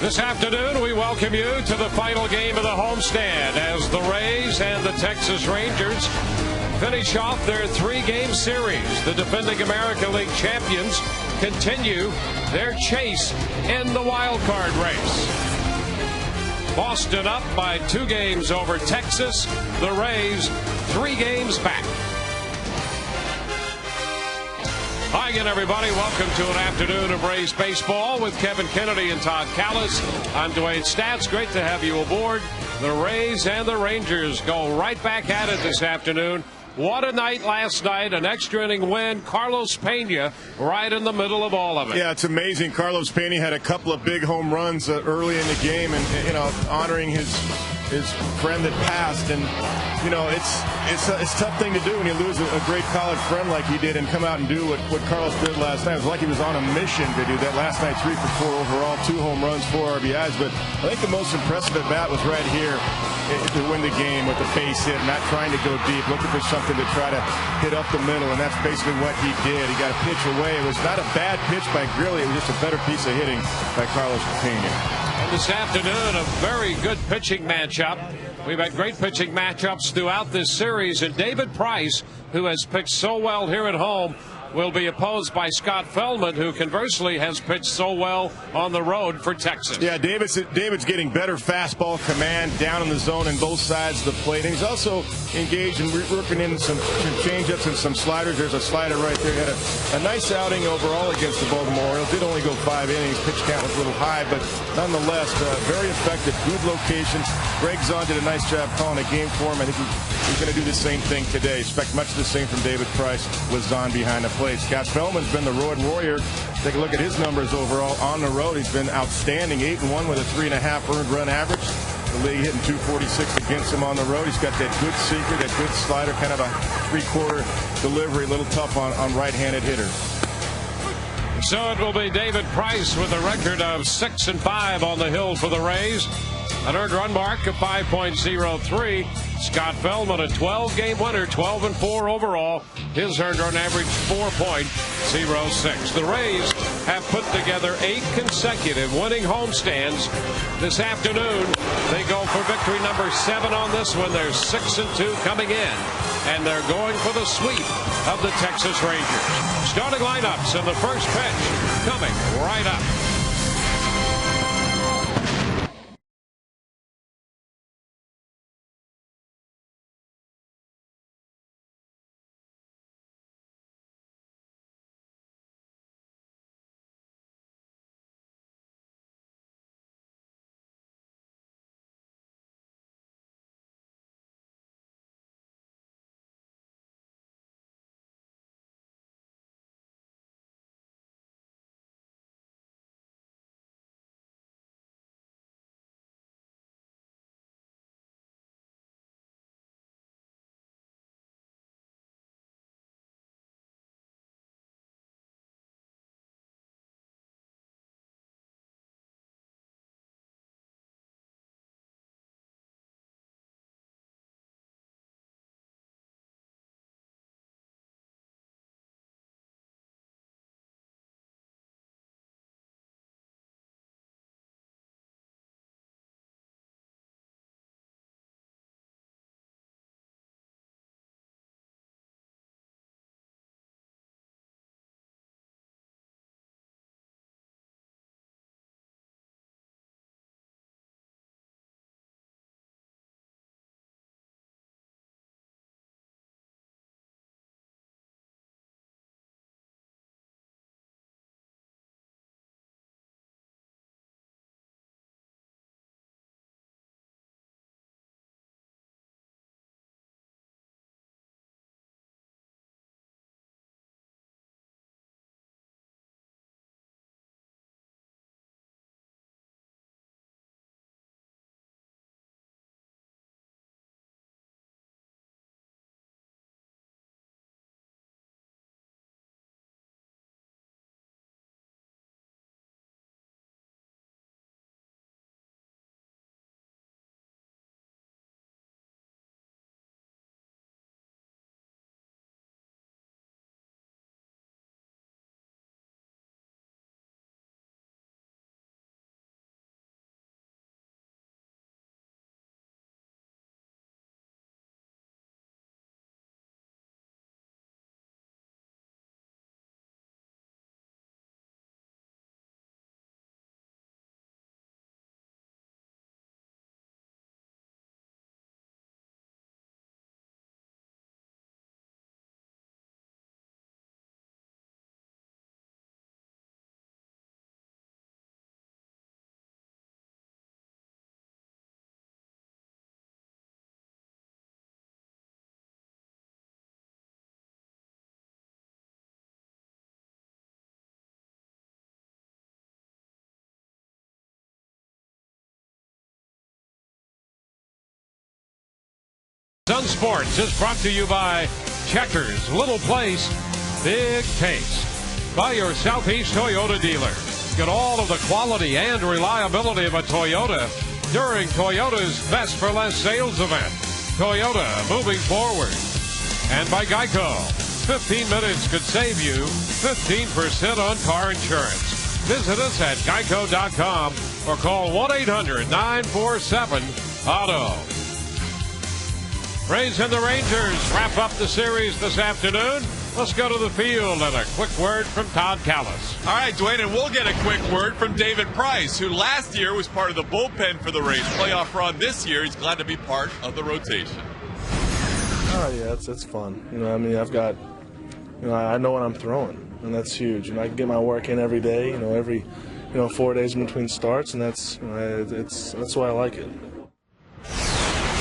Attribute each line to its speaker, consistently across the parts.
Speaker 1: This afternoon, we welcome you to the final game of the homestand as the Rays and the Texas Rangers finish off their three-game series. The defending American League champions continue their chase in the wild card race. Boston up by 2 games over Texas. The Rays 3 games back. Hi again, everybody. Welcome to an afternoon of Rays baseball with Kevin Kennedy and Todd Callis. I'm Dwayne Stats. Great to have you aboard. The Rays and the Rangers go right back at it this afternoon. What a night last night, an extra inning win. Carlos Pena right in the middle of all of it.
Speaker 2: Yeah, it's amazing. Carlos Pena had a couple of big home runs early in the game, and honoring his friend that passed. And it's a tough thing to do when you lose a great college friend like he did and come out and do what Carlos did last night. It was like he was on a mission to do that last night. 3 for 4 overall, 2 home runs, 4 RBIs. But I think the most impressive at bat was right here to win the game with the base hit, not trying to go deep, looking for something to try to hit up the middle, and that's basically what he did. He got a pitch away. It was not a bad pitch by Grilli. It was just a better piece of hitting by Carlos Pena.
Speaker 1: And this afternoon, a very good pitching matchup. We've had great pitching matchups throughout this series, and David Price, who has pitched so well here at home, will be opposed by Scott Feldman, who conversely has pitched so well on the road for Texas.
Speaker 2: Yeah, David's getting better fastball command down in the zone on both sides of the plate. And he's also engaged in working in some changeups and some sliders. There's a slider right there. He had a nice outing overall against the Baltimore Orioles. Did only go 5 innings. Pitch count was a little high, but nonetheless, very effective. Good locations. Greg Zahn did a nice job calling a game for him. I think he's going to do the same thing today. Expect much the same from David Price with Zahn behind the plate. Scott Feldman's been the road warrior. Take a look at his numbers overall on the road. He's been outstanding, 8-1 with a 3.5 earned run average. The league hitting .246 against him on the road. He's got that good seeker, that good slider, kind of a 3/4 delivery, a little tough on right-handed hitters.
Speaker 1: So it will be David Price with a record of 6-5 on the hill for the Rays. An earned run mark of 5.03. Scott Feldman, a 12-game winner, 12-4 overall. His earned run average 4.06. The Rays have put together 8 consecutive winning homestands. This afternoon, they go for victory number 7 on this one. They're 6-2 coming in, and they're going for the sweep of the Texas Rangers. Starting lineups in the first pitch coming right up. Sun Sports is brought to you by Checkers, Little Place, Big Taste. By your Southeast Toyota dealer. Get all of the quality and reliability of a Toyota during Toyota's Best for Less sales event. Toyota, moving forward. And by Geico. 15 minutes could save you 15% on car insurance. Visit us at geico.com or call 1-800-947-AUTO. Rays and the Rangers wrap up the series this afternoon. Let's go to the field and a quick word from Todd Callis.
Speaker 3: All right, Dwayne, and we'll get a quick word from David Price, who last year was part of the bullpen for the Rays playoff run. This year, he's glad to be part of the rotation.
Speaker 4: Oh, yeah, it's fun. I mean, I've got, I know what I'm throwing, and that's huge. I can get my work in every day, every, 4 days in between starts, and that's why I like it.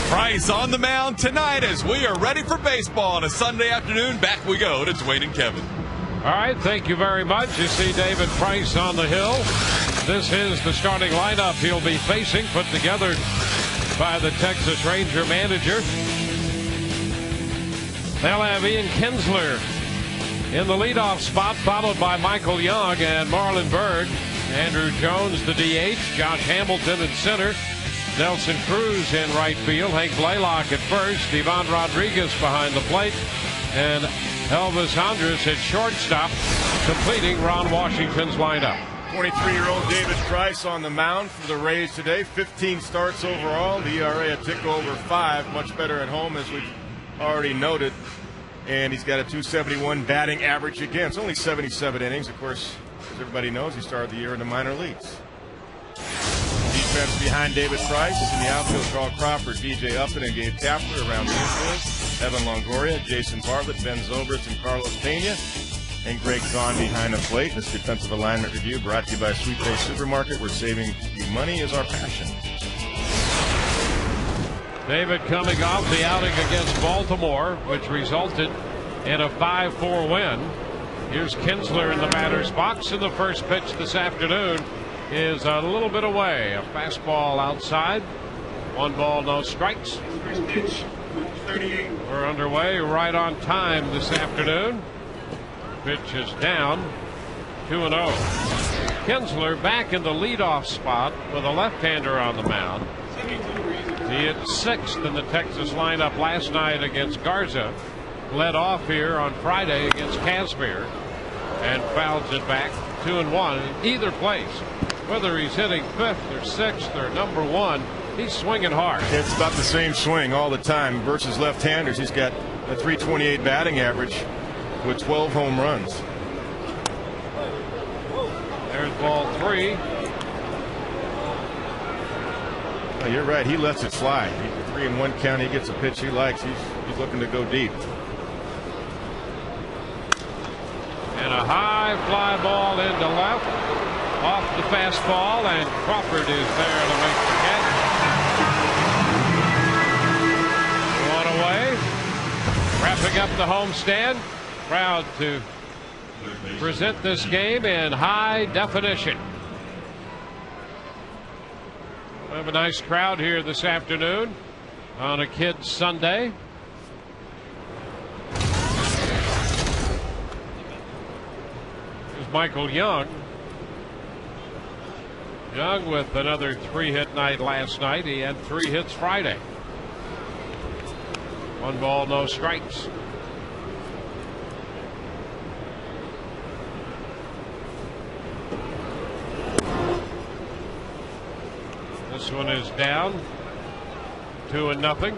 Speaker 3: Price on the mound tonight as we are ready for baseball on a Sunday afternoon. Back we go to Dwayne and Kevin.
Speaker 1: All right, thank you very much. You see David Price on the hill. This is the starting lineup he'll be facing, put together by the Texas Ranger manager. They'll have Ian Kinsler in the leadoff spot, followed by Michael Young and Marlon Byrd. Andrew Jones, the DH. Josh Hamilton at center. Nelson Cruz in right field. Hank Blaylock at first. Ivan Rodriguez behind the plate. And Elvis Andrus at shortstop, completing Ron Washington's lineup.
Speaker 2: 23-year-old David Price on the mound for the Rays today. 15 starts overall. The ERA a tick over 5. Much better at home, as we've already noted. And he's got a .271 batting average again. It's only 77 innings. Of course, as everybody knows, he started the year in the minor leagues. Defense behind David Price. In the outfield, Carl Crawford, DJ Uppin, and Gabe Kapler. Around the infield, Evan Longoria, Jason Bartlett, Ben Zobrist, and Carlos Pena. And Greg Zahn behind the plate. This defensive alignment review brought to you by Sweet Day Supermarket, where saving you money is our passion.
Speaker 1: David coming off the outing against Baltimore, which resulted in a 5-4 win. Here's Kinsler in the batter's box, and the first pitch this afternoon is a little bit away. A fastball outside. 1 ball, no strikes. We're underway right on time this afternoon. Pitch is down. 2-0. Kinsler back in the leadoff spot with a left-hander on the mound. He hit 6th in the Texas lineup last night against Garza. Led off here on Friday against Casimir and fouls it back 2-1 in either place. Whether he's hitting 5th or 6th or number 1, he's swinging hard.
Speaker 2: It's about the same swing all the time versus left-handers. He's got a .328 batting average with 12 home runs.
Speaker 1: There's ball 3.
Speaker 2: Oh, you're right. He lets it fly. 3-1 count. He gets a pitch he likes. He's looking to go deep.
Speaker 1: And a high fly ball into left. Off the fastball, and Crawford is there to make the catch. 1 away. Wrapping up the homestand. Proud to present this game in high definition. We have a nice crowd here this afternoon on a kid's Sunday. Here's Michael Young. Young with another 3-hit night last night. He had 3 hits Friday. 1 ball, no strikes. This one is down. 2-0. 2-1.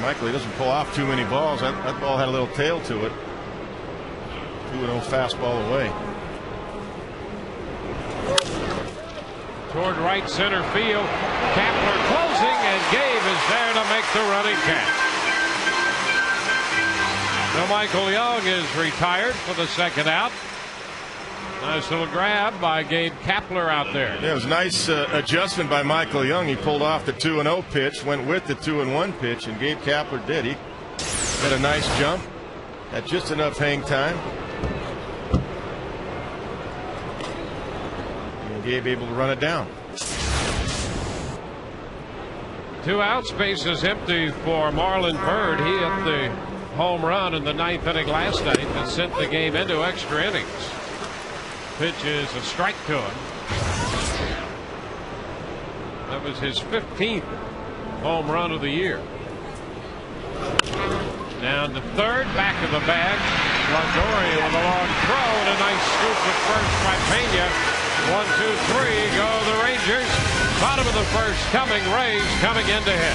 Speaker 2: Michael, he doesn't pull off too many balls. That ball had a little tail to it. 2-0 fastball away.
Speaker 1: Toward right center field. Kapler closing, and Gabe is there to make the running catch. Now Michael Young is retired for the second out. Nice little grab by Gabe Kapler out there.
Speaker 2: Yeah, it was a nice adjustment by Michael Young. He pulled off the 2-0 pitch, went with the 2-1 pitch, and Gabe Kapler did. He had a nice jump, Had just enough hang time. And Gabe able to run it down.
Speaker 1: 2 outs, bases empty for Marlon Byrd. He hit the home run in the 9th inning last night that sent the game into extra innings. Pitch is a strike to him. That was his 15th home run of the year. Down to third, back of the bag. Longoria with a long throw and a nice scoop at first by Pena. 1, 2, 3, go the Rangers. Bottom of the first coming, Rays coming in to hit.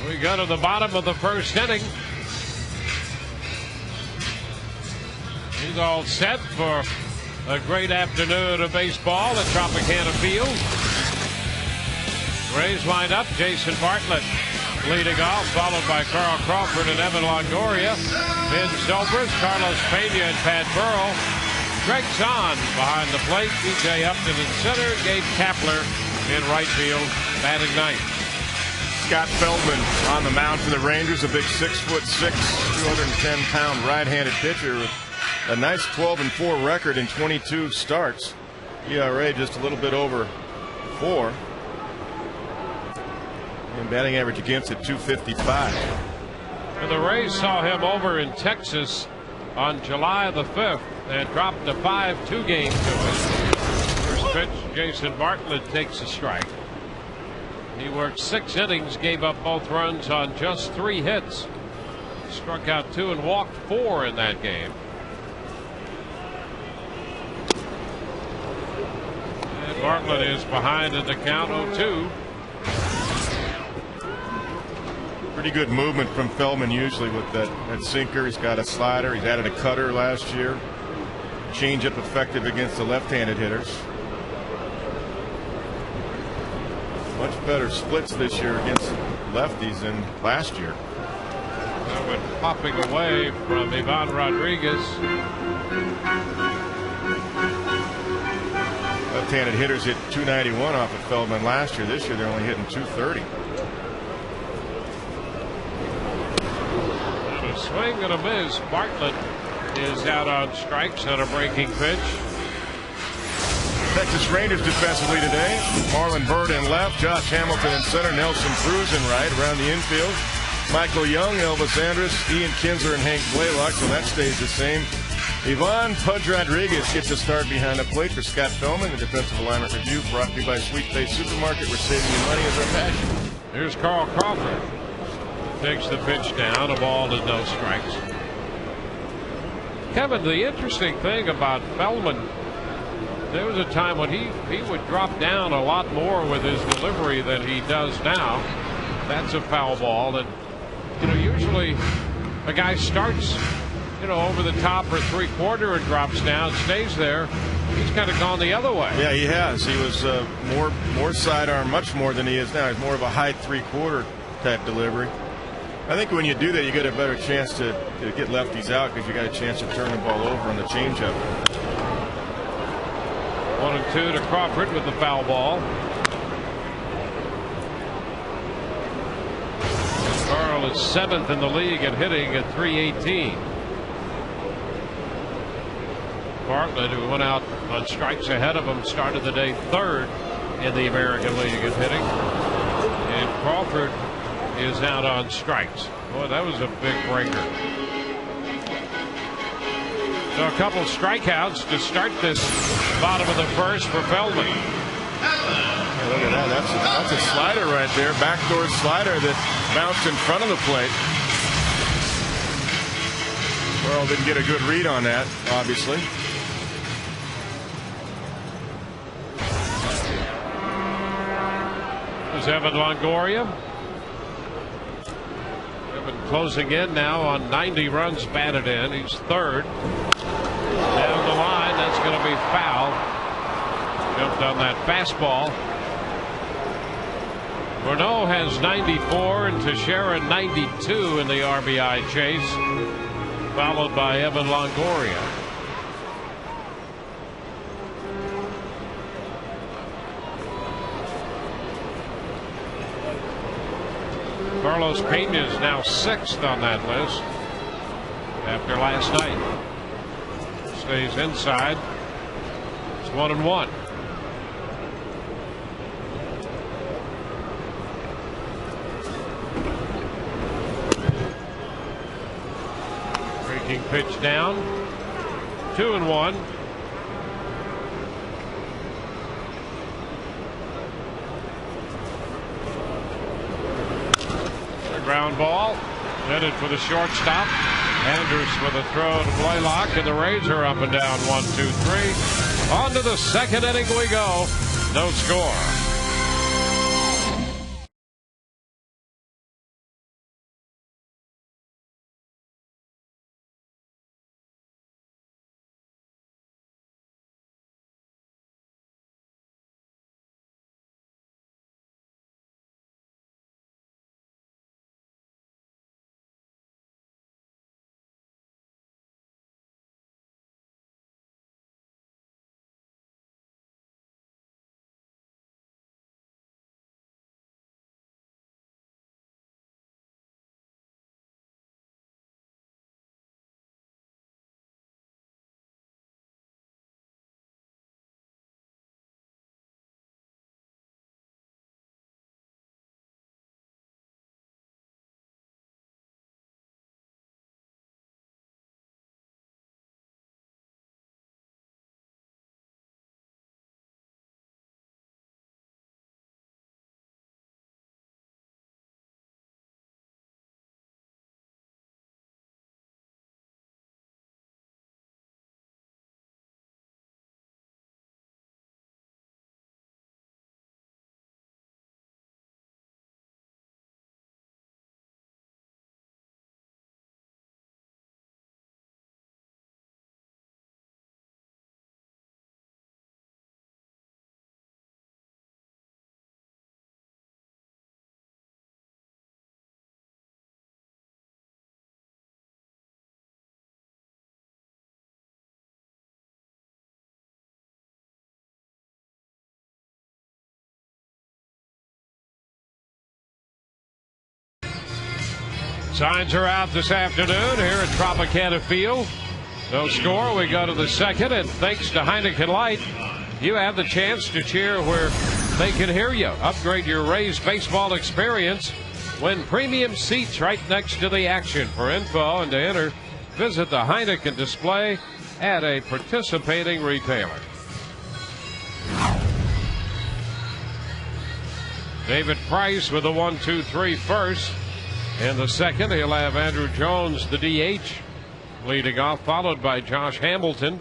Speaker 1: We go to the bottom of the first inning. He's all set for a great afternoon of baseball at Tropicana Field. Rays wind up. Jason Bartlett leading off, followed by Carl Crawford and Evan Longoria. Ben Zobrist, Carlos Pena, and Pat Burrell. Greg Zahn behind the plate. DJ Upton in center. Gabe Kapler in right field, batting ninth.
Speaker 2: Scott Feldman on the mound for the Rangers, a big 6'6", 210-pound right-handed pitcher with a nice 12-4 record in 22 starts. ERA just a little bit over 4. And batting average against it 255.
Speaker 1: And the Rays saw him over in Texas on July the 5th and dropped a 5-2 game to him. First pitch, Jason Bartlett takes a strike. He worked 6 innings, gave up both runs on just 3 hits. Struck out 2 and walked 4 in that game. And Bartlett is behind in the count, 0-2.
Speaker 2: Pretty good movement from Feldman usually with that sinker. He's got a slider. He's added a cutter last year. Changeup effective against the left-handed hitters. Much better splits this year against lefties than last year.
Speaker 1: That one popping away from Ivan Rodriguez.
Speaker 2: Left-handed hitters hit 291 off of Feldman last year. This year they're only hitting 230.
Speaker 1: And a swing and a miss. Bartlett is out on strikes on a breaking pitch.
Speaker 2: Texas Rangers defensively today. Marlon Byrd in left, Josh Hamilton in center, Nelson Cruz in right. Around the infield, Michael Young, Elvis Andrus, Ian Kinsler, and Hank Blaylock, so that stays the same. Ivan Pudge Rodriguez gets a start behind the plate for Scott Feldman. The defensive alignment review brought to you by Sweet Bay Supermarket, where saving you money is our passion.
Speaker 1: Here's Carl Crawford. Takes the pitch down, a ball and no strikes. Kevin, the interesting thing about Feldman, there was a time when he would drop down a lot more with his delivery than he does now. That's a foul ball. And, usually a guy starts, over the top or 3/4 and drops down, stays there. He's kind of gone the other way.
Speaker 2: Yeah, he has. He was more sidearm, much more than he is now. He's more of a high 3/4 type delivery. I think when you do that, you get a better chance to get lefties out because you got a chance to turn the ball over on the changeup.
Speaker 1: 1-2 to Crawford with the foul ball. Carl is 7th in the league at hitting at .318. Bartlett, who went out on strikes ahead of him, started the day 3rd in the American League at hitting. And Crawford is out on strikes. Boy, that was a big breaker. So a couple strikeouts to start this bottom of the first for Feldman.
Speaker 2: Yeah, look at that. That's a slider right there. Backdoor slider that bounced in front of the plate. Earl didn't get a good read on that, obviously.
Speaker 1: There's Evan Longoria. Evan closing in now on 90 runs batted in. He's 3rd. Down the line, that's going to be foul. Jumped on that fastball. Renault has 94 and Teixeira 92 in the RBI chase, followed by Evan Longoria. Carlos Pena is now 6th on that list after last night. Stays inside. It's 1-1. Breaking pitch down. 2-1. Ground ball headed for the shortstop. Andrews with a throw to Blaylock, and the Rays are up and down 1-2-3. On to the 2nd inning we go. No score. Signs are out this afternoon here at Tropicana Field. No score. We go to the 2nd, and thanks to Heineken Light, you have the chance to cheer where they can hear you. Upgrade your Rays baseball experience. Win premium seats right next to the action. For info and to enter, visit the Heineken display at a participating retailer. David Price with a 1-2-3 first. In the 2nd, he'll have Andrew Jones, the DH, leading off, followed by Josh Hamilton,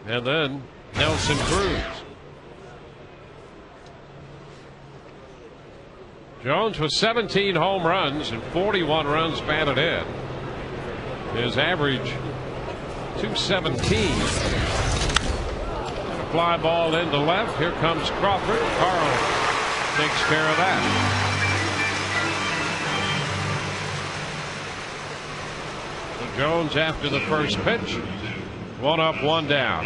Speaker 1: and then Nelson Cruz. Jones with 17 home runs and 41 runs batted in. His average 217. fly ball into left. Here comes Crawford. Carl takes care of that. So Jones after the first pitch. 1 up, 1 down.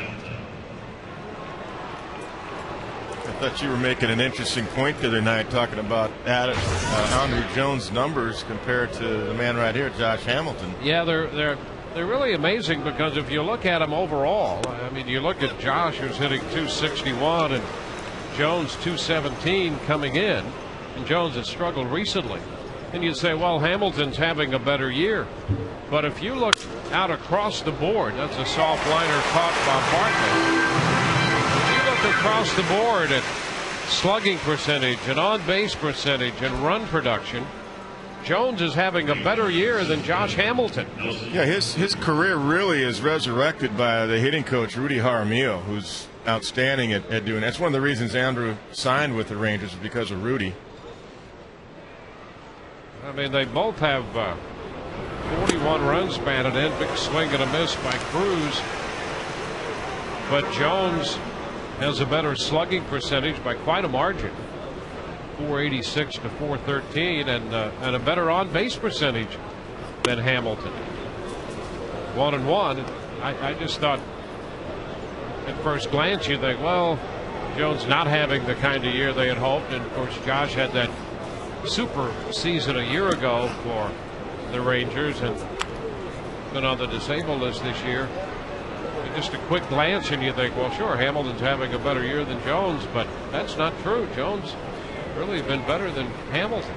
Speaker 2: I thought you were making an interesting point the other night talking about Andrew Jones' numbers compared to the man right here, Josh Hamilton.
Speaker 1: Yeah, they're really amazing because if you look at them overall, I mean, you look at Josh who's hitting 261 and Jones 217 coming in, and Jones has struggled recently. And you'd say, well, Hamilton's having a better year. But if you look out across the board, that's a soft liner caught by Bartlett. If you look across the board at slugging percentage and on-base percentage and run production, Jones is having a better year than Josh Hamilton.
Speaker 2: Yeah, his career really is resurrected by the hitting coach, Rudy Jaramillo, who's outstanding at doing that. That's one of the reasons Andrew signed with the Rangers, is because of Rudy.
Speaker 1: I mean, they both have 41 runs batted in. Big swing and a miss by Cruz. But Jones has a better slugging percentage by quite a margin. 486 to 413, and a better on-base percentage than Hamilton. 1-1. I just thought at first glance you think, well, Jones not having the kind of year they had hoped, and of course Josh had that super season a year ago for the Rangers and been on the disabled list this year. And just a quick glance and you think, well, sure, Hamilton's having a better year than Jones, but that's not true. Jones really been better than Hamilton.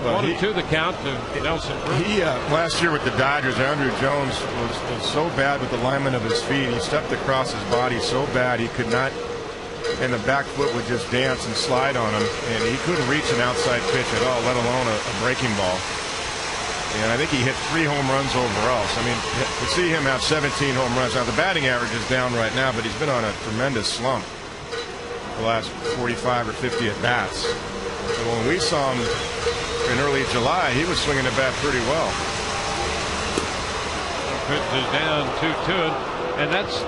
Speaker 2: Well,
Speaker 1: 1-2 the count to Nelson Cruz.
Speaker 2: He last year with the Dodgers, Andrew Jones was so bad with the alignment of his feet. He stepped across his body so bad he could not, and the back foot would just dance and slide on him, and he couldn't reach an outside pitch at all, let alone a breaking ball. And I think he hit 3 home runs overall. So I mean, to see him have 17 home runs. Now the batting average is down right now, but he's been on a tremendous slump the last 45 or 50 at bats. So when we saw him in early July, he was swinging the bat pretty well.
Speaker 1: Pitch is down 2-2, and that's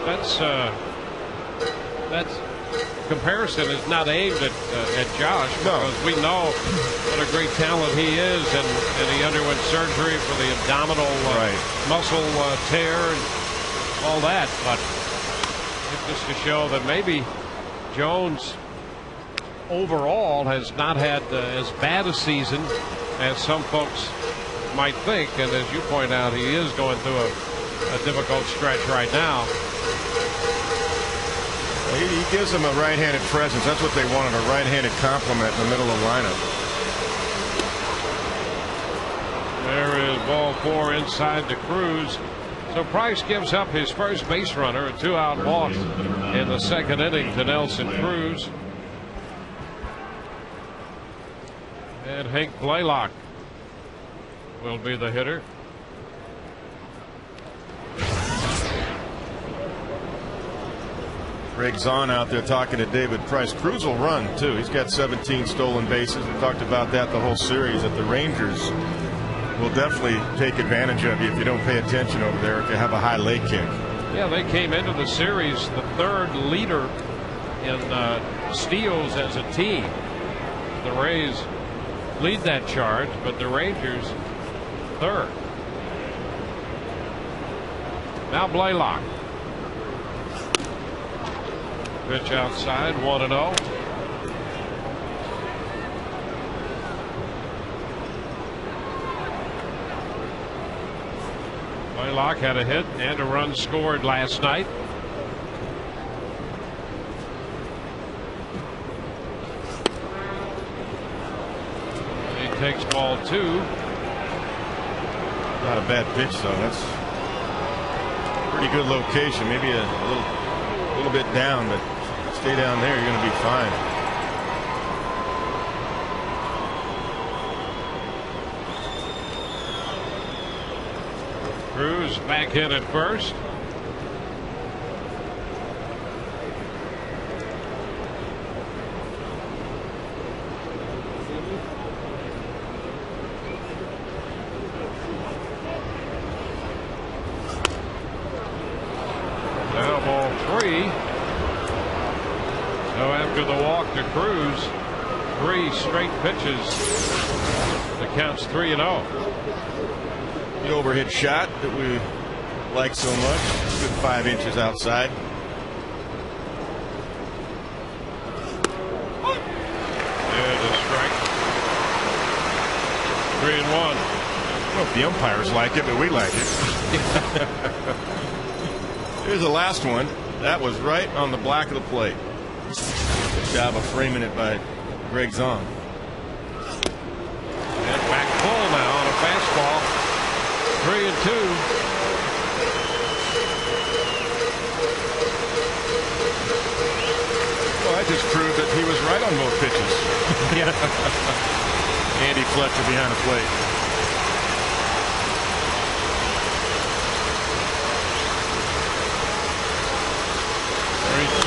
Speaker 1: comparison is not aimed at Josh, because we know what a great talent he is, and he underwent surgery for the abdominal muscle tear and all that. But just to show that maybe Jones overall has not had as bad a season as some folks might think, and as you point out, he is going through a difficult stretch right now.
Speaker 2: He gives them a right-handed presence. That's what they wanted, a right-handed complement in the middle of the lineup.
Speaker 1: There is ball 4 inside to Cruz. So Price gives up his first base runner, a 2-out walk in the second inning to Nelson Cruz. And Hank Blaylock will be the hitter.
Speaker 2: Greg Zahn out there talking to David Price. Cruz will run too. He's got 17 stolen bases. We talked about that the whole series, that the Rangers will definitely take advantage of you if you don't pay attention over there, if you have a high leg kick.
Speaker 1: Yeah, they came into the series the 3rd leader in steals as a team. The Rays lead that charge, but the Rangers 3rd. Now Blaylock. Pitch outside, 1-0. Blaylock had a hit and a run scored last night. He takes ball 2.
Speaker 2: Not a bad pitch though. That's pretty good location. Maybe a little bit down, but stay down there, you're going to be fine.
Speaker 1: Cruz back in at first. Now 3. So after the walk to Cruz, 3 straight pitches. The count's 3-0.
Speaker 2: The overhit shot that we like so much. Good 5 inches outside.
Speaker 1: There's a strike. 3-1.
Speaker 2: I don't know if the umpires like it, but we like it. Here's the last one. That was right on the black of the plate. Good job of framing it by Greg Zong.
Speaker 1: And back full now on a fastball. 3-2.
Speaker 2: Well, that just proved that he was right on both pitches.
Speaker 1: Yeah.
Speaker 2: Andy Fletcher behind the plate.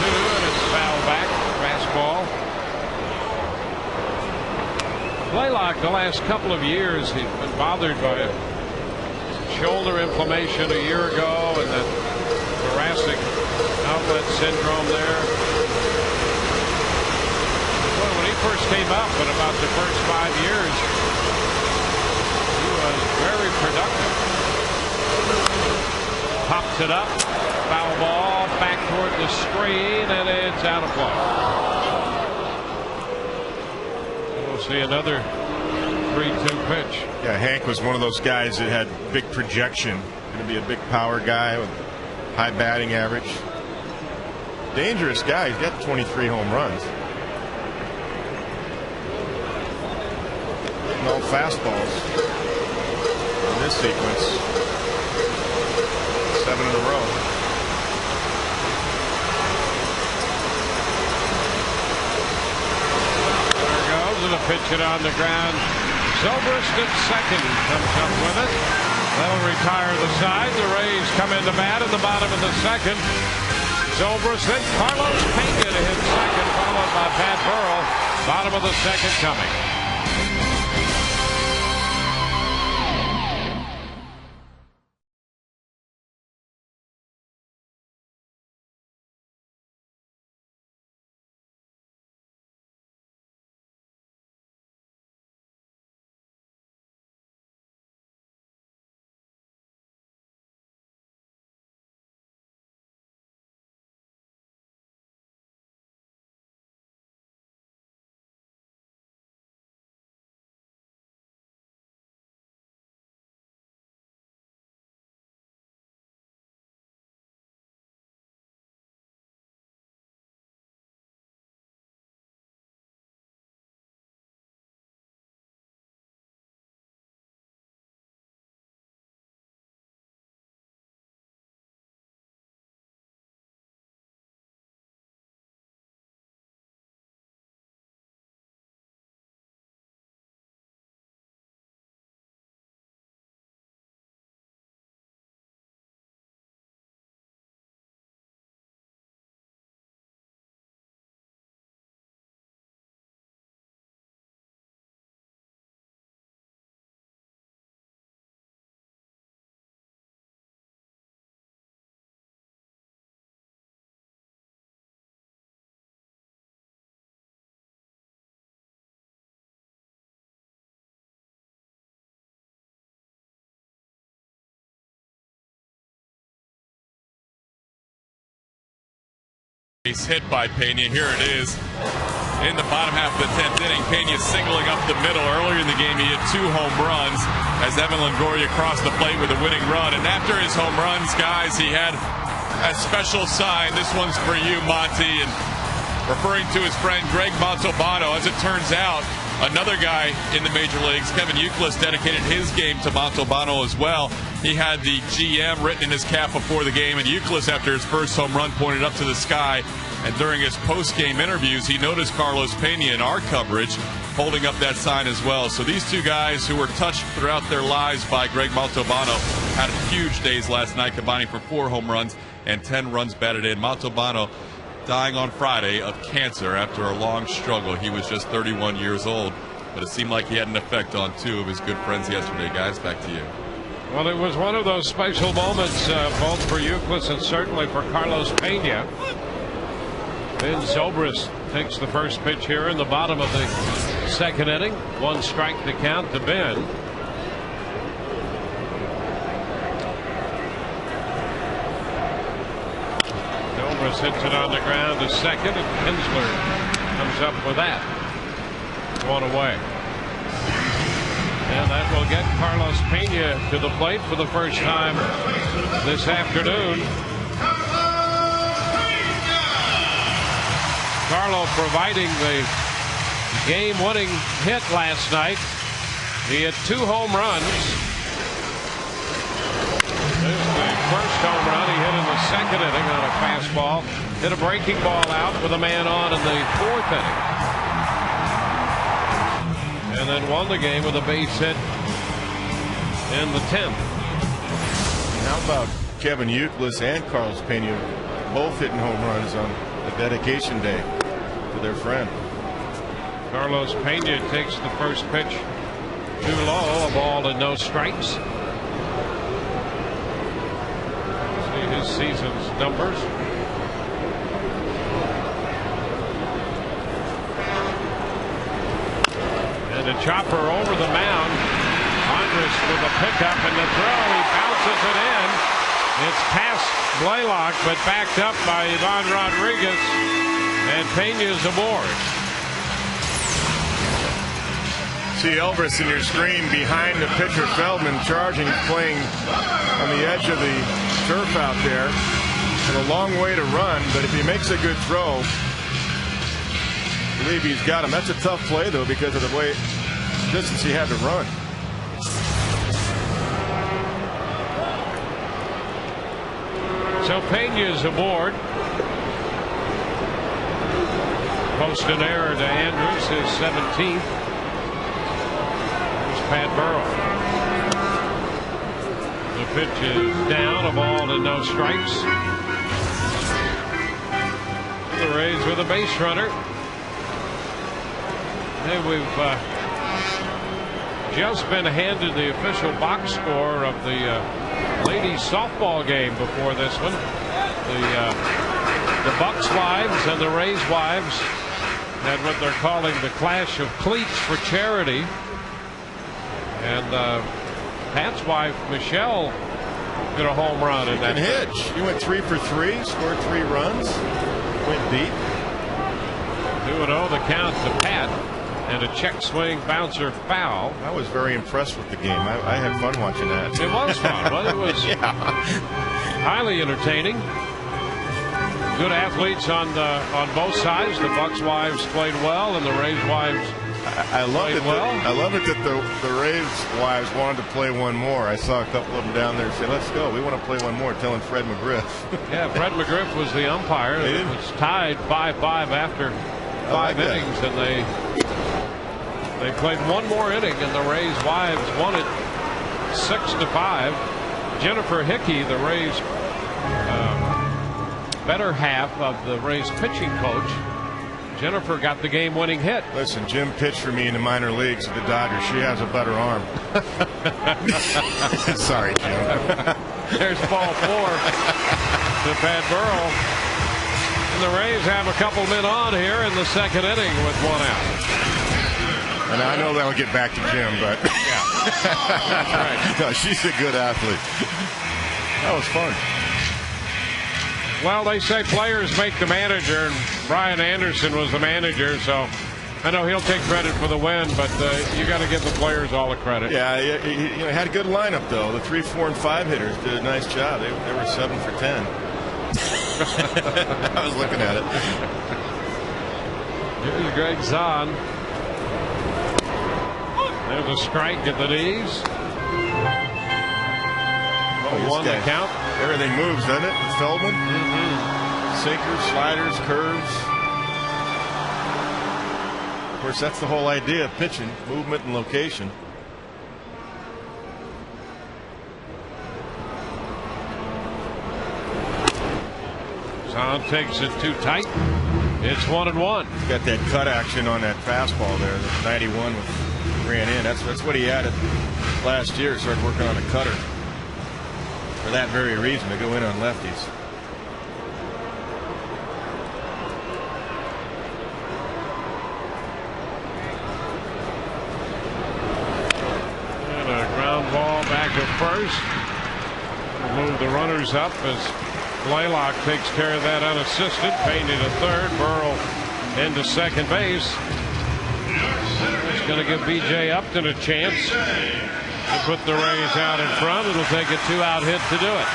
Speaker 1: And it's foul back. Fastball. Blaylock, the last couple of years, he's been bothered by shoulder inflammation a year ago and that thoracic outlet syndrome there. Well, when he first came up in about the first 5 years, he was very productive. Pops it up. Foul ball back toward the screen, and it's out of play. We'll see another 3-2 pitch.
Speaker 2: Yeah, Hank was one of those guys that had big projection. Going to be a big power guy with high batting average. Dangerous guy. He's got 23 home runs. No fastballs in this sequence. 7 in a row.
Speaker 1: And a pitch it on the ground. Zobrist at second comes up with it. That'll retire the side. The Rays come into bat in the bottom of the second. Zobrist, then Carlos Pena to hit second, followed by Pat Burrell. Bottom of the second coming.
Speaker 3: He's hit by Pena. Here it is. In the bottom half of the 10th inning, Pena singling up the middle. Earlier in the game, he hit 2 home runs as Evan Longoria crossed the plate with a winning run. And after his home runs, guys, he had a special sign. This one's for you, Monty. And referring to his friend Greg Montalbano, as it turns out, another guy in the major leagues, Kevin Youkilis, dedicated his game to Montalbano as well. He had the GM written in his cap before the game, and Youkilis, after his first home run, pointed up to the sky. And during his post-game interviews, he noticed Carlos Pena in our coverage holding up that sign as well. So these two guys who were touched throughout their lives by Greg Montalbano had huge days last night, combining for 4 home runs and 10 runs batted in. Montalbano dying on Friday of cancer after a long struggle. He was just 31 years old, but it seemed like he had an effect on 2 of his good friends yesterday. Guys, back to you.
Speaker 1: Well, it was one of those special moments, both for Euclid and certainly for Carlos Pena. Ben Zobrist takes the first pitch here in the bottom of the second inning. 1 strike to count to Ben. Zobrist hits it on the ground to second, and Kinsler comes up with that. 1 away. And that will get Carlos Pena to the plate for the first time this afternoon. Carlo providing the game-winning hit last night. He had 2 home runs. This is the first home run he hit in the second inning on a fastball. Hit a breaking ball out with a man on in the 4th inning. And then won the game with a base hit in the 10th.
Speaker 2: How about Kevin Euclid and Carlos Pena both hitting home runs on the dedication day to their friend?
Speaker 1: Carlos Pena takes the first pitch too low, a ball and no strikes. See his season's numbers. And a chopper over the mound. Andres with a pickup and the throw. He bounces it in. It's past Blaylock, but backed up by Ivan Rodriguez. And Pena's aboard.
Speaker 2: See Elvis in your screen behind the pitcher. Feldman charging, playing on the edge of the turf out there. And a long way to run, but if he makes a good throw, I believe he's got him. That's a tough play, though, because of the way distance he had to run.
Speaker 1: So Pena's aboard. Post an error to Andrews, his 17th. There's Pat Burrow. The pitch is down, a ball and no strikes. The Rays with a base runner. Hey, we've just been handed the official box score of the ladies softball game before this one. The Bucks wives and the Rays wives had what they're calling the clash of cleats for charity. And Pat's wife Michelle hit a home run in that
Speaker 2: pitch. She went 3 for 3, scored 3 runs, went deep.
Speaker 1: 2-0 the count to Pat. And a check swing bouncer foul.
Speaker 2: I was very impressed with the game. I had fun watching that.
Speaker 1: It was fun. Well, it was highly entertaining. Good athletes on both sides. The Bucks wives played well, and the Rays wives played well.
Speaker 2: I love it that the Rays wives wanted to play one more. I saw a couple of them down there say, "Let's go. We want to play one more." Telling Fred McGriff.
Speaker 1: Yeah, Fred McGriff was the umpire. It was tied 5-5 after 5 innings, and they played one more inning, and the Rays wives won it 6-5. Jennifer Hickey, the Rays better half of the Rays pitching coach, Jennifer got the game-winning hit.
Speaker 2: Listen, Jim pitched for me in the minor leagues at the Dodgers. She has a better arm. Sorry, Jim.
Speaker 1: There's ball 4 to Pat Burrow. And the Rays have a couple men on here in the second inning with 1 out.
Speaker 2: And I know that'll get back to Jim, but
Speaker 1: right.
Speaker 2: No, she's a good athlete. That was fun.
Speaker 1: Well, they say players make the manager, and Brian Anderson was the manager, so I know he'll take credit for the win, but you got to give the players all the credit.
Speaker 2: Yeah, he had a good lineup, though. The 3, 4, and 5 hitters did a nice job. They were 7 for 10. I was looking at it.
Speaker 1: Here's Greg Zahn. There's a strike at the knees. One the count.
Speaker 2: Everything moves, doesn't it? Feldman. Sinkers, sliders, curves. Of course, that's the whole idea of pitching: movement and location.
Speaker 1: Zahn takes it too tight. It's 1-1.
Speaker 2: Got that cut action on that fastball there. The 91 ran in. That's what he added last year. Started working on a cutter. for that very reason, to go in on lefties.
Speaker 1: And a ground ball back at first. We'll move the runners up as Blaylock takes care of that unassisted. Pena to third. Burrell into second base. It's going to give B.J. Upton a chance to put the Rays out in front. It'll take a 2-out hit to do it.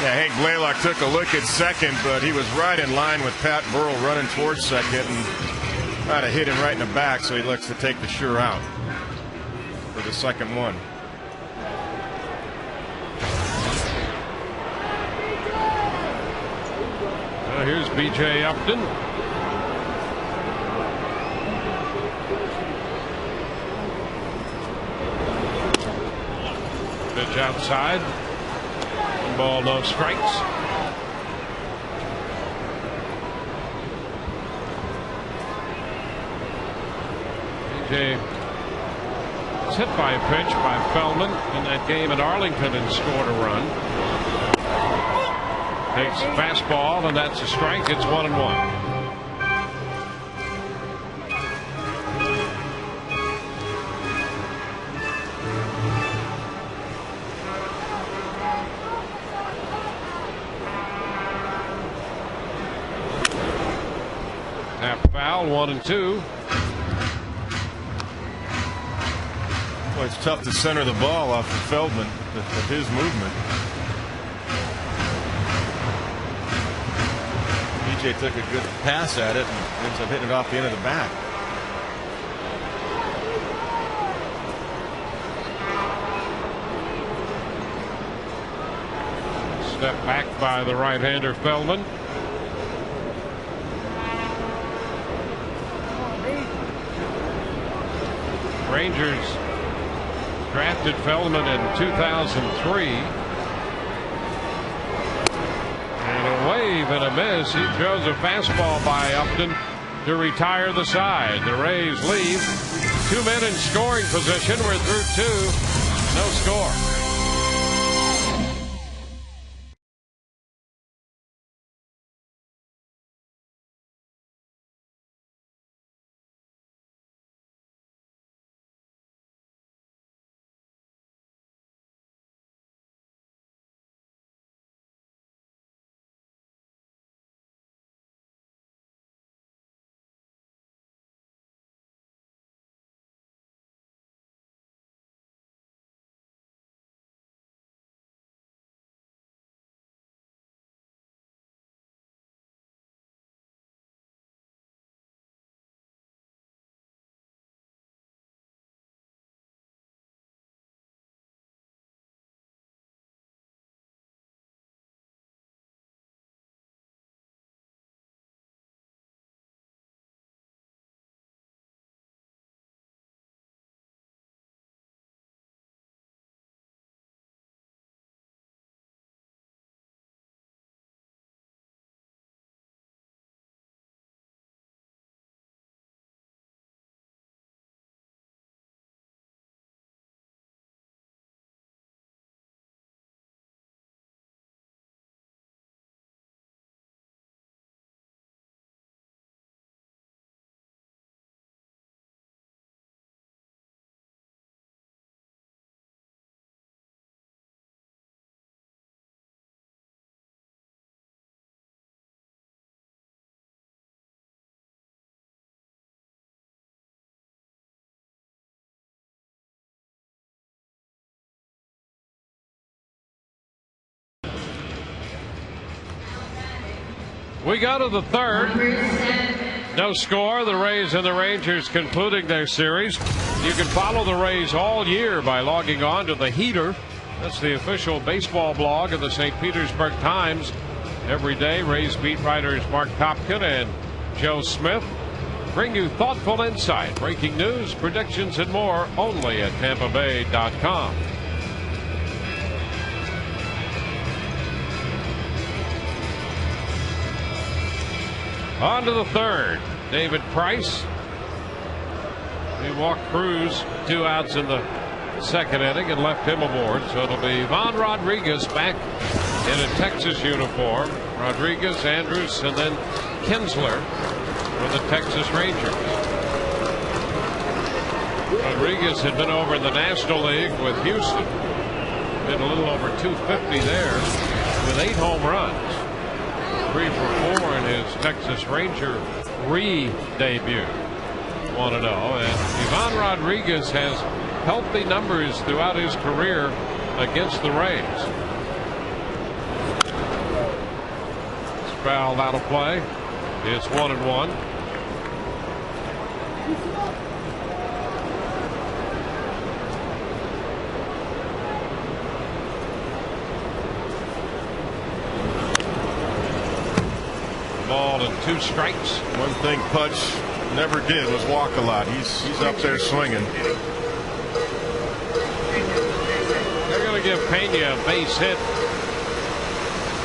Speaker 2: Yeah, Hank Blaylock took a look at second, but he was right in line with Pat Burrell running towards second and tried to hit him right in the back, so he looks to take the sure out for the second one.
Speaker 1: Well, here's B.J. Upton. Pitch outside. 1 ball, no strikes. B.J. was hit by a pitch by Feldman in that game at Arlington and scored a run. Takes a fastball, and that's a strike. It's 1-1. Half foul, 1-2.
Speaker 2: Well, it's tough to center the ball off of Feldman with his movement. BJ took a good pass at it and ends up hitting it off the end of the bat.
Speaker 1: Step back by the right-hander Feldman. Rangers drafted Feldman in 2003. And a wave and a miss. He throws a fastball by Upton to retire the side. The Rays leave. 2 men in scoring position. We're through 2. No score. We go to the third. No score. The Rays and the Rangers concluding their series. You can follow the Rays all year by logging on to the Heater. That's the official baseball blog of the St. Petersburg Times. Every day, Rays beat writers Mark Topkin and Joe Smith bring you thoughtful insight, breaking news, predictions, and more only at TampaBay.com. On to the third. David Price. We walk Cruz. 2 outs in the second inning and left him aboard. So it'll be Ivan Rodriguez back in a Texas uniform. Rodriguez, Andrews, and then Kinsler for the Texas Rangers. Rodriguez had been over in the National League with Houston. Been a little over 250 there with 8 home runs. 3 for 4 in his Texas Ranger re-debut. 1-0. And Ivan Rodriguez has healthy numbers throughout his career against the Rays. It's fouled out of play. It's 1-1. Ball and 2 strikes.
Speaker 2: One thing Pudge never did was walk a lot. He's up there swinging.
Speaker 1: They're going to give Pena a base hit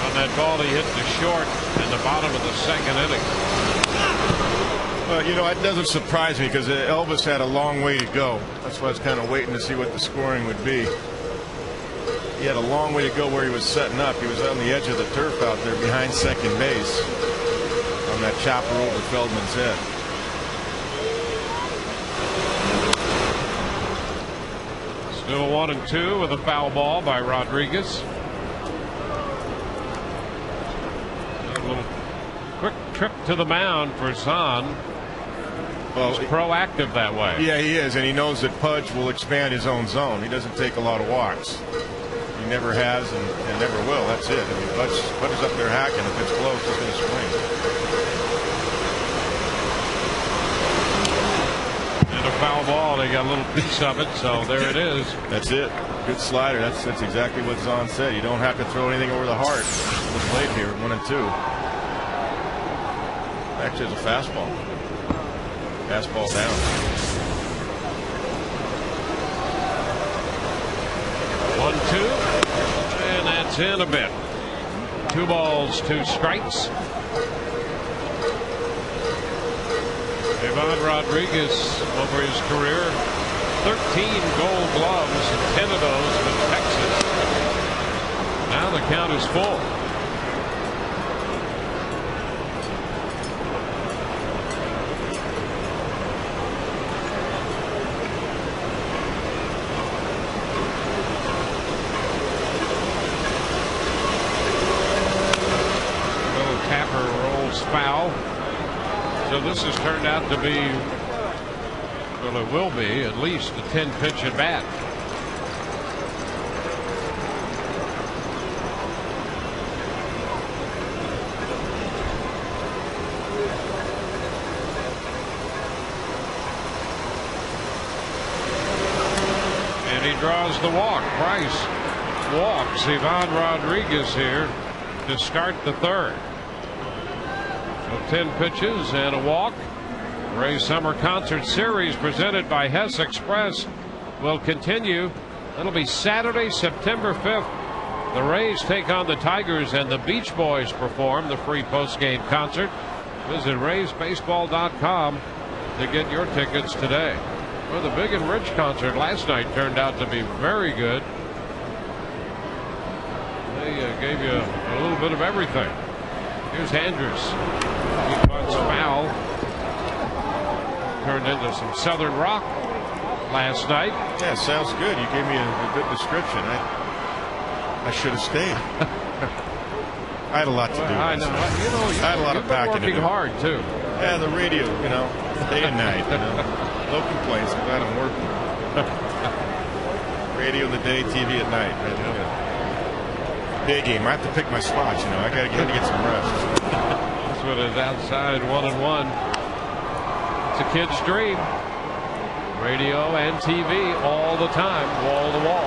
Speaker 1: on that ball he hit to short in the bottom of the second inning.
Speaker 2: Well, you know, it doesn't surprise me because Elvis had a long way to go. That's why I was kind of waiting to see what the scoring would be. He had a long way to go where he was setting up. He was on the edge of the turf out there behind second base on that chopper over Feldman's head.
Speaker 1: Still 1-2 with a foul ball by Rodriguez. A little quick trip to the mound for Zahn.
Speaker 2: Well,
Speaker 1: he's proactive that way.
Speaker 2: Yeah, he is, and he knows that Pudge will expand his own zone. He doesn't take a lot of walks. He never has and never will. That's it. I mean, Pudge is up there hacking. If it's close, he's going to swing.
Speaker 1: And a foul ball. They got a little piece of it, so there it is.
Speaker 2: That's it. Good slider. That's exactly what Zahn said. You don't have to throw anything over the heart. The plate here, 1-2. Actually, it's a fastball. Fastball down.
Speaker 1: 1-2, and that's in a bit. 2 balls, 2 strikes. Ivan Rodriguez over his career, 13 Gold Gloves, and 10 of those with Texas. Now the count is full. Foul. So this has turned out to be, well, it will be at least a 10-pitch at bat. And he draws the walk. Price walks Ivan Rodriguez here to start the third. So 10 pitches and a walk. Rays Summer Concert Series presented by Hess Express will continue. It'll be Saturday, September 5th. The Rays take on the Tigers and the Beach Boys perform the free post-game concert. Visit RaysBaseball.com to get your tickets today. Well, the Big and Rich concert last night turned out to be very good. They gave you a little bit of everything. Here's Andrews. He punts foul. Turned into some Southern rock last night.
Speaker 2: Yeah, sounds good. You gave me a good description. I should have stayed. I had a lot to do.
Speaker 1: I know.
Speaker 2: I had a lot of packing to do.
Speaker 1: Working hard too.
Speaker 2: Yeah, the radio, you know, day and night. You know, no complaints. I'm glad I'm working. Radio in the day, TV at night. You know. Day game. I have to pick my spots. You know, I got to get some rest.
Speaker 1: This one is outside, 1-1. It's a kid's dream. Radio and TV all the time, wall to wall.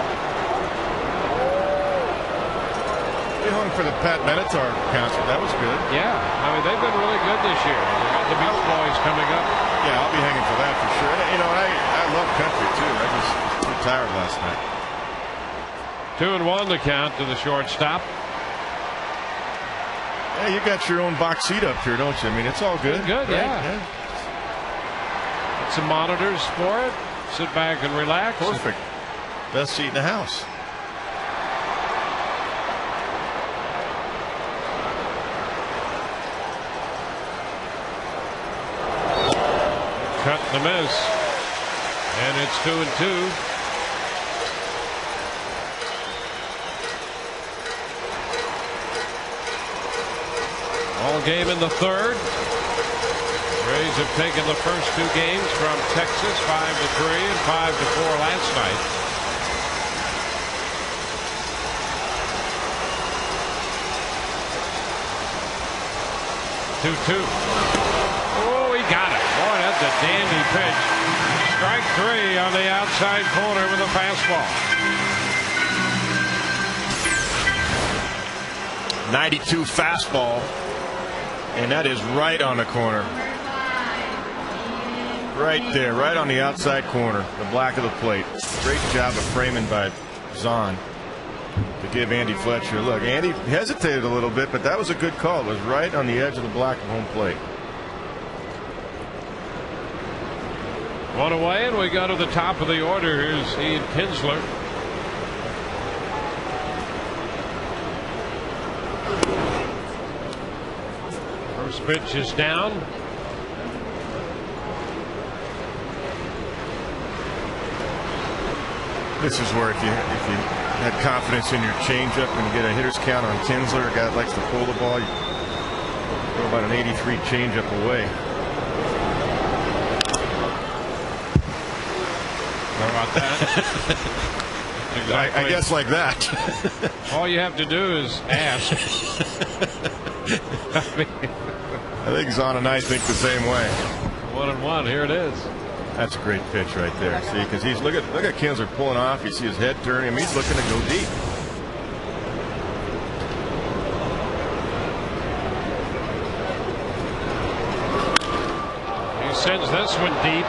Speaker 2: They hung for the Pat Benatar concert. That was good.
Speaker 1: Yeah, I mean they've been really good this year. They got the Beach Boys coming up.
Speaker 2: Yeah, I'll be hanging for that for sure. And, you know, I love country too. I just was too tired last night.
Speaker 1: 2-1 the count to the shortstop.
Speaker 2: Yeah, you got your own box seat up here, don't you? I mean, it's all good.
Speaker 1: Good,
Speaker 2: right?
Speaker 1: yeah. Got some monitors for it. Sit back and relax.
Speaker 2: Perfect. Best seat in the house.
Speaker 1: Cut and a miss. And it's 2-2. All game in the third. Rays have taken the first two games from Texas 5-3 and 5-4 last night. Two. Oh, he got it. Boy, that's a dandy pitch. Strike three on the outside corner with a fastball.
Speaker 2: 92 fastball. And that is right on the corner. Right there, right on the outside corner, the black of the plate. Great job of framing by Zahn to give Andy Fletcher a look. Andy hesitated a little bit, but that was a good call. It was right on the edge of the black of home plate.
Speaker 1: One away, and we go to the top of the order. Here's Ian Kinsler. First pitch is down.
Speaker 2: This is where if you had confidence in your changeup and you get a hitter's count on Kinsler, a guy that likes to pull the ball, you go about an 83 changeup away.
Speaker 1: How about that? Exactly.
Speaker 2: I guess like that.
Speaker 1: All you have to do is ask.
Speaker 2: I think Zahn and I think the same way.
Speaker 1: 1-1. Here it is.
Speaker 2: That's a great pitch right there. See, because he's look at Kinsler pulling off. You see his head turning. I mean, he's looking to go deep.
Speaker 1: He sends this one deep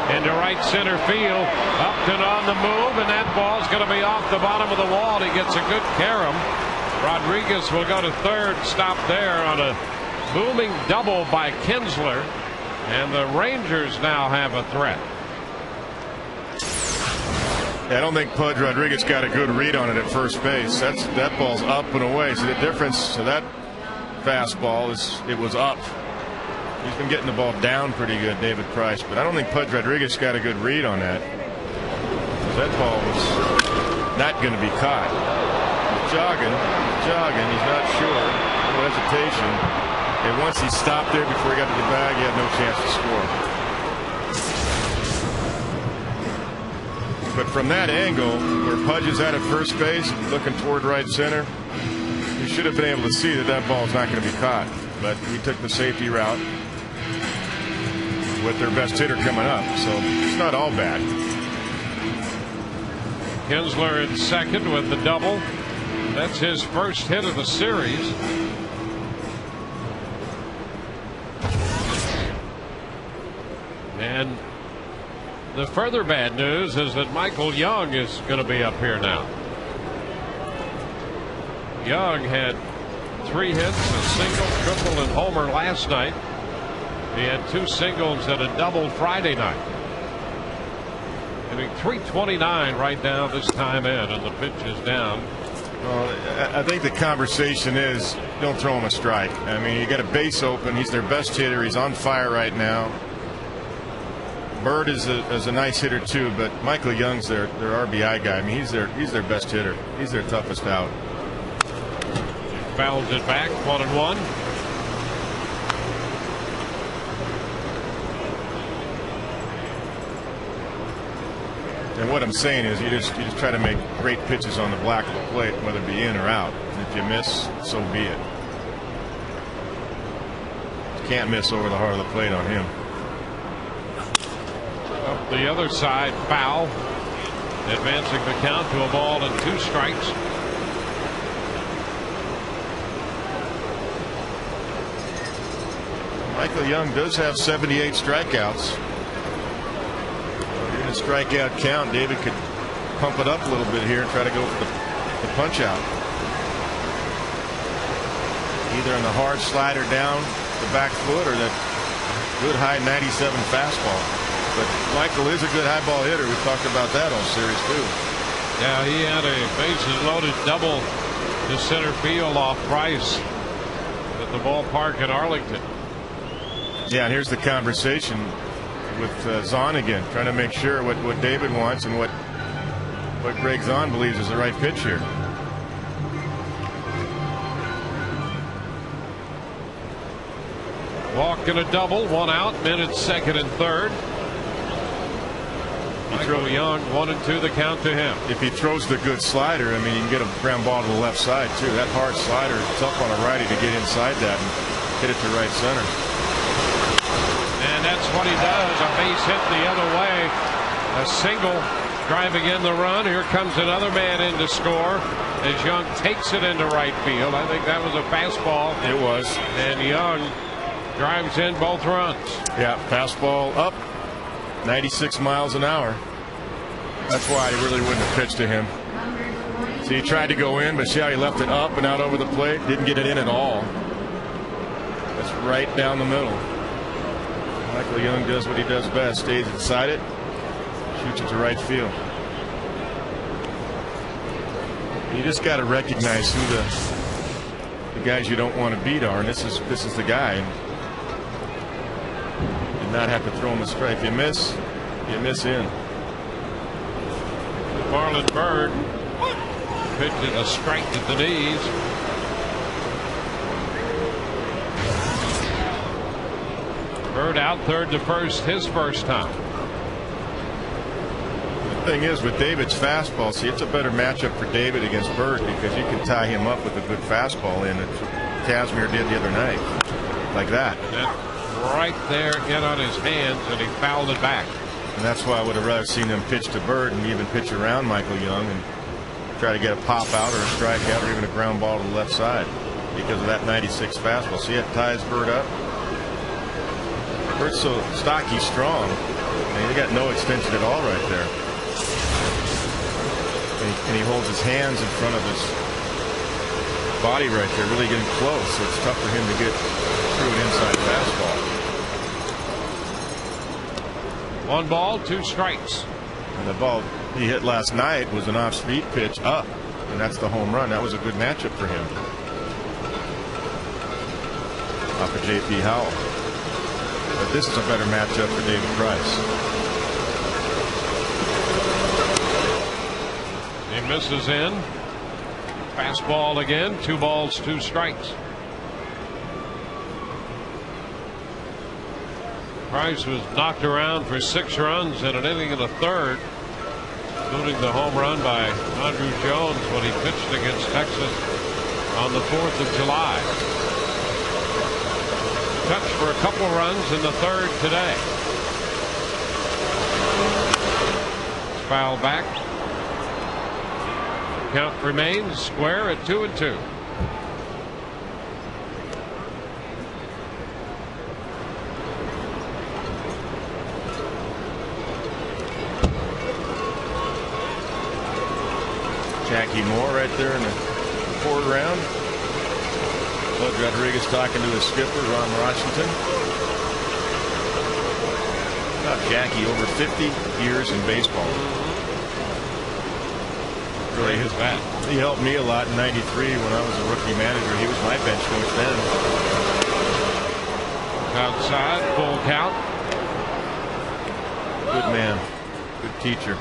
Speaker 1: into right center field. Upton on the move, and that ball's going to be off the bottom of the wall. He gets a good carom. Rodriguez will go to third. Stop there on a booming double by Kinsler. And the Rangers now have a threat.
Speaker 2: I don't think Pudge Rodriguez got a good read on it at first base. That ball's up and away. So the difference to that fastball is it was up. He's been getting the ball down pretty good, David Price, but I don't think Pudge Rodriguez got a good read on that. That ball was not going to be caught. He's jogging. He's not sure. No hesitation. And once he stopped there before he got to the bag, he had no chance to score. But from that angle, where Pudge is at first base, looking toward right center, you should have been able to see that ball is not going to be caught. But he took the safety route with their best hitter coming up, so it's not all bad.
Speaker 1: Kinsler in second with the double. That's his first hit of the series. And the further bad news is that Michael Young is going to be up here now. Young had 3 hits, a single, triple, and homer last night. He had 2 singles and a double Friday night. Hitting .329 right now this time in, and the pitch is down.
Speaker 2: Well, I think the conversation is don't throw him a strike. I mean, you got a base open. He's their best hitter. He's on fire right now. Bird is a nice hitter too, but Michael Young's their RBI guy. I mean, he's their best hitter. He's their toughest out.
Speaker 1: Fouls it back, 1-1.
Speaker 2: And what I'm saying is you just try to make great pitches on the black of the plate, whether it be in or out. And if you miss, so be it. You can't miss over the heart of the plate on him.
Speaker 1: Up the other side, foul, advancing the count to a ball and 2 strikes.
Speaker 2: Michael Young does have 78 strikeouts. In a strikeout count, David could pump it up a little bit here and try to go for the punch out. Either on the hard slider down the back foot or that good high 97 fastball. But Michael is a good high ball hitter. We've talked about that all series too.
Speaker 1: Yeah, he had a bases loaded double to center field off Price at the ballpark in Arlington.
Speaker 2: Yeah, and here's the conversation with Zahn again, trying to make sure what David wants and what Greg Zahn believes is the right pitch here.
Speaker 1: Walk and a double, 1 out, men at second and third. Michael Young, 1 and 2 the count to him.
Speaker 2: If he throws the good slider, I mean, you can get a ground ball to the left side too. That hard slider is tough on a righty to get inside that and hit it to right center.
Speaker 1: And that's what he does. A base hit the other way. A single driving in the run. Here comes another man in to score as Young takes it into right field. I think that was a fastball.
Speaker 2: It was.
Speaker 1: And Young drives in both runs.
Speaker 2: Yeah, fastball up, 96 miles an hour. That's why he really wouldn't have pitched to him. See, he tried to go in, but see how he left it up and out over the plate? Didn't get it in at all. That's right down the middle. Michael Young does what he does best. Stays inside it, shoots it to right field. You just got to recognize who the guys you don't want to beat are, and this is the guy. Did not have to throw him a strike. If you miss in.
Speaker 1: Marlon Byrd pitched a strike at the knees. Byrd out third to first, his first time.
Speaker 2: The thing is, with David's fastball, see, it's a better matchup for David against Byrd because you can tie him up with a good fastball in. It's what Kazmir did the other night, like that.
Speaker 1: Right there in on his hands, and he fouled it back.
Speaker 2: And that's why I would have rather seen them pitch to Byrd and even pitch around Michael Young and try to get a pop out or a strikeout or even a ground ball to the left side because of that 96 fastball. See, it ties Byrd up. Bird's so stocky strong. I mean, he got no extension at all right there. And he holds his hands in front of his body right there, really getting close. So it's tough for him to get through an inside fastball.
Speaker 1: 1 ball, 2 strikes.
Speaker 2: And the ball he hit last night was an off-speed pitch up, and that's the home run. That was a good matchup for him. Off of J.P. Howell. But this is a better matchup for David Price.
Speaker 1: He misses in. Fastball again. 2 balls, 2 strikes. Price was knocked around for 6 runs in an inning and a third, including the home run by Andrew Jones when he pitched against Texas on the 4th of July. Touched for a couple runs in the third today. Foul back. Count remains square at 2-2.
Speaker 2: Jackie Moore right there in the 4th round. Bud Rodriguez talking to his skipper, Ron Washington. Jackie, over 50 years in baseball. Really, his bat. He helped me a lot in '93 when I was a rookie manager. He was my bench coach then.
Speaker 1: Outside, full count.
Speaker 2: Good man, good teacher.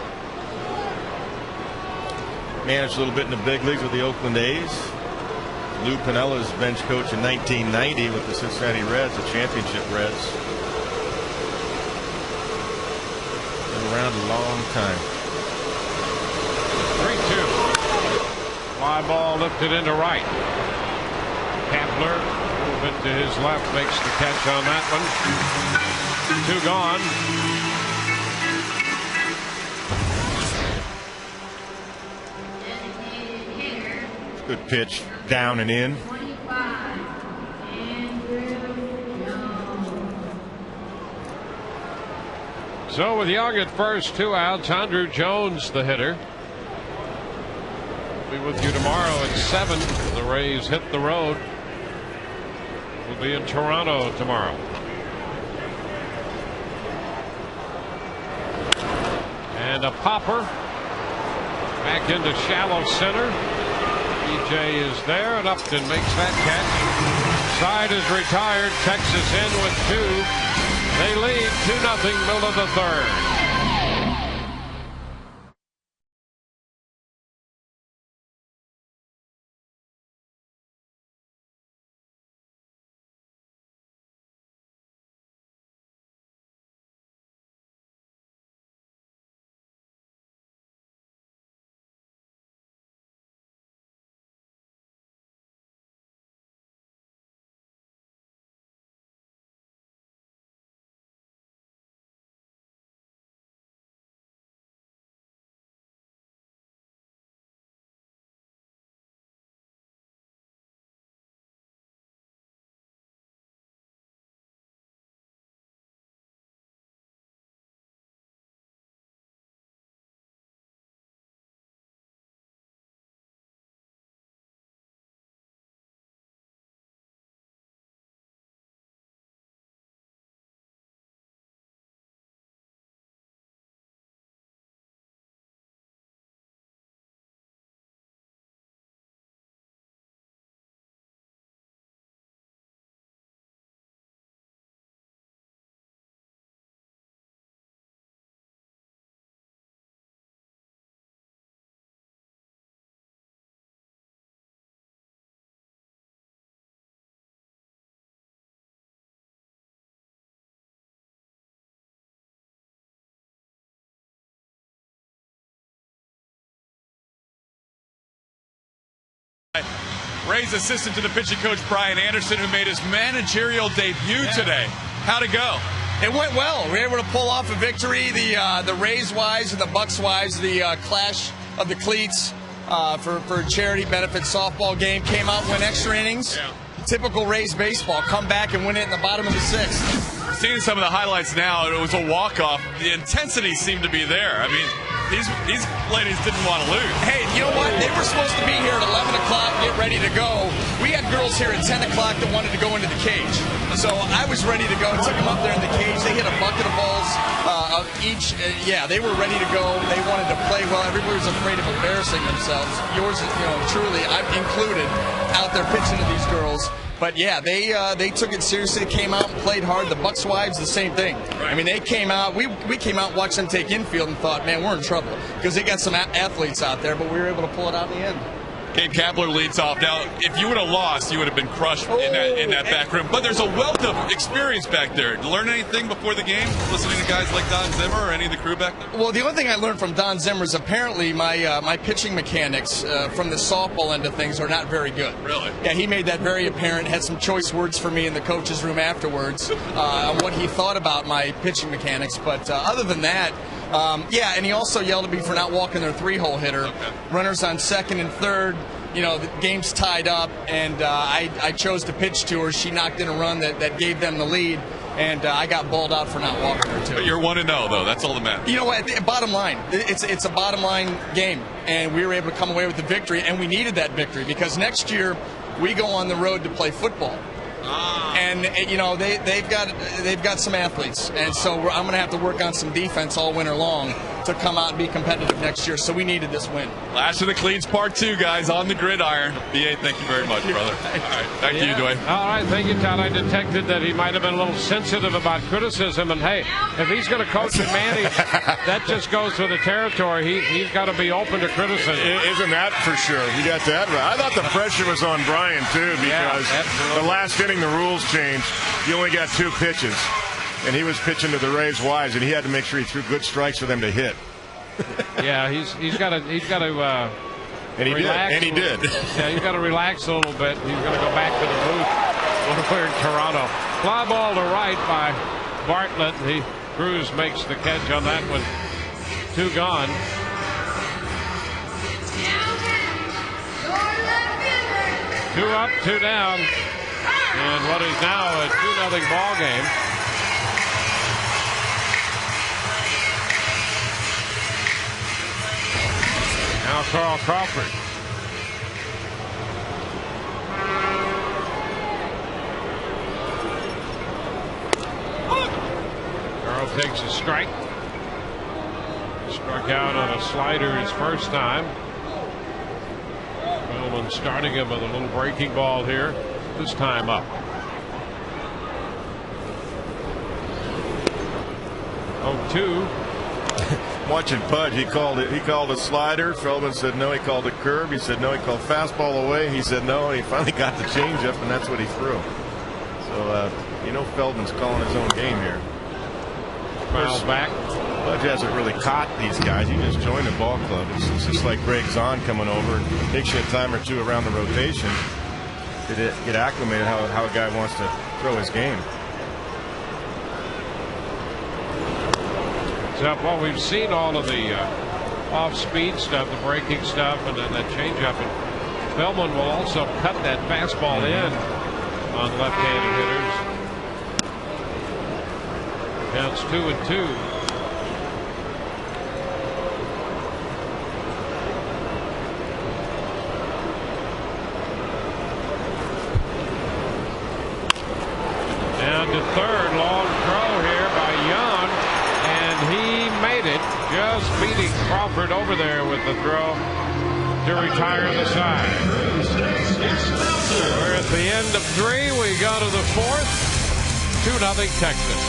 Speaker 2: Managed a little bit in the big leagues with the Oakland A's. Lou Pinella's bench coach in 1990 with the Cincinnati Reds, the championship Reds. Been around a long time.
Speaker 1: 3-2. Fly ball lifted into right. Kapler, a little bit to his left, makes the catch on that one. 2 gone.
Speaker 2: Good pitch, down and in.
Speaker 1: So with Young at first, 2 outs, Andrew Jones the hitter. We'll be with you tomorrow at 7. The Rays hit the road. We'll be in Toronto tomorrow. And a popper Back into shallow center. EJ is there, and Upton makes that catch. Side is retired. Texas in with 2. They lead 2-0, middle of the third.
Speaker 3: Ray's assistant to the pitching coach, Brian Anderson, who made his managerial debut today. How'd it go?
Speaker 5: It went well. We were able to pull off a victory. The Rays wives and the Bucks wives, the clash of the cleats for a charity benefit softball game, came out and went extra innings.
Speaker 3: Yeah.
Speaker 5: Typical Rays baseball. Come back and win it in the bottom of the 6th.
Speaker 3: Seeing some of the highlights now, it was a walk-off. The intensity seemed to be there. I mean, these ladies didn't want to lose.
Speaker 5: Hey, you know what? They were supposed to be here at 11 o'clock, get ready to go. We had girls here at 10 o'clock that wanted to go into the cage. So I was ready to go. Took them up there in the cage. They hit a bucket of balls of each. Yeah, they were ready to go. They wanted to play well. Everybody was afraid of embarrassing themselves. Yours, truly, I'm included, out there pitching to these girls. But yeah, they took it seriously. They came out and played hard. The Bucks wives, the same thing. I mean, they came out. We came out and watched them take infield and thought, man, we're in trouble because they got some athletes out there. But we were able to pull it out in the end.
Speaker 3: Kate Kapler leads off. Now, if you would have lost, you would have been crushed in that back room. But there's a wealth of experience back there. Did you learn anything before the game, listening to guys like Don Zimmer or any of the crew back there?
Speaker 5: Well, the only thing I learned from Don Zimmer is apparently my pitching mechanics from the softball end of things are not very good.
Speaker 3: Really?
Speaker 5: Yeah, he made that very apparent. Had some choice words for me in the coach's room afterwards on what he thought about my pitching mechanics. But other than that, yeah, and he also yelled at me for not walking their 3-hole hitter.
Speaker 3: Okay.
Speaker 5: Runners on second and third. The game's tied up, and I chose to pitch to her. She knocked in a run that gave them the lead, and I got balled out for not walking her too.
Speaker 3: But you're 1-0 though. That's all that matters.
Speaker 5: You know what? Bottom line, it's a bottom line game, and we were able to come away with the victory, and we needed that victory because next year we go on the road to play football. And they've got some athletes, and so I'm going to have to work on some defense all winter long to come out and be competitive next year. So we needed this win.
Speaker 3: Last of the Cleats Part 2, guys, on the gridiron. BA, thank you very much, brother. All right, back to you, Dwayne.
Speaker 1: All right, thank you, Todd. I detected that he might have been a little sensitive about criticism, and hey, if he's going to coach and manage, that just goes with the territory. He's got to be open to criticism.
Speaker 2: Isn't that for sure? You got that right. I thought the pressure was on Brian too because the last inning the rules changed. You only got 2 pitches, and he was pitching to the Rays wives, and he had to make sure he threw good strikes for them to hit.
Speaker 1: Yeah, he's got to
Speaker 2: and he
Speaker 1: relax.
Speaker 2: did. And he did.
Speaker 1: Yeah, he's got to relax a little bit. He's going to go back to the booth when we're in Toronto. Fly ball to right by Bartlett. Cruz makes the catch on that one. 2 gone. Two up, 2 down. And what is now a 2-0 ball game. Now Carl Crawford. Carl takes a strike. Struck out on a slider his first time. Feldman starting him with a little breaking ball here. This time up. 0-2.
Speaker 2: Watching Pudge, he called a slider. Feldman said no, he called a curve. He said no, he called fastball away. He said no, and he finally got the changeup, and that's what he threw. So you know Feldman's calling his own game here.
Speaker 1: Foul back.
Speaker 2: Pudge hasn't really caught these guys. He just joined the ball club. It's just like Greg Zahn coming over. It takes you a time or two around the rotation to get acclimated how a guy wants to throw his game.
Speaker 1: So, well, we've seen all of the off-speed stuff, the breaking stuff, and then that changeup. And Feldman will also cut that fastball in on left-handed hitters. Counts 2-2. Down to third, long throw here by Young, and he made it, just beating Crawford over there with the throw to retire the side. We're at the end of 3. We go to the 4th. 2-0 Texas.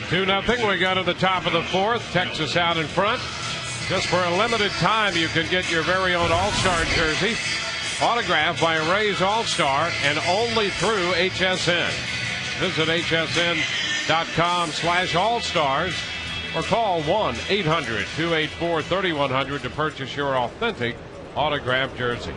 Speaker 1: Two nothing. We go to the top of the 4th. Texas out in front. Just for a limited time, you can get your very own All-Star jersey autographed by a Rays All-Star, and only through HSN. Visit hsn.com/allstars or call 1-800-284-3100 to purchase your authentic autographed jersey.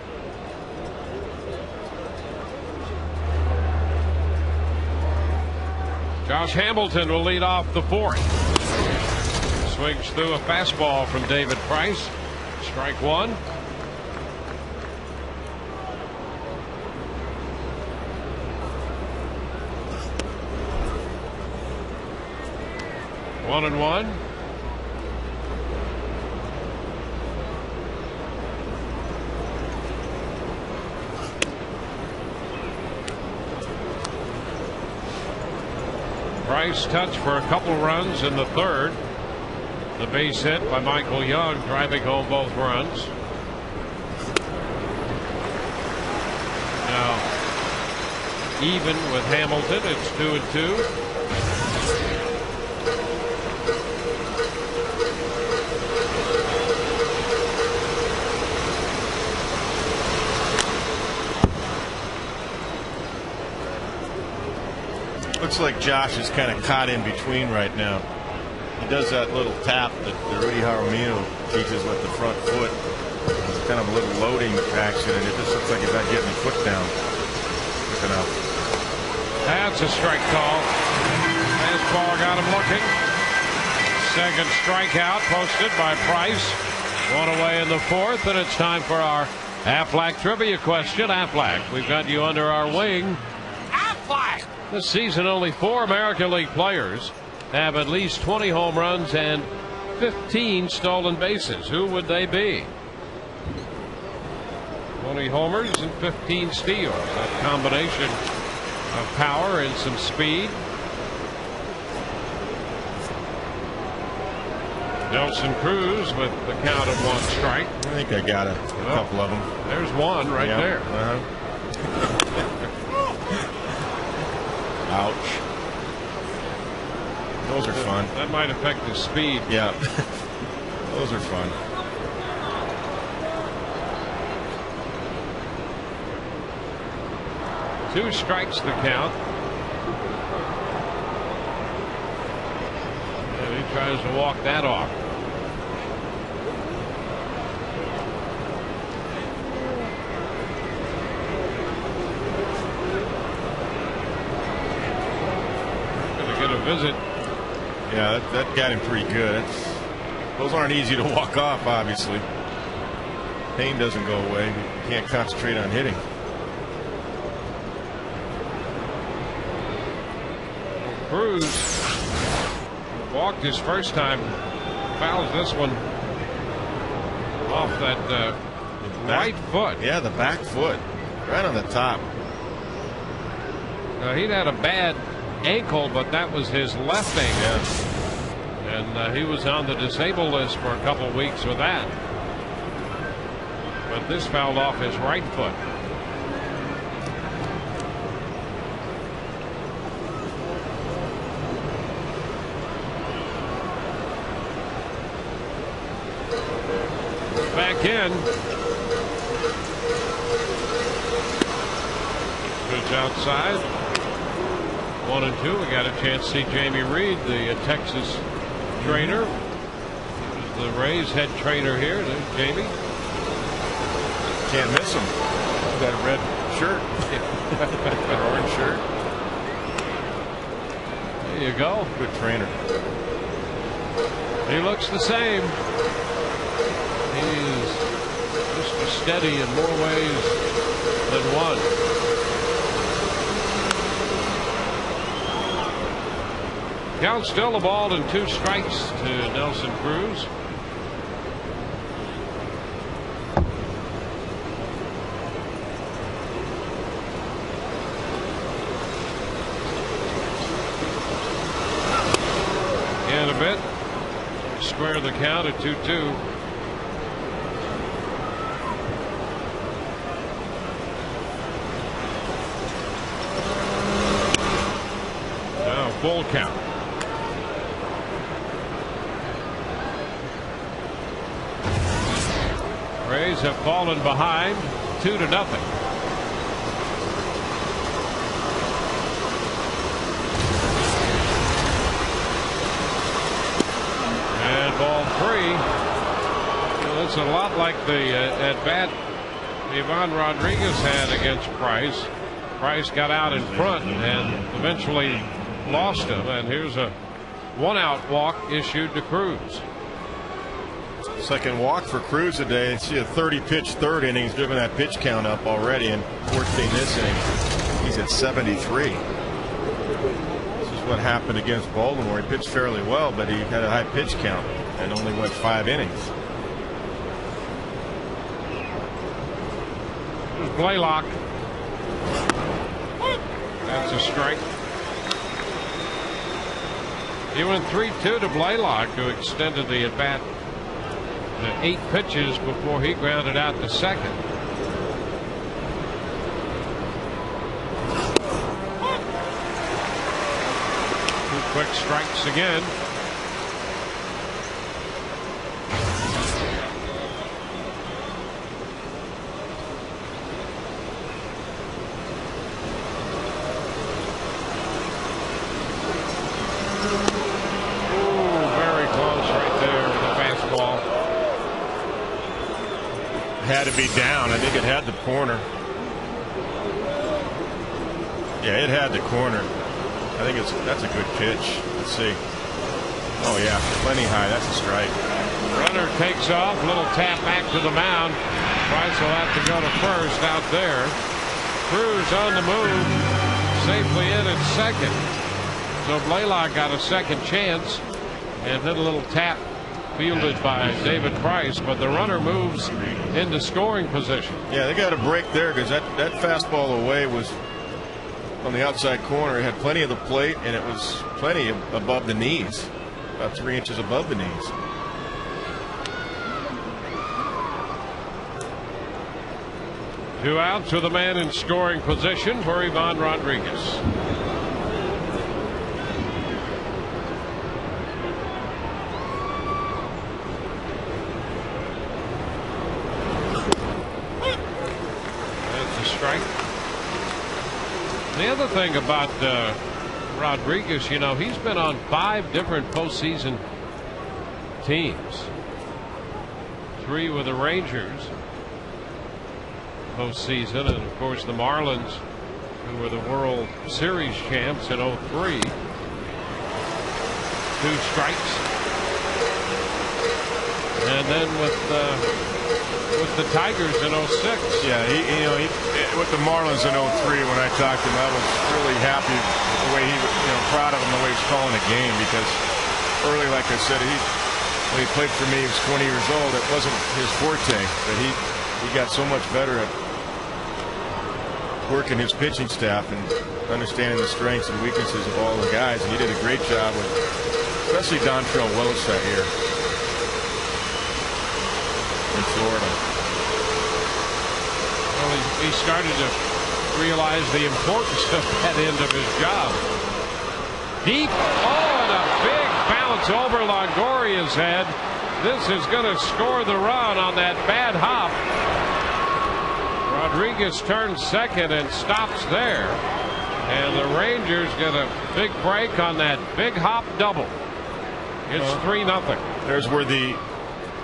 Speaker 1: Josh Hamilton will lead off the 4th. Swings through a fastball from David Price. Strike 1. One and one. Price touched for a couple runs in the 3rd. The base hit by Michael Young, driving home both runs. Now, even with Hamilton, it's 2-2.
Speaker 2: Looks like Josh is kind of caught in between right now. He does that little tap that Rudy Jaramillo teaches with the front foot. It's kind of a little loading action, and it just looks like he's not getting the foot down quick enough.
Speaker 1: That's a strike call. Fastball got him looking. Second strikeout posted by Price. One away in the fourth, and it's time for our Aflac trivia question. Aflac, we've got you under our wing. Aflac! This season, only 4 American League players have at least 20 home runs and 15 stolen bases. Who would they be? 20 homers and 15 steals. That combination of power and some speed. Nelson Cruz with the count of 1 strike.
Speaker 2: I think I got a couple of them.
Speaker 1: There's one right there.
Speaker 2: Ouch. Those are fun.
Speaker 1: That might affect his speed.
Speaker 2: Yeah. Those are fun.
Speaker 1: Two strikes the count. And he tries to walk that off. Gonna get a visit.
Speaker 2: Yeah, that got him pretty good. Those aren't easy to walk off, obviously. Pain doesn't go away. You can't concentrate on hitting.
Speaker 1: Cruz walked his first time, fouls this one off that right foot.
Speaker 2: Yeah, the back foot, right on the top.
Speaker 1: He'd had a bad ankle, but that was his left ankle.
Speaker 2: Yeah.
Speaker 1: And he was on the disabled list for a couple weeks with that. But this fouled off his right foot. Back in. Pitch outside. 1 and 2. We got a chance to see Jamie Reed, the Texas trainer. The Rays head trainer here. There's Jamie.
Speaker 2: Can't miss him. That red shirt. That orange shirt.
Speaker 1: There you go.
Speaker 2: Good trainer.
Speaker 1: He looks the same. He's just as steady in more ways than one. Count still a ball and 2 strikes to Nelson Cruz. In a bit, square the count at 2-2. Now full count. Rays have fallen behind 2-0. And ball 3. Well, it's a lot like the at bat Ivan Rodriguez had against Price. Price got out in front and eventually lost him. And here's a 1-out walk issued to Cruz.
Speaker 2: Second walk for Cruz today. You see a 30-pitch third inning. He's driven that pitch count up already, and 14 this inning. He's at 73. This is what happened against Baltimore. He pitched fairly well, but he had a high pitch count and only went 5 innings.
Speaker 1: There's Blaylock. That's a strike. He went 3-2 to Blaylock, who extended the at bat. 8 pitches before he grounded out to second. 2 quick strikes again. Very close right there with the fastball.
Speaker 2: Had to be down. I think it had the corner. Yeah, it had the corner. I think that's a good pitch. Let's see. Oh, yeah, plenty high. That's a strike.
Speaker 1: Runner takes off. Little tap back to the mound. Price will have to go to first out there. Cruz on the move. Safely in at second. So Blaylock got a second chance and hit a little tap fielded by David Price, but the runner moves into scoring position.
Speaker 2: Yeah, they got a break there because that fastball away was on the outside corner. It had plenty of the plate, and it was plenty above the knees, about 3 inches above the knees.
Speaker 1: Two outs with a man in scoring position for Ivan Rodriguez. Strike. The other thing about Rodriguez, you know, he's been on 5 different postseason teams. 3 with the Rangers postseason, and of course the Marlins, who were the World Series champs in 03. 2 strikes. And then with the Tigers in 06.
Speaker 2: Yeah, with the Marlins in 03, when I talked to him, I was really happy the way he, proud of him the way he was calling the game, because early, like I said, when he played for me, he was 20 years old. It wasn't his forte, but he got so much better at working his pitching staff and understanding the strengths and weaknesses of all the guys, and he did a great job with, especially Dontrelle Willis that year in Florida.
Speaker 1: Well, he started to realize the importance of that end of his job. Deep, and a big bounce over Longoria's head. This is going to score the run on that bad hop. Rodriguez turns second and stops there. And the Rangers get a big break on that big hop double. It's 3-0.
Speaker 2: There's where the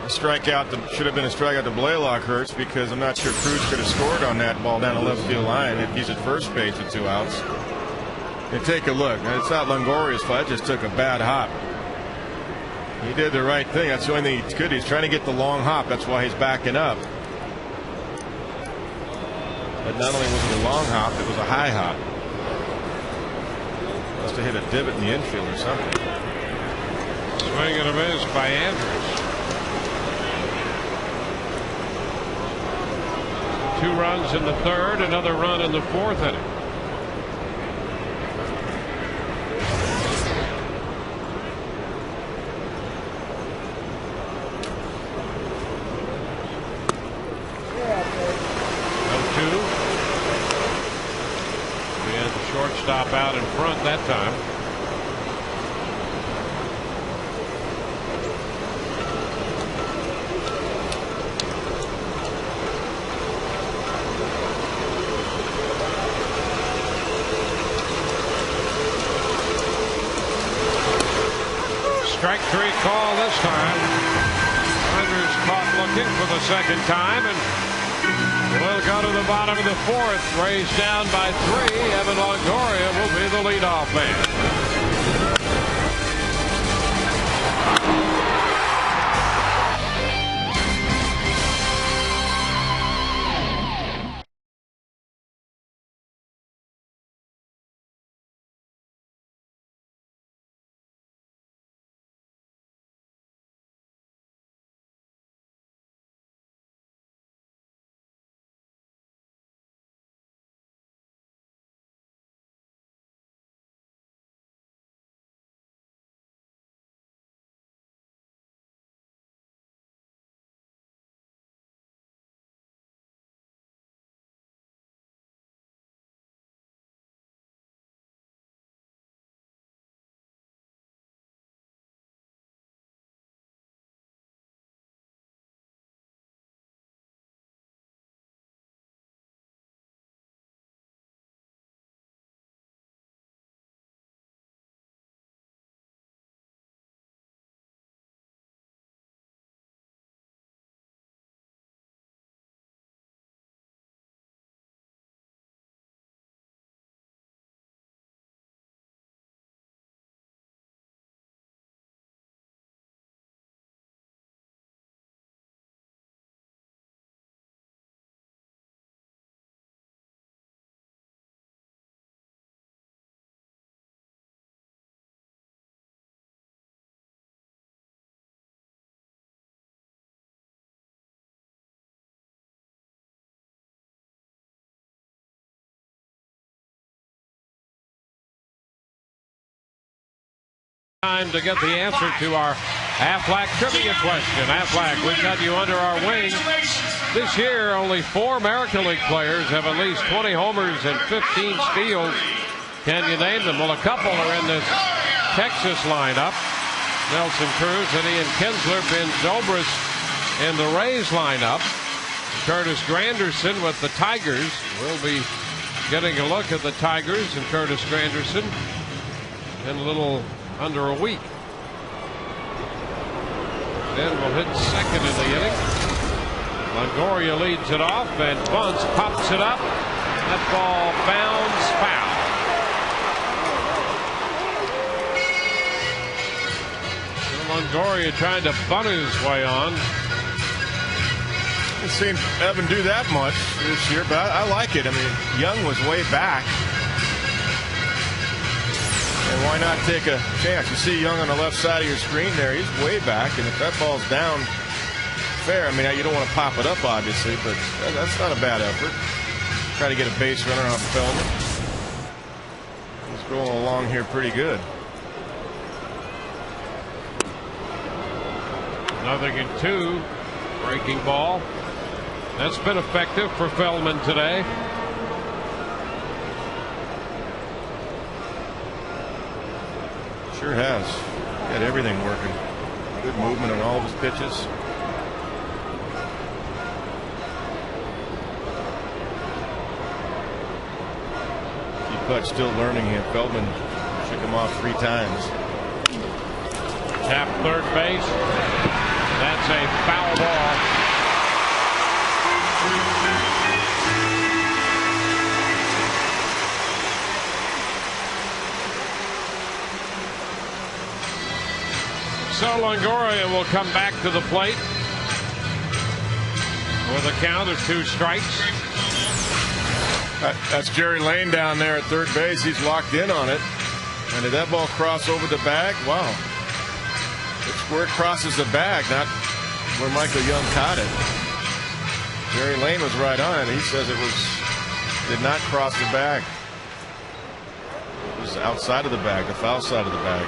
Speaker 2: strikeout that should have been a strikeout to Blaylock hurts, because I'm not sure Cruz could have scored on that ball down the left field line if he's at first base with 2 outs. And take a look. It's not Longoria's fault. It just took a bad hop. He did the right thing. That's the only thing he could. He's trying to get the long hop. That's why he's backing up. But not only was it a long hop, it was a high hop. Must have hit a divot in the infield or something.
Speaker 1: Swing and a miss by Andrews. 2 runs in the third, another run in the 4th inning. We had the shortstop out in front that time. Strike 3 call this time. Andrews caught looking for the second time, and we'll go to the bottom of the 4th. Rays down by 3. Evan Longoria will be the leadoff man. Time to get the answer to our Aflac trivia question. Aflac, we've got you under our wing. This year, only 4 American League players have at least 20 homers and 15 steals. Can you name them? Well, a couple are in this Texas lineup. Nelson Cruz and Ian Kinsler, Ben Zobrist in the Rays lineup. Curtis Granderson with the Tigers. We'll be getting a look at the Tigers and Curtis Granderson in a little under a week. Then we'll hit second in the inning. Longoria leads it off and bunts, pops it up. That ball bounds foul. Longoria trying to bunt his way on.
Speaker 2: I've seen Evan do that much this year, but I like it. I mean, Young was way back. And why not take a chance? You see Young on the left side of your screen there. He's way back, and if that ball's down fair, I mean, you don't want to pop it up, obviously, but that's not a bad effort. Try to get a base runner off Feldman. He's rolling along here pretty good.
Speaker 1: 0-2. Breaking ball. That's been effective for Feldman today.
Speaker 2: Sure has. Got everything working. Good movement on all of his pitches. But still learning him. Feldman shook him off 3 times.
Speaker 1: Tap third base. That's a foul ball. So Longoria will come back to the plate with a count of 2 strikes.
Speaker 2: That's Jerry Lane down there at third base. He's locked in on it. And did that ball cross over the bag? Wow. It's where it crosses the bag, not where Michael Young caught it. Jerry Lane was right on it. He says it did not cross the bag. It was outside of the bag, the foul side of the bag.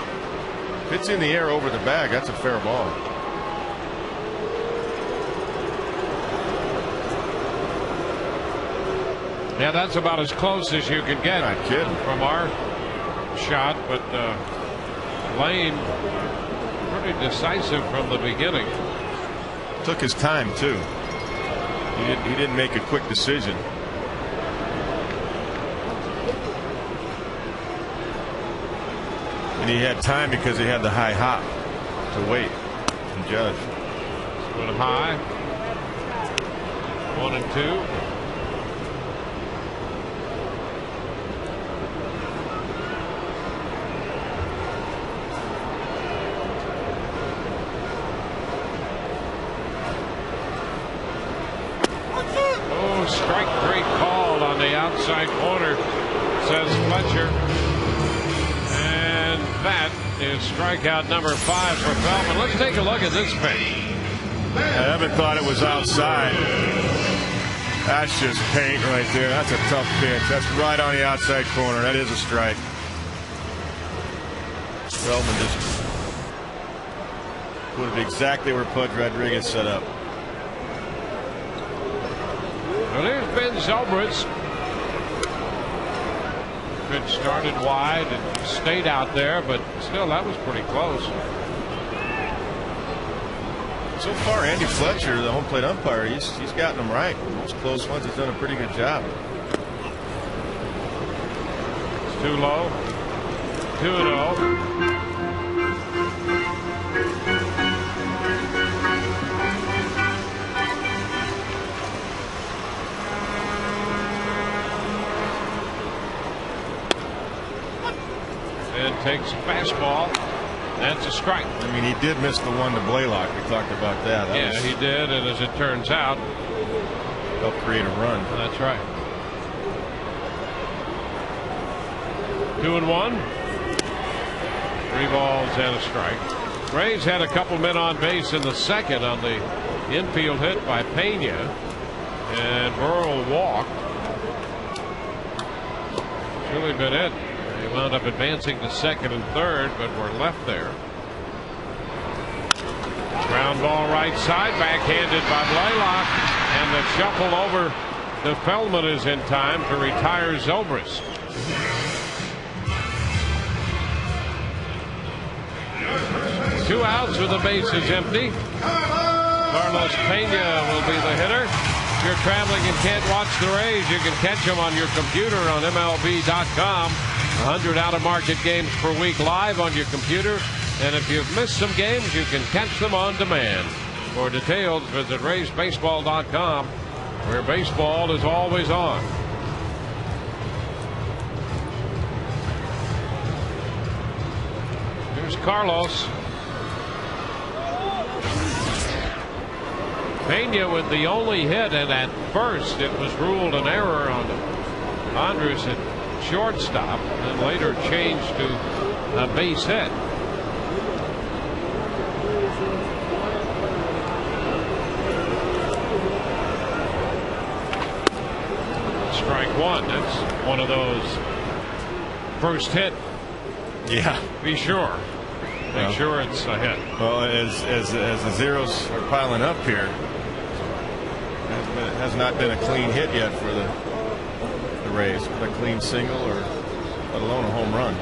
Speaker 2: If it's in the air over the bag, that's a fair ball.
Speaker 1: Yeah, that's about as close as you can get from our shot, but Lane pretty decisive from the beginning.
Speaker 2: Took his time too. He didn't make a quick decision. And he had time because he had the high hop to wait and judge.
Speaker 1: Went high. 1-2. Strike 3 called on the outside corner, says Fletcher. And that is strikeout number 5 for Feldman. Let's take a look at this pitch.
Speaker 2: Evan thought it was outside. That's just paint right there. That's a tough pitch. That's right on the outside corner. That is a strike. Feldman just put it exactly where Pudge Rodriguez set up.
Speaker 1: Well, there's Ben Zobrist. Pitch started wide and stayed out there, but still, that was pretty close.
Speaker 2: So far, Andy Fletcher, the home plate umpire, he's gotten them right. Those close ones, he's done a pretty good job.
Speaker 1: It's too low. 2-0. Takes a fastball. That's a strike.
Speaker 2: I mean, he did miss the one to Blaylock. We talked about that.
Speaker 1: Yeah, he did, and as it turns out,
Speaker 2: helped create a run.
Speaker 1: That's right. 2-1. 3 balls and a strike. Rays had a couple men on base in the second on the infield hit by Pena, and Burrell walked. It's really been it. They wound up advancing to second and third, but were left there. Ground ball right side, backhanded by Blaylock, and the shuffle over to Feldman is in time to retire Zobrist. Two outs with the bases empty. Carlos Pena will be the hitter. If you're traveling and can't watch the Rays, you can catch them on your computer on MLB.com. 100 out-of-market games per week live on your computer. And if you've missed some games, you can catch them on demand. For details, visit RaysBaseball.com, where baseball is always on. Here's Carlos. Pena with the only hit, and at first it was ruled an error on Andrus at shortstop, and later changed to a base hit. Strike one. That's one of those first hit.
Speaker 2: Yeah.
Speaker 1: Be sure. Make sure it's a hit.
Speaker 2: Well, as the zeros are piling up here, it has not been a clean hit yet for the Rays. A clean single, or let alone a home run.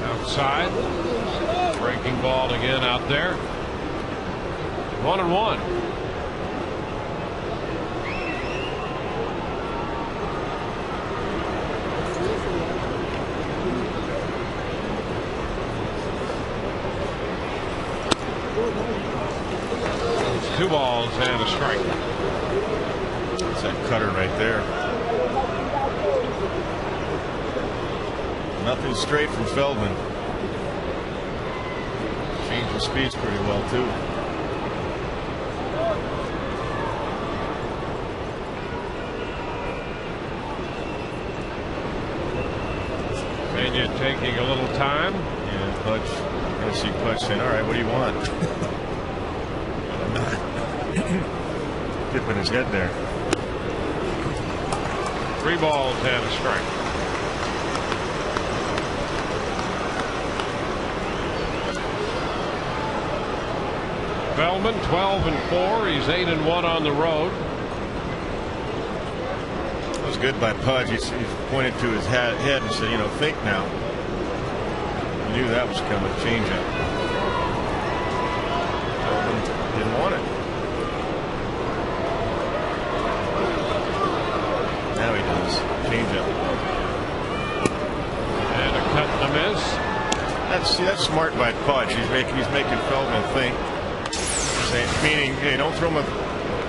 Speaker 1: Outside. Breaking ball again out there. 1-1. It's 2 balls and a strike.
Speaker 2: That's that cutter right there. Nothing straight from Feldman. Changing speeds pretty well too.
Speaker 1: Pena taking a little time.
Speaker 2: Yeah, Pudge. I see Pudge saying, "All right, what do you want?" Tipping his head there.
Speaker 1: 3 balls and a strike. Feldman 12-4. He's 8-1 on the road.
Speaker 2: That was good by Pudge. He pointed to his head and said, "You know, think now." He knew that was coming. Change up. Feldman didn't want it. Now he does. Change up.
Speaker 1: And a cut and a miss.
Speaker 2: That's smart by Pudge. He's making Feldman think. Meaning, hey, don't throw him a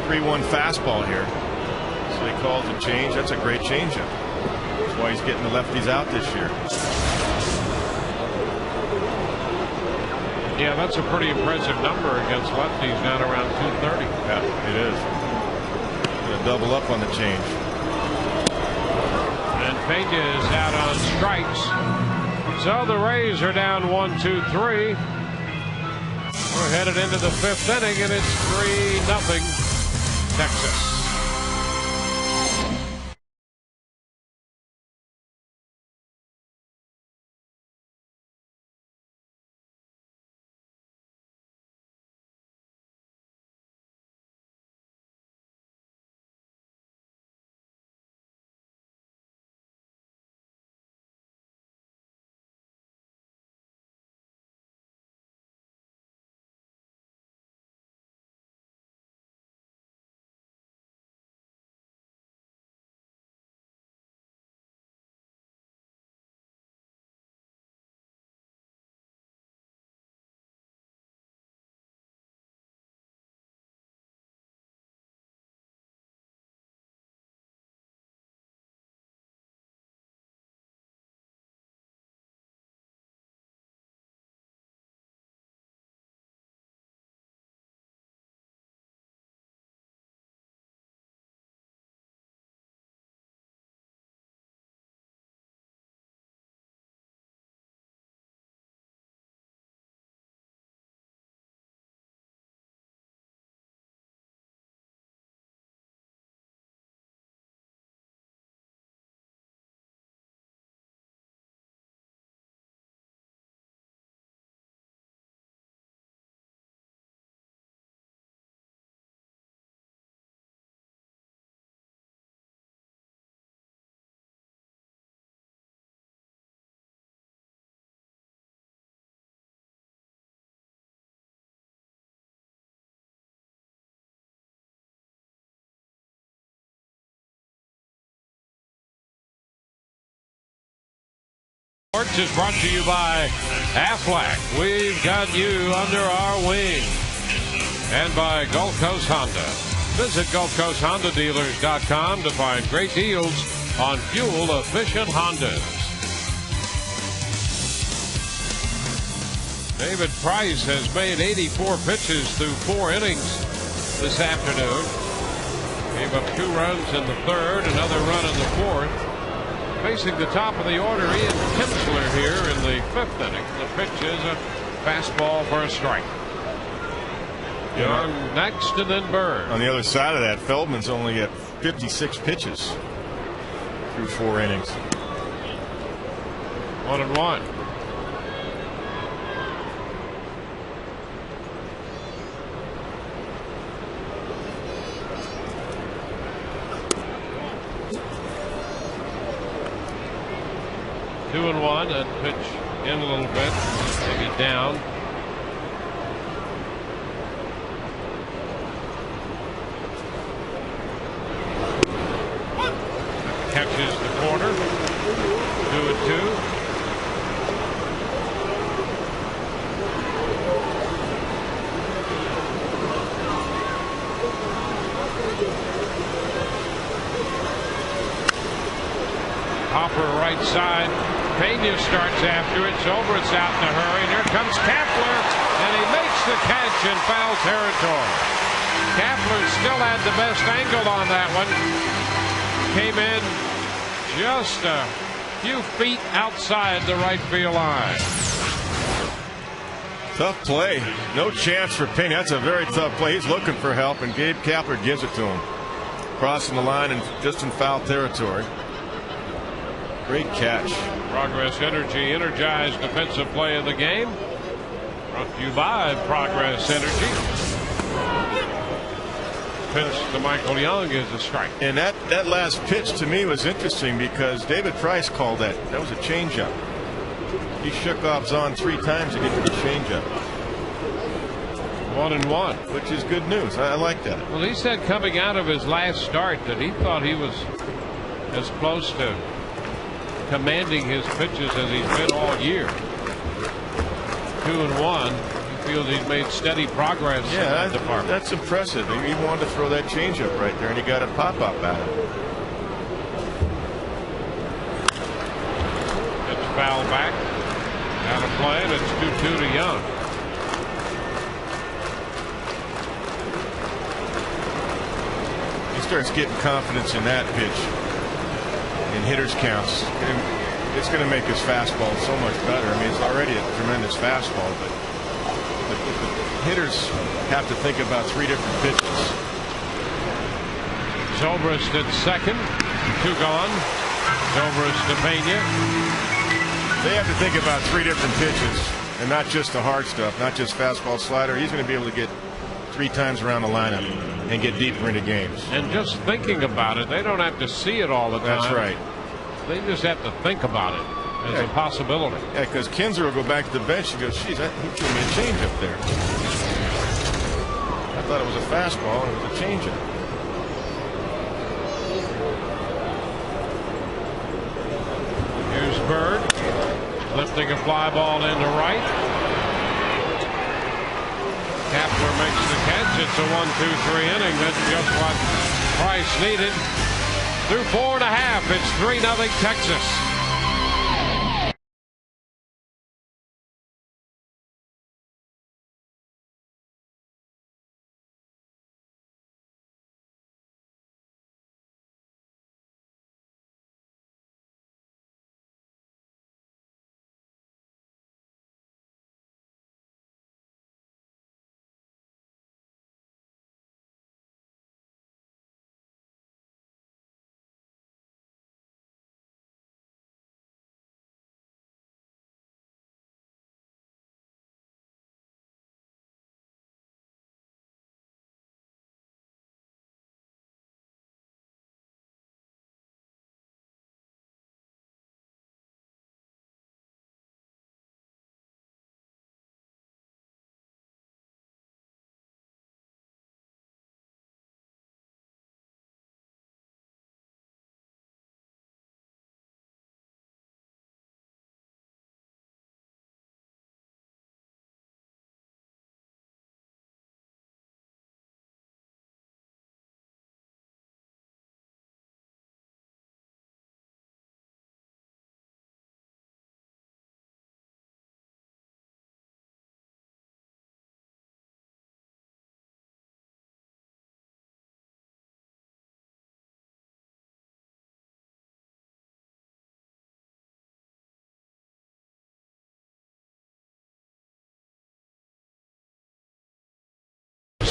Speaker 2: 3-1 fastball here. So he calls a change. That's a great changeup. That's why he's getting the lefties out this year.
Speaker 1: Yeah, that's a pretty impressive number against lefties, down around 230.
Speaker 2: Yeah, it is. Gonna double up on the change.
Speaker 1: And Pena is out on strikes. So the Rays are down 1-2-3. We're headed into the 5th inning, and it's 3-0 Texas. Sports is brought to you by Aflac. We've got you under our wing. And by Gulf Coast Honda. Visit GulfCoastHondaDealers.com to find great deals on fuel-efficient Hondas. David Price has made 84 pitches through 4 innings this afternoon. Gave up 2 runs in the third, another run in the fourth. Facing the top of the order, Ian Kinsler here in the 5th inning. The pitch is a fastball for a strike. Young next, and then Bird.
Speaker 2: On the other side of that, Feldman's only at 56 pitches through 4 innings.
Speaker 1: 1-1. Two and one, and pitch in a little bit, maybe down. Catches the corner. 2-2. Hopper right side. Pena starts after it. Zobrist's out in a hurry. And here comes Kapler. And he makes the catch in foul territory. Kapler still had the best angle on that one. Came in just a few feet outside the right field line.
Speaker 2: Tough play. No chance for Pena. That's a very tough play. He's looking for help, and Gabe Kapler gives it to him. Crossing the line and just in foul territory. Great catch.
Speaker 1: Progress Energy, energized defensive play of the game. Brought to you by Progress Energy. Pitch to Michael Young is a strike.
Speaker 2: And that last pitch to me was interesting because David Price called that. That was a changeup. He shook off Zahn 3 times to get to the changeup.
Speaker 1: 1-1.
Speaker 2: Which is good news. I like that.
Speaker 1: Well, he said coming out of his last start that he thought he was as close to commanding his pitches as he's been all year. 2-1. He feels he's made steady progress in that department.
Speaker 2: That's impressive. He wanted to throw that changeup right there, and he got a pop-up at it.
Speaker 1: It's foul back. Out of play, and it's 2-2 to Young.
Speaker 2: He starts getting confidence in that pitch. In hitters counts, it's going to make his fastball so much better. I mean, it's already a tremendous fastball, but the hitters have to think about 3 different pitches.
Speaker 1: Zobrist at second, 2 gone. Zobrist to Pena.
Speaker 2: They have to think about 3 different pitches, and not just the hard stuff, not just fastball, slider. He's going to be able to get 3 times around the lineup and get deeper into games.
Speaker 1: And just thinking about it, they don't have to see it all the time.
Speaker 2: That's right.
Speaker 1: They just have to think about it as a possibility.
Speaker 2: Yeah, because Kinsler will go back to the bench and go, geez, he threw me a change up there. I thought it was a fastball, and it was a changeup.
Speaker 1: Here's Bird lifting a fly ball into right. Kapler makes the catch. It's a 1-2-3 inning. That's just what Price needed. Through 4.5, it's 3-0 Texas.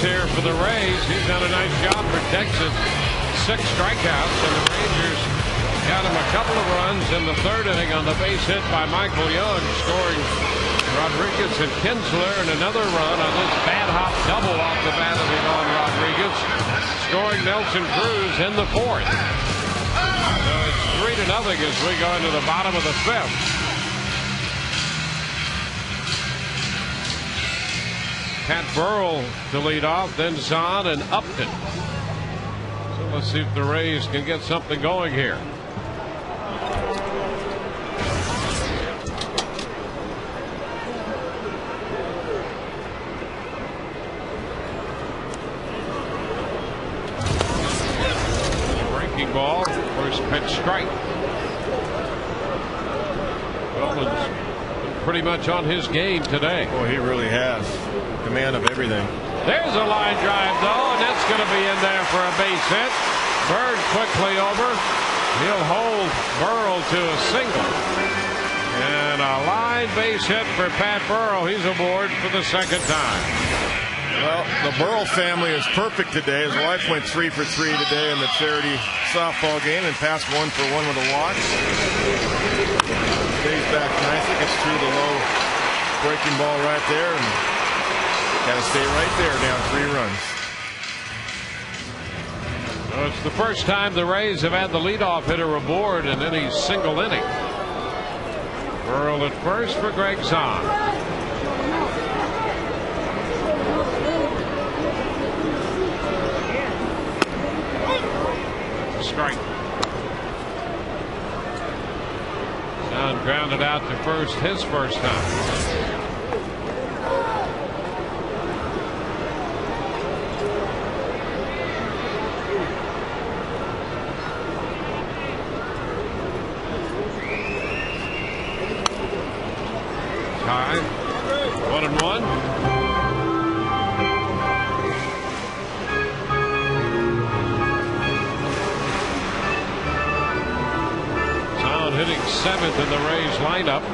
Speaker 1: here for the Rays. He's done a nice job protecting 6 strikeouts, and the Rangers got him a couple of runs in the 3rd inning on the base hit by Michael Young, scoring Rodriguez and Kinsler, and another run on this bad hop double off the bat of Ivan Rodriguez, scoring Nelson Cruz in the 4th. So it's 3-0 as we go into the bottom of the 5th. Pat Burrell to lead off, then Zahn and Upton. So let's see if the Rays can get something going here. Breaking ball, first pitch strike. Bowman's pretty much on his game today.
Speaker 2: Oh, he really has. Command of everything.
Speaker 1: There's a line drive, though, and that's going to be in there for a base hit. Bird quickly over. He'll hold Burrell to a single. And a line base hit for Pat Burrell. He's aboard for the 2nd time.
Speaker 2: Well, the Burrell family is perfect today. His wife went 3 for 3 today in the charity softball game and passed 1 for 1 with a walk. Stays back nicely, gets through the low breaking ball right there, and got to stay right there, down 3 runs.
Speaker 1: So it's the first time the Rays have had the leadoff hitter aboard in any single inning. Burrell at first for Greg Zahn. Strike. Zahn grounded out to first his first time. Tie. 1-1. Zahn hitting 7th in the Rays lineup.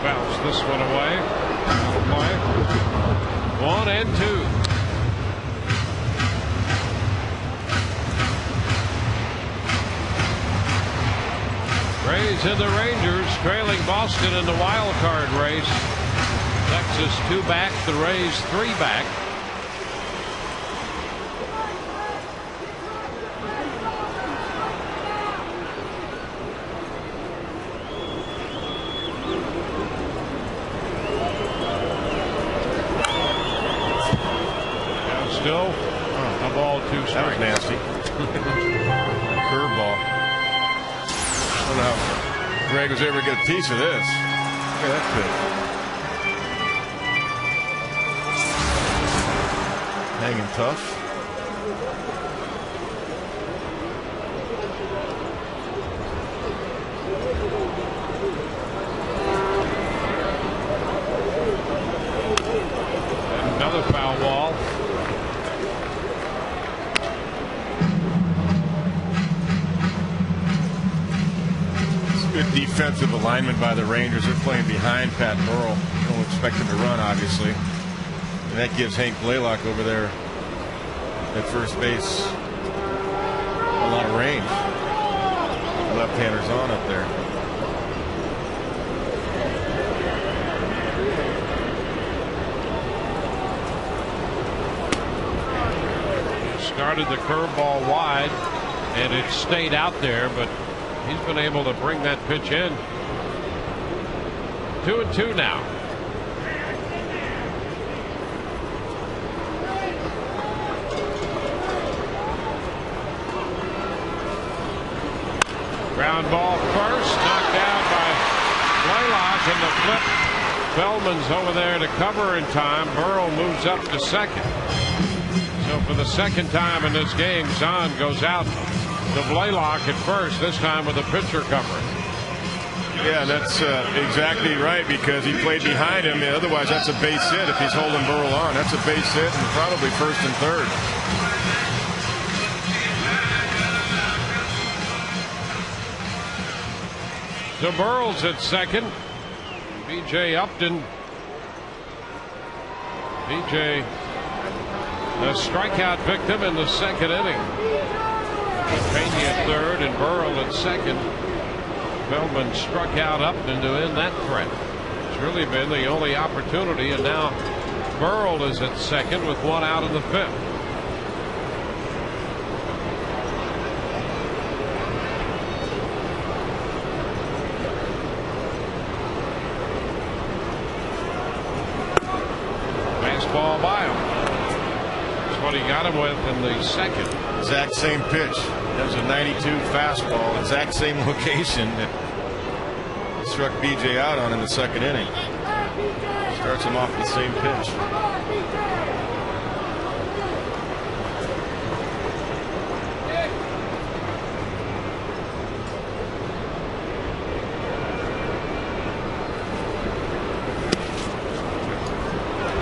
Speaker 1: Bounce this one away. 1-2. Rays and the Rangers trailing Boston in the wild card race. Texas 2 back, the Rays 3 back. Still a ball, 2 strikes.
Speaker 2: That was nasty. Curveball. I don't know how Greg was ever get a piece of this. Look at that pitch. Hanging tough.
Speaker 1: And another foul ball.
Speaker 2: Good defensive alignment by the Rangers. They're playing behind Pat Burrell. Don't expect him to run, obviously. And that gives Hank Blaylock over there at first base a lot of range. Left-handers on up there.
Speaker 1: Started the curveball wide, and it stayed out there, but he's been able to bring that pitch in. 2-2 now. Ground ball first, knocked out by Blaylock, and the flip. Feldman's over there to cover in time. Burrell moves up to second. So for the 2nd time in this game, Zahn goes out to Blaylock at first, this time with a pitcher covering.
Speaker 2: Yeah, that's exactly right, because he played behind him. Otherwise, that's a base hit if he's holding Burrell on. That's a base hit and probably first and third.
Speaker 1: So Burrell's at second. B.J. Upton. B.J. a strikeout victim in the second inning. Pena at third and Burrell at second. Feldman struck out Upton to end that threat. It's really been the only opportunity, and now Burrell is at second with one out in the fifth. Fastball by him. That's what he got him with in the second.
Speaker 2: Exact same pitch. That was a 92 fastball. Exact same location that struck BJ out on in the second inning. Starts him off the same pitch.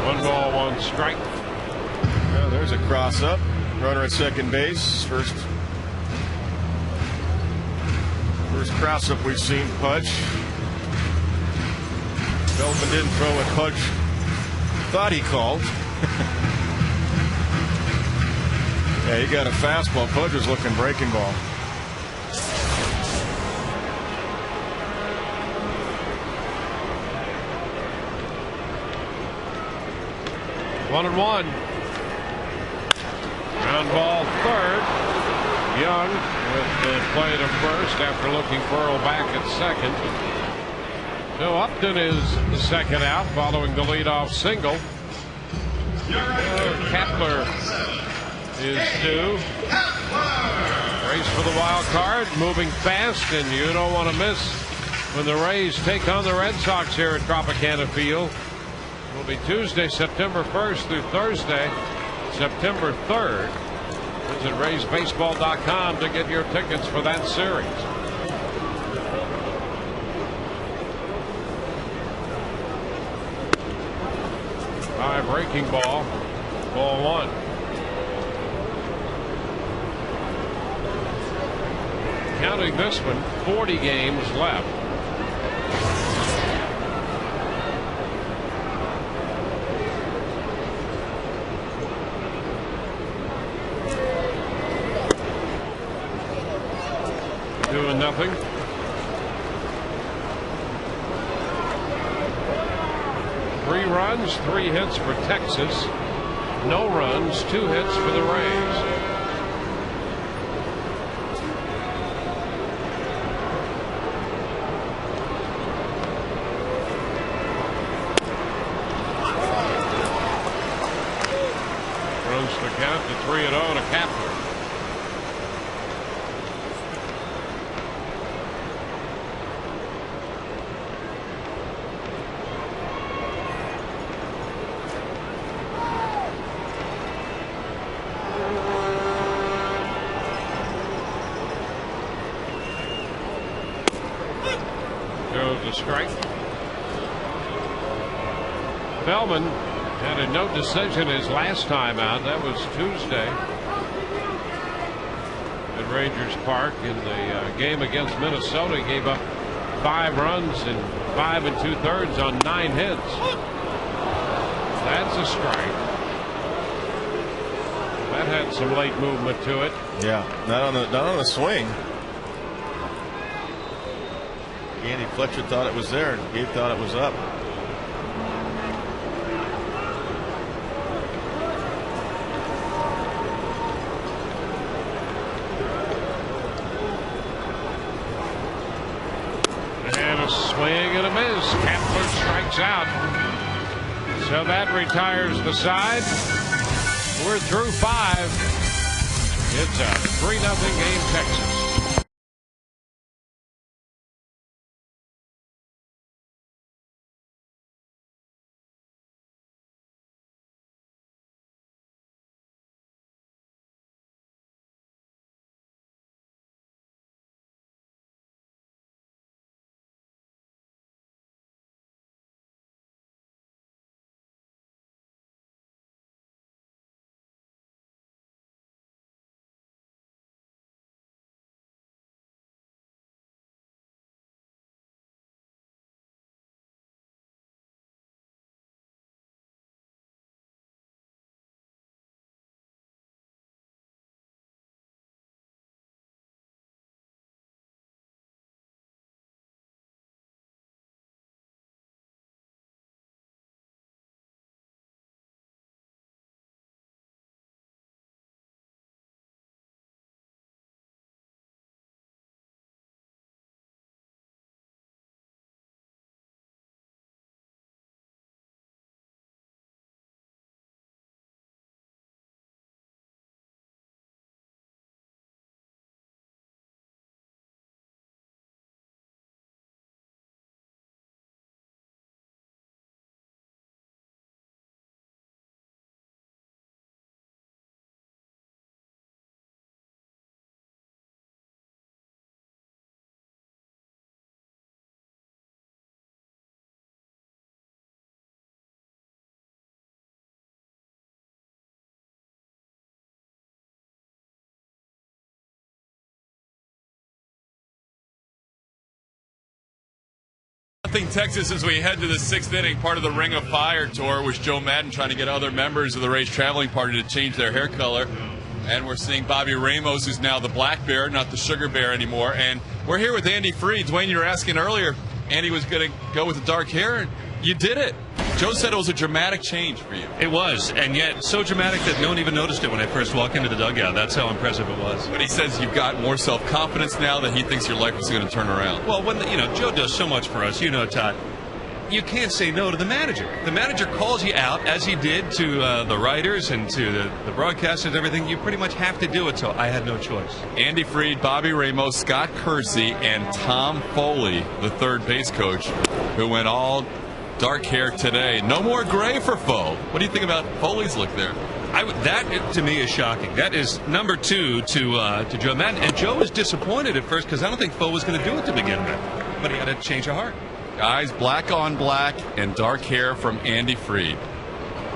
Speaker 1: One ball, one strike.
Speaker 2: Well, there's a cross up. Runner at second base. First cross up we've seen Pudge. Feldman didn't throw what Pudge thought he called. Yeah, he got a fastball. Pudge was looking breaking ball.
Speaker 1: One and one. Ground ball third. Young with the play to first after looking Burrell back at second. So Upton is the second out following the leadoff single. Kepler is due. Race for the wild card, moving fast, and you don't want to miss when the Rays take on the Red Sox here at Tropicana Field. It will be Tuesday, September 1st through Thursday, September 3rd. Visit RaysBaseball.com to get your tickets for that series. High breaking ball. Ball one. Counting this one, 40 games left. Doing nothing. Three runs, 3 hits for Texas. No runs, 2 hits for the Rays. Runs the count to 3-0 to Kepler. The strike. Feldman had a no decision his last time out. That was Tuesday at Rangers Park in the game against Minnesota. He gave up 5 runs in 5 2/3 on 9 hits. That's a strike. That had some late movement to it.
Speaker 2: Yeah, not on the swing. Andy Fletcher thought it was there, and Gabe thought it was up.
Speaker 1: And a swing and a miss. Kepler strikes out. So that retires the side. We're through 5. It's a 3-0 game, Texas.
Speaker 3: Nothing Texas as we head to the 6th inning. Part of the Ring of Fire tour was Joe Madden trying to get other members of the Rays traveling party to change their hair color. And we're seeing Bobby Ramos, who's now the Black Bear, not the Sugar Bear anymore. And we're here with Andy Freed. Dwayne, you were asking earlier, Andy was going to go with the dark hair, and you did it. Joe said it was a dramatic change for you.
Speaker 6: It was, and yet so dramatic that no one even noticed it when I first walked into the dugout. That's how impressive it was.
Speaker 3: But he says you've got more self-confidence now, that he thinks your life is going to turn around.
Speaker 6: Well, when Joe does so much for us, Todd. You can't say no to the manager. The manager calls you out, as he did to the writers and to the broadcasters and everything. You pretty much have to do it, so I had no choice.
Speaker 3: Andy Freed, Bobby Ramos, Scott Kersey, and Tom Foley, the third base coach, who went all dark hair today. No more gray for Fo. What do you think about Foley's look there?
Speaker 6: That, to me, is shocking. That is number 2 to Joe Madden. And Joe was disappointed at first because I don't think Fo was going to do it to begin with. But he had a change of heart.
Speaker 3: Guys, black on black and dark hair from Andy Freed.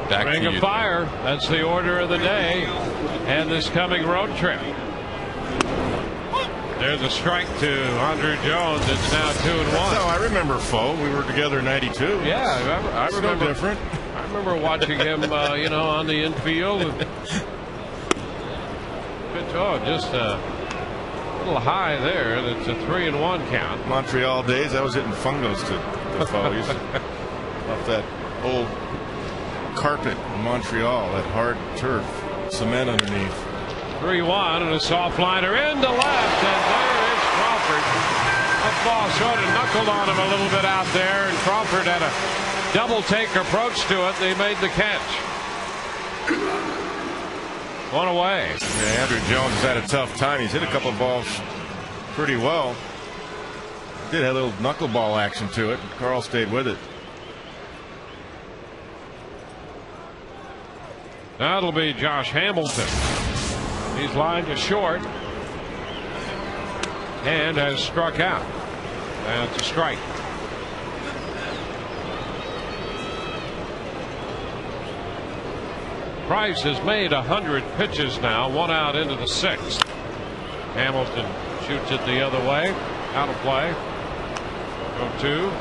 Speaker 3: Back
Speaker 1: Ring
Speaker 3: to
Speaker 1: of
Speaker 3: you.
Speaker 1: Fire. That's the order of the day. And this coming road trip. There's a strike to Andrew Jones. It's now 2-1.
Speaker 2: That's how I remember Fo. We were together in '92.
Speaker 1: Yeah, I remember.
Speaker 2: Still different.
Speaker 1: I remember watching him, on the infield. Just a little high there, and it's a 3-1 count.
Speaker 2: Montreal days, I was hitting fungos to Fo. Off that old carpet in Montreal, that hard turf, cement underneath.
Speaker 1: 3-1 and a soft liner into left, and there is Crawford. That ball sort of knuckled on him a little bit out there, and Crawford had a double take approach to it. They made the catch. One away.
Speaker 2: Yeah, Andrew Jones has had a tough time. He's hit a couple of balls pretty well. Did have a little knuckleball action to it. Carl stayed with it.
Speaker 1: That'll be Josh Hamilton. He's lined to short and has struck out. That's a strike. Price has made 100 pitches now, 1 out into the 6th. Hamilton shoots it the other way, out of play. 0-2.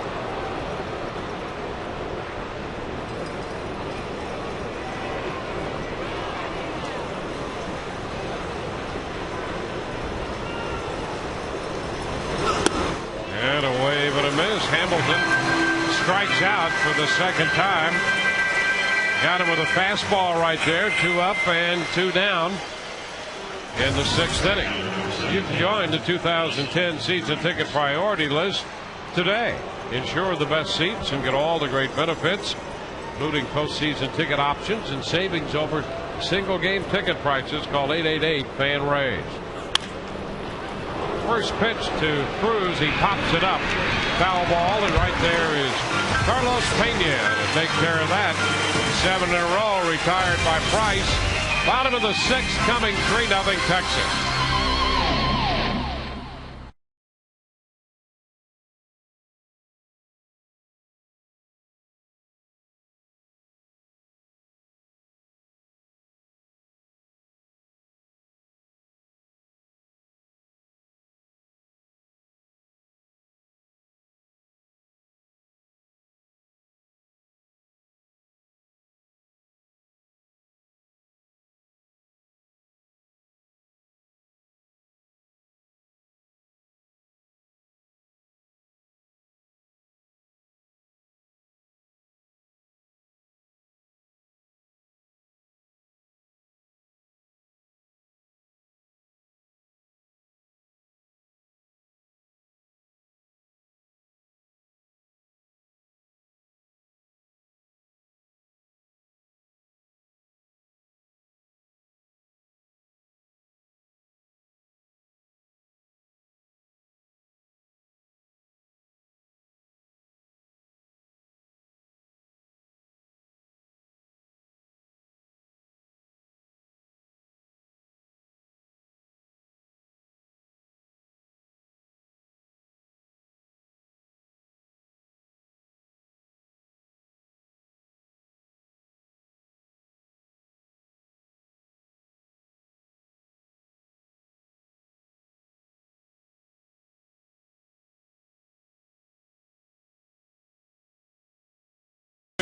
Speaker 1: And a wave and a miss. Hamilton strikes out for the second time. Got him with a fastball right there. 2 up and 2 down in the 6th inning. You can join the 2010 season ticket priority list today. Ensure the best seats and get all the great benefits, including postseason ticket options and savings over single game ticket prices. Call 888-FAN-RAISE. First pitch to Cruz. He pops it up. Foul ball, and right there is Carlos Pena to take care of that. 7 in a row, retired by Price. Bottom of the 6th, coming 3-0 Texas.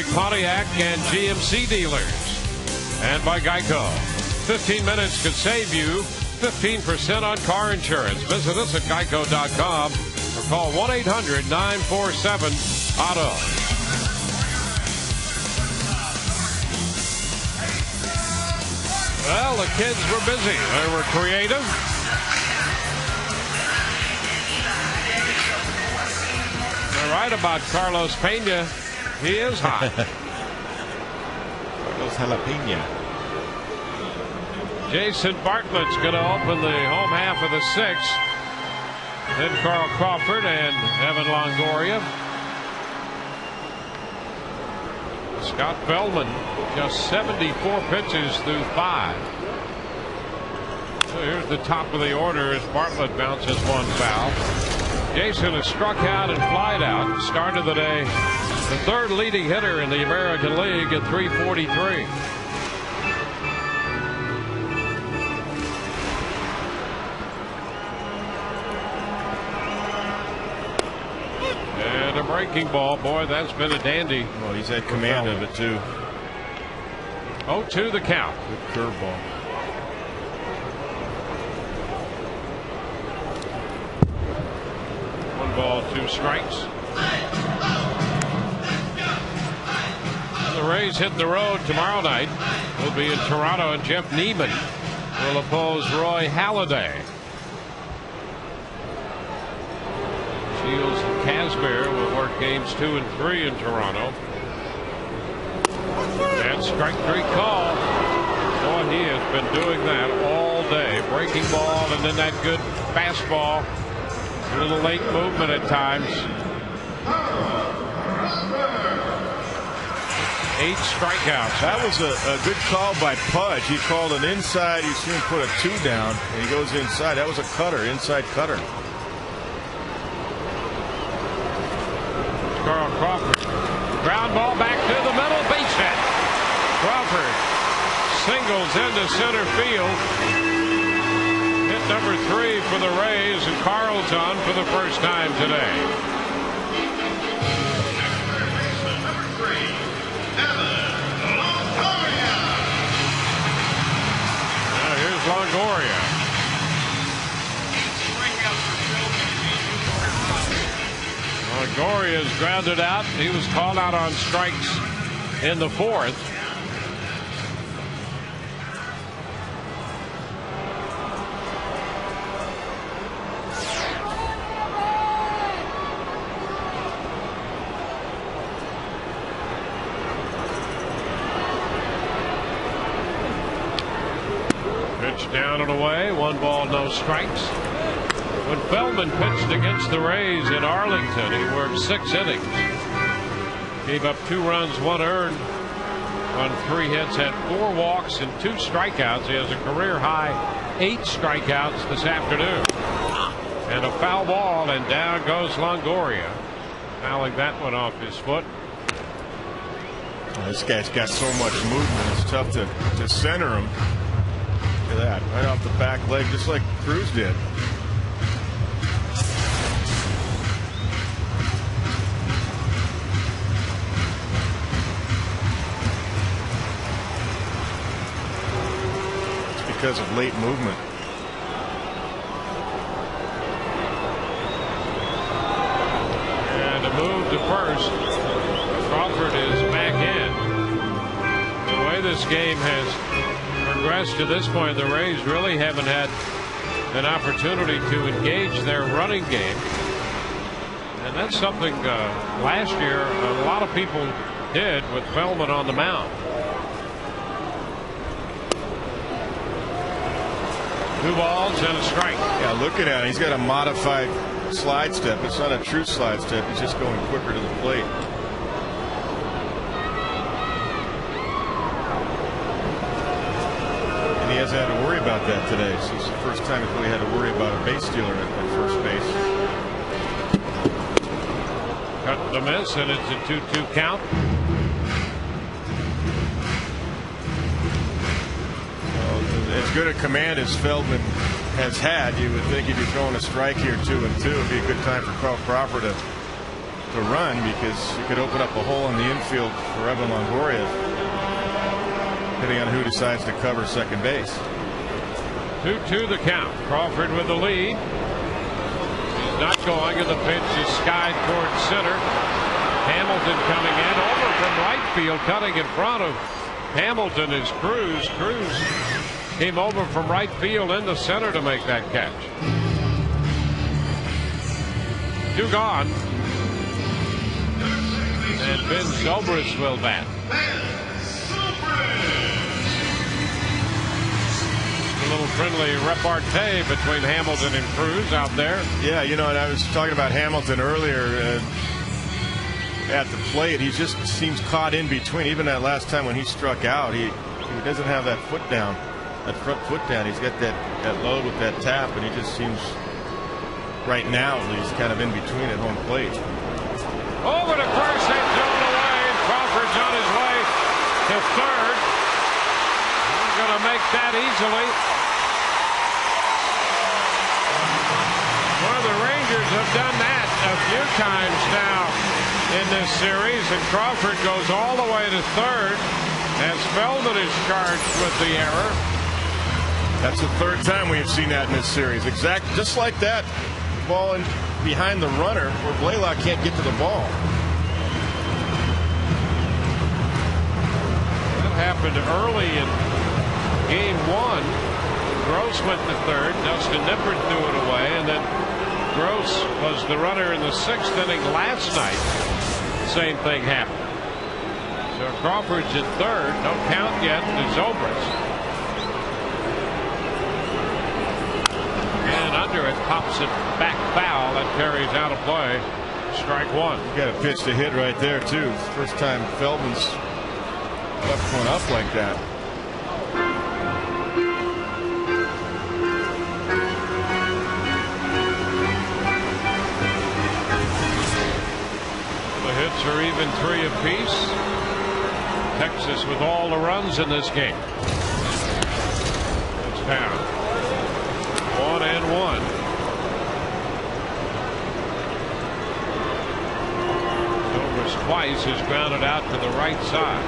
Speaker 1: Pontiac and GMC dealers. And by Geico. 15 minutes could save you 15% on car insurance. Visit us at geico.com or call 1-800-947-AUTO. Well, the kids were busy. They were creative. They're right about Carlos Pena. He is hot.
Speaker 2: Carlos Jalapeno.
Speaker 1: Jason Bartlett's going to open the home half of the sixth. Then Carl Crawford and Evan Longoria. Scott Feldman just 74 pitches through 5. So here's the top of the order as Bartlett bounces one foul. Jason has struck out and flied out. Started the day the third leading hitter in the American League at 343. And a breaking ball. Boy, that's been a dandy.
Speaker 2: Well, he's had command of it, too.
Speaker 1: 0-2 the count.
Speaker 2: Good curveball.
Speaker 1: One ball, 2 strikes. The Rays hit the road tomorrow night. Will be in Toronto, and Jeff Neiman will oppose Roy Halladay. Shields and Casbear will work games 2 and 3 in Toronto. And strike 3 call. Boy, he has been doing that all day. Breaking ball and then that good fastball. A little late movement at times. 8 strikeouts.
Speaker 2: That was a good call by Pudge. He called an inside. You see him put a 2 down, and he goes inside. That was a cutter, inside cutter.
Speaker 1: Carl Crawford. Ground ball back to the middle. Base hit. Crawford singles into center field. Hit number 3 for the Rays, and Carl's on for the first time today. Now here's Longoria. Longoria's grounded out. He was called out on strikes in the 4th. Pitch down and away. 1 ball, no strikes. When Feldman pitched against the Rays in Arlington, he worked 6 innings. Gave up 2 runs, 1 earned on 3 hits, had 4 walks and 2 strikeouts. He has a career high 8 strikeouts this afternoon. And a foul ball, and down goes Longoria. Fouling that one off his foot.
Speaker 2: This guy's got so much movement. It's tough to center him. Look at that. Right off the back leg, just like Cruz did. Because of late movement.
Speaker 1: And a move to first. Crawford is back in. The way this game has progressed to this point, the Rays really haven't had an opportunity to engage their running game. And that's something last year a lot of people did with Feldman on the mound. 2 balls and a strike.
Speaker 2: Yeah, look at that. He's got a modified slide step. It's not a true slide step. He's just going quicker to the plate. And he hasn't had to worry about that today. So it's the first time he's really had to worry about a base stealer at first base.
Speaker 1: Cut the miss, and it's a 2-2 count.
Speaker 2: As good a command as Feldman has had, you would think if you're throwing a strike here 2-2, it'd be a good time for Carl Crawford to to run because it could open up a hole in the infield for Evan Longoria, depending on who decides to cover second base.
Speaker 1: 2-2 the count. Crawford with the lead. He's not going, and the pitch is skied towards center. Hamilton coming in over from right field, cutting in front of Hamilton is Cruz. Cruz came over from right field into center to make that catch. 2 gone. And Ben Zobrist will bat. A little friendly repartee between Hamilton and Cruz out there.
Speaker 2: Yeah, you know, and I was talking about Hamilton earlier at the plate. He just seems caught in between. Even that last time when he struck out, he doesn't have that foot down, that front foot down. He's got that load with that tap, and he just seems, right now at least, kind of in between at home plate.
Speaker 1: Over to first and thrown away. Crawford's on his way to third. He's going to make that easily. Well, the Rangers have done that a few times now in this series, and Crawford goes all the way to third as Feldman is charged with the error.
Speaker 2: That's the third time we have seen that in this series. Just like that. Ball in behind the runner where Blaylock can't get to the ball.
Speaker 1: That happened early in game 1. Gross went to third. Dustin Nippert threw it away, and then Gross was the runner in the 6th inning last night. Same thing happened. So Crawford's in third. No count yet to Zobrist. And under it, pops it back foul. That carries out of play. Strike 1.
Speaker 2: You got a pitch to hit right there too. First time Feldman's left one up like that.
Speaker 1: The hits are even 3 apiece. Texas with all the runs in this game. It's down. 1-1. Zobrist twice is grounded out to the right side.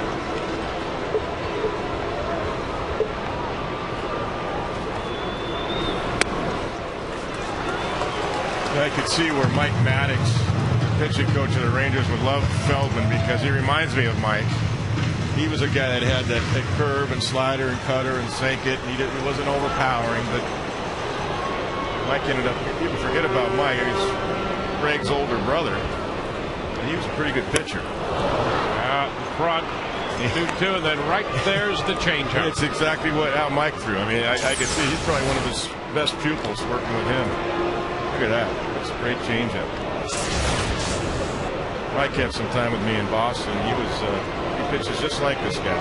Speaker 2: I could see where Mike Maddox, pitching coach of the Rangers, would love Feldman because he reminds me of Mike. He was a guy that had that curve and slider and cutter and sank it. He wasn't overpowering, but Mike ended up, people forget about Mike. He's Greg's older brother, and he was a pretty good pitcher.
Speaker 1: Out in front, 2-2, and then right there's the changeup.
Speaker 2: It's exactly how Mike threw. I mean, I could see he's probably one of his best pupils working with him. Look at that. That's a great changeup. Mike had some time with me in Boston. He pitches just like this guy.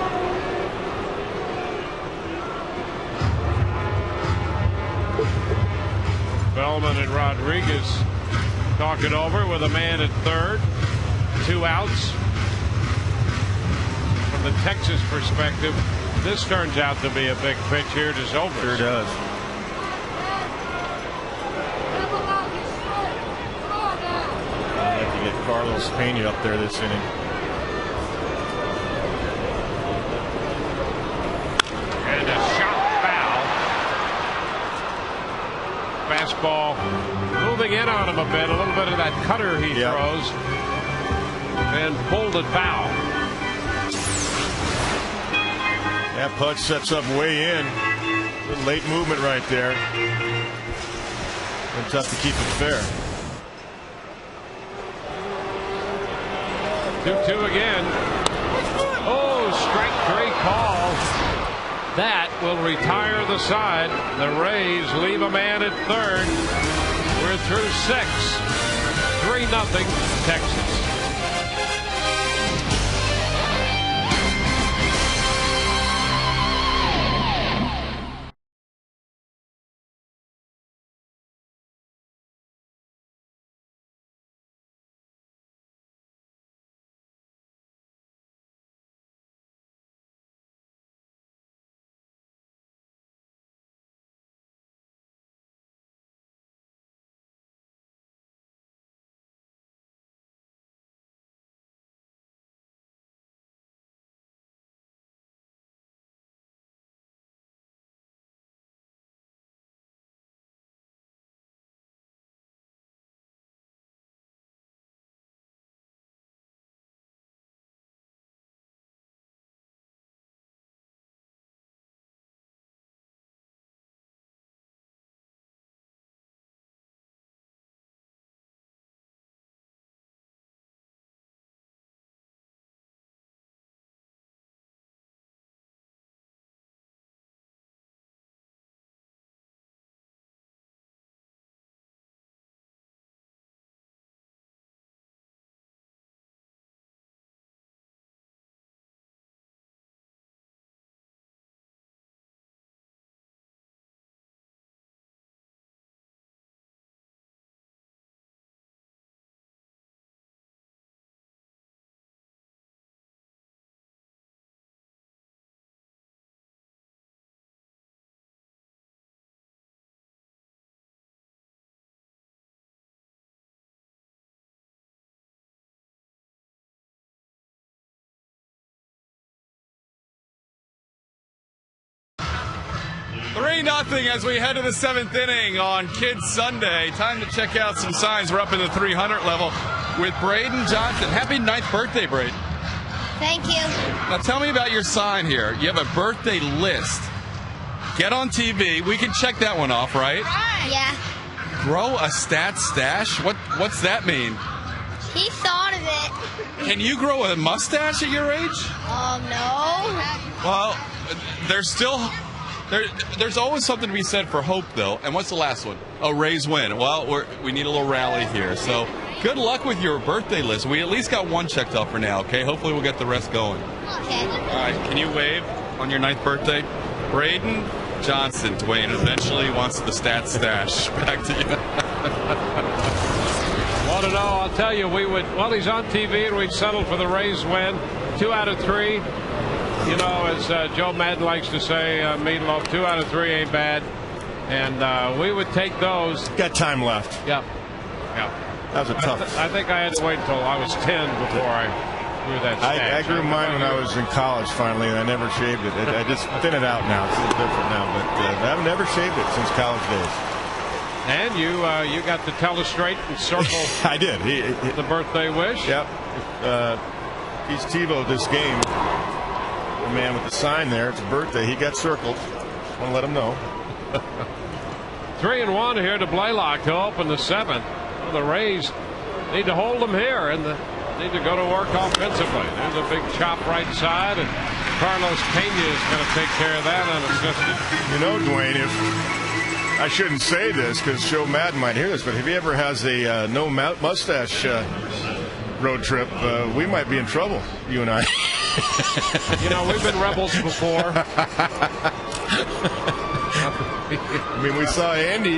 Speaker 1: Feldman and Rodriguez talk it over with a man at third. 2 outs. From the Texas perspective, this turns out to be a big pitch here to Zobrist.
Speaker 2: Sure does. I'd like to get Carlos Pena up there this inning.
Speaker 1: And a shot foul. Fastball moving in on him a bit. A little bit of that cutter he throws. And pulled it foul.
Speaker 2: That punch sets up way in. Good late movement right there. And tough to keep it fair.
Speaker 1: 2-2 again. Oh, strike 3 call. That will retire the side. The Rays leave a man at third. We're through 6. 3-0 Texas.
Speaker 3: 3-0 as we head to the 7th inning on Kids Sunday. Time to check out some signs. We're up in the 300 level with Braden Johnson. Happy 9th birthday, Braden.
Speaker 7: Thank you.
Speaker 3: Now tell me about your sign here. You have a birthday list. Get on TV. We can check that one off, right?
Speaker 7: Yeah.
Speaker 3: Grow a stat stash? What's that mean?
Speaker 7: He thought of it.
Speaker 3: Can you grow a mustache at your age?
Speaker 7: No.
Speaker 3: Well, there's always something to be said for hope, though. And what's the last one? Oh, Rays win. Well, we need a little rally here. So good luck with your birthday list. We at least got one checked off for now, okay? Hopefully we'll get the rest going.
Speaker 7: Okay.
Speaker 3: All right, can you wave on your 9th birthday? Braden Johnson, Dwayne, eventually wants the stat stash. Back to you.
Speaker 1: Want to know? I'll tell you, well, he's on TV and we'd settle for the Rays win. 2 out of 3. You know, as Joe Madden likes to say, Meatloaf, 2 out of 3 ain't bad. And we would take those.
Speaker 2: Got time left.
Speaker 1: Yeah.
Speaker 2: That was a tough.
Speaker 1: I think I had to wait until I was 10 before I grew that stash.
Speaker 2: I grew mine when I was in college finally, and I never shaved it. I just thin it out now. It's a little different now, but I've never shaved it since college days.
Speaker 1: And you got to telestrate and circle.
Speaker 2: I did.
Speaker 1: The birthday wish.
Speaker 2: Yep. He's TiVo'd this game. The man with the sign there. It's a birthday. He got circled. Just want to let him know.
Speaker 1: 3-1 here to Blaylock to open the 7th. Well, the Rays need to hold them here and need to go to work offensively. There's a big chop right side, and Carlos Pena is going to take care of that unassisted.
Speaker 2: You know, Dwayne, if I shouldn't say this because Joe Madden might hear this, but if he ever has a no mustache road trip, we might be in trouble, you and I.
Speaker 1: You know, we've been rebels before.
Speaker 2: I mean, we saw Andy,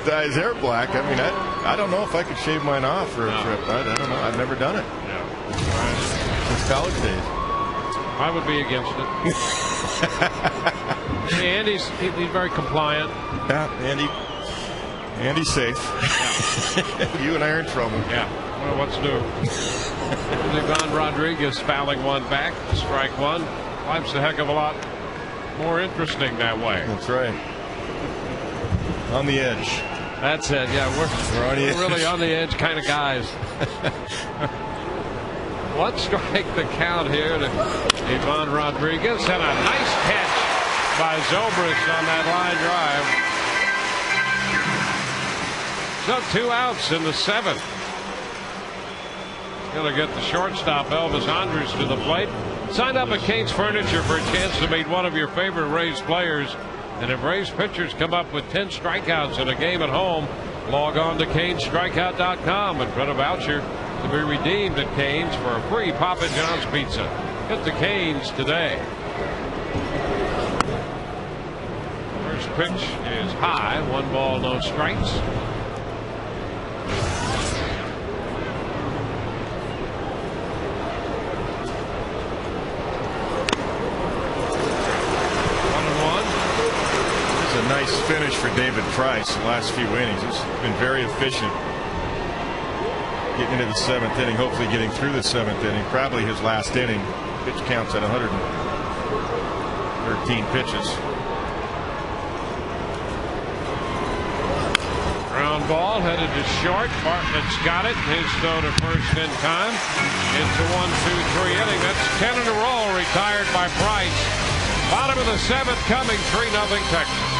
Speaker 2: dye his hair black. I mean, I don't know if I could shave mine off for a trip. I don't know. I've never done it.
Speaker 1: No.
Speaker 2: Since college days.
Speaker 1: I would be against it. See, Andy's very compliant.
Speaker 2: Yeah, Andy's safe. Yeah. You and I are in trouble.
Speaker 1: Yeah. Well, what's new? Ivan Rodriguez fouling one back. Strike one. Life's a heck of a lot more interesting that way.
Speaker 2: That's right. On the edge.
Speaker 1: That's it. Yeah, we're really on the edge kind of guys. One strike the count here to Ivan Rodriguez, and a nice catch by Zobrist on that line drive. So 2 outs in the 7th. Going to get the shortstop Elvis Andrus to the plate. Sign up at Kane's Furniture for a chance to meet one of your favorite Rays players. And if Rays pitchers come up with 10 strikeouts in a game at home, log on to CaneStrikeout.com and print a voucher to be redeemed at Cane's for a free Papa John's pizza. Get to Cane's today. First pitch is high. 1 ball, no strikes.
Speaker 2: Nice finish for David Price the last few innings. He's been very efficient getting into the 7th inning, hopefully getting through the 7th inning. Probably his last inning. Pitch counts at 113 pitches.
Speaker 1: Ground ball headed to short. Bartlett's got it. His throw to first in time. It's a 1-2-3 inning. That's 10 in a row retired by Price. Bottom of the 7th coming. 3-0 Texas.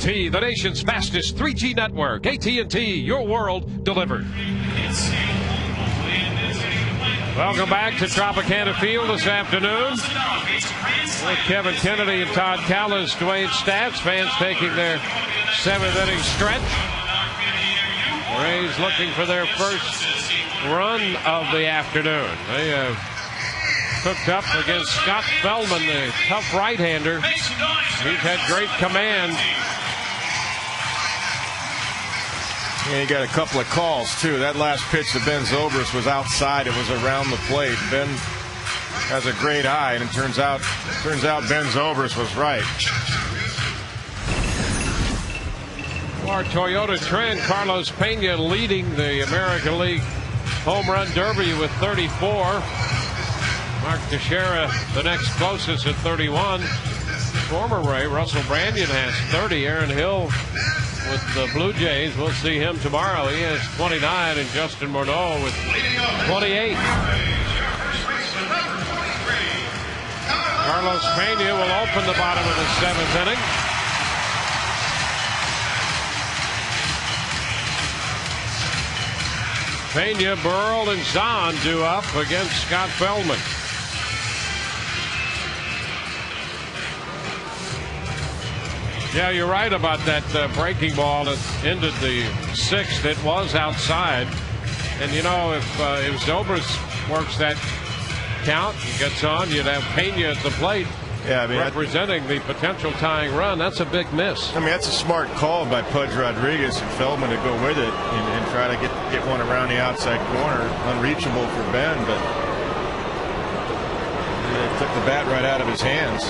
Speaker 1: AT&T, the nation's fastest 3G network. AT&T, your world delivered. Welcome back to Tropicana Field this afternoon. With Kevin Kennedy and Todd Callis, Dwayne Stats, fans taking their 7th inning stretch. The Rays looking for their first run of the afternoon. They have hooked up against Scott Feldman, the tough right-hander. He's had great command.
Speaker 2: And he got a couple of calls, too. That last pitch to Ben Zobrist was outside. It was around the plate. Ben has a great eye, and it turns out Ben Zobrist was right.
Speaker 1: Our Toyota trend, Carlos Pena leading the American League Home Run Derby with 34. Mark Teixeira, the next closest at 31. Former Ray Russell Brandon has 30. Aaron Hill with the Blue Jays. We'll see him tomorrow. He has 29, and Justin Morneau with 28. Carlos Pena will open the bottom of the 7th inning. Pena, Burrell, and Zahn due up against Scott Feldman. Yeah, you're right about that breaking ball that ended the 6th. It was outside. And, you know, if Zobrist works that count and gets on, you'd have Pena at the plate. Yeah, I mean, representing the potential tying run. That's a big miss.
Speaker 2: I mean, that's a smart call by Pudge Rodriguez and Feldman to go with it and try to get one around the outside corner. Unreachable for Ben, but it took the bat right out of his hands.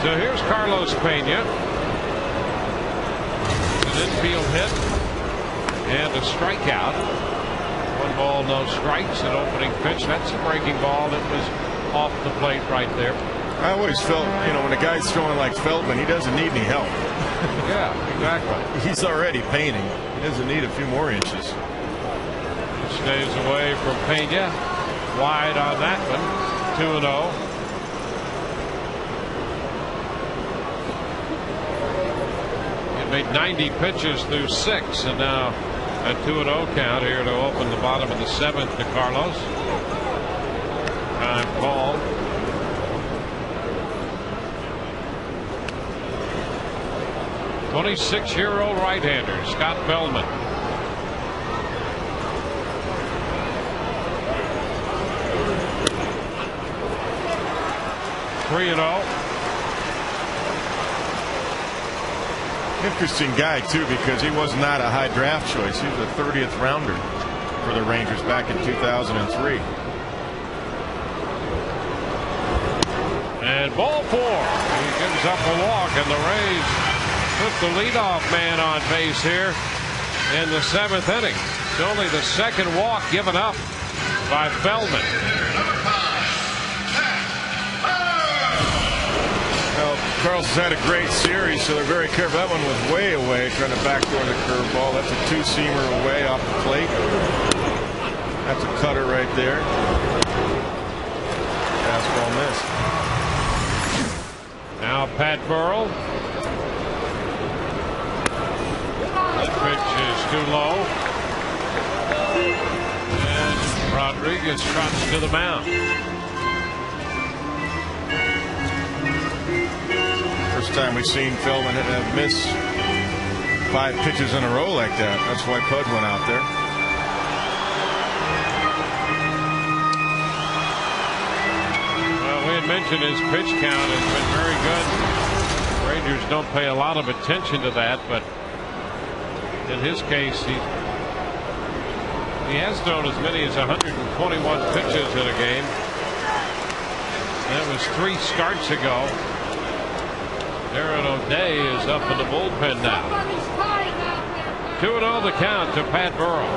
Speaker 1: So here's Carlos Pena. An infield hit and a strikeout. 1 ball, no strikes. An opening pitch. That's a breaking ball that was off the plate right there.
Speaker 2: I always felt, you know, when a guy's throwing like Feldman, he doesn't need any help.
Speaker 1: Yeah, exactly.
Speaker 2: He's already painting. He doesn't need a few more inches.
Speaker 1: He stays away from Pena. Wide on that one. 2-0. Made 90 pitches through 6, and now a 2-0 count here to open the bottom of the 7th to Carlos. Time call. '26-year-old right-hander Scott Feldman. (3-0).
Speaker 2: Interesting guy, too, because he was not a high draft choice. He was a 30th rounder for the Rangers back in 2003.
Speaker 1: And ball 4. He gives up a walk, and the Rays put the leadoff man on base here in the 7th inning. It's only the 2nd walk given up by Feldman.
Speaker 2: Carlson's had a great series, so they're very careful. That one was way away, trying to backdoor the curveball. That's a 2-seamer away off the plate. That's a cutter right there. Fastball missed.
Speaker 1: Now Pat Burrell. That pitch is too low. And Rodriguez trots to the mound.
Speaker 2: First time we've seen Feldman miss 5 pitches in a row like that. That's why Pudge went out there.
Speaker 1: Well, we had mentioned his pitch count has been very good. Rangers don't pay a lot of attention to that, but in his case, he has thrown as many as 121 pitches in a game. That was 3 starts ago. Aaron O'Day is up in the bullpen now. 2-0 the count to Pat Burrell.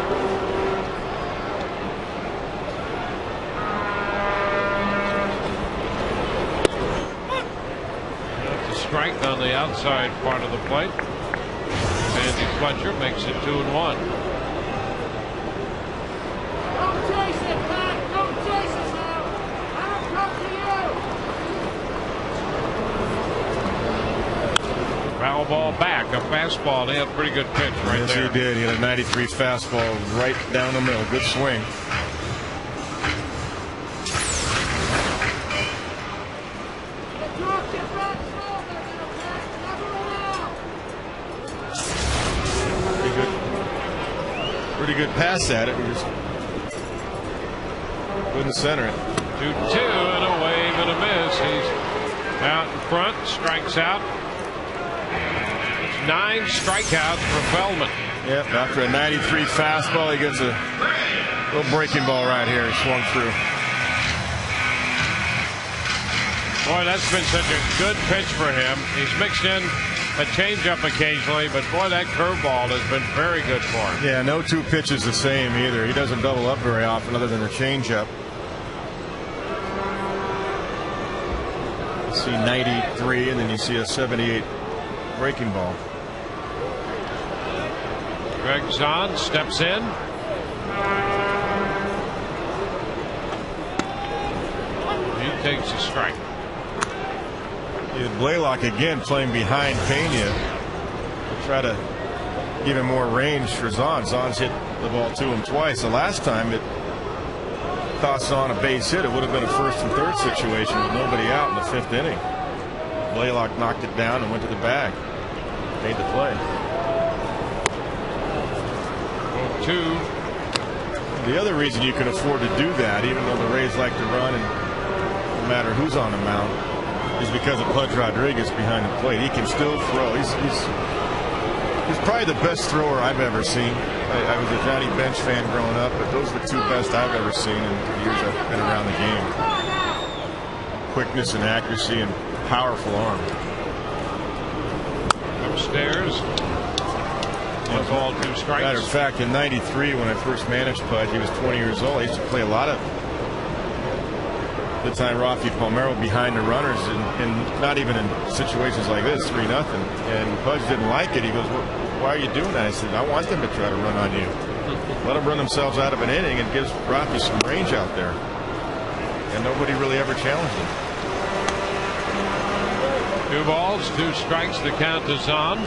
Speaker 1: That's a strike on the outside part of the plate. Andy Fletcher makes it 2-1.
Speaker 8: Don't chase it, Pat. Don't chase it now. I don't come to you.
Speaker 1: No ball back, a fastball. And he had a pretty good pitch right
Speaker 2: yes,
Speaker 1: there.
Speaker 2: Yes, he did. He had a 93 fastball right down the middle. Good swing. Pretty good pass at it. He just couldn't center it.
Speaker 1: 2-2 and a wave and a miss. He's out in front, strikes out. It's 9 strikeouts for Feldman.
Speaker 2: Yep, after a 93 fastball, he gets a little breaking ball right here. He swung through.
Speaker 1: Boy, that's been such a good pitch for him. He's mixed in a changeup occasionally, but boy, that curveball has been very good for him.
Speaker 2: Yeah, no two pitches the same either. He doesn't double up very often other than the changeup. You see 93 and then you see a 78 breaking ball.
Speaker 1: Greg Zahn steps in. He takes a strike.
Speaker 2: You had Blaylock again playing behind Pena to try to give him more range for Zahn. Zahn's hit the ball to him twice. The last time it tossed on a base hit, it would have been a first and third situation with nobody out in the 5th inning. Blaylock knocked it down and went to the bag. Made the play.
Speaker 1: 2.
Speaker 2: The other reason you can afford to do that, even though the Rays like to run and no matter who's on the mound, is because of Pudge Rodriguez behind the plate. He can still throw. He's probably the best thrower I've ever seen. I was a Johnny Bench fan growing up, but those are the 2 best I've ever seen in the years I've been around the game. Quickness and accuracy and powerful arm.
Speaker 1: Upstairs. 1 ball, 2 strikes.
Speaker 2: Matter of fact, in '93, when I first managed Pudge, he was 20 years old. I used to play a lot of the time Rafi Palmeiro behind the runners, and not even in situations like this, 3-0. And Pudge didn't like it. He goes, well, "Why are you doing that?" I said, "I want them to try to run on you. Let them run themselves out of an inning and gives Rafi some range out there." And nobody really ever challenged him.
Speaker 1: 2 balls, 2 strikes. The count is on.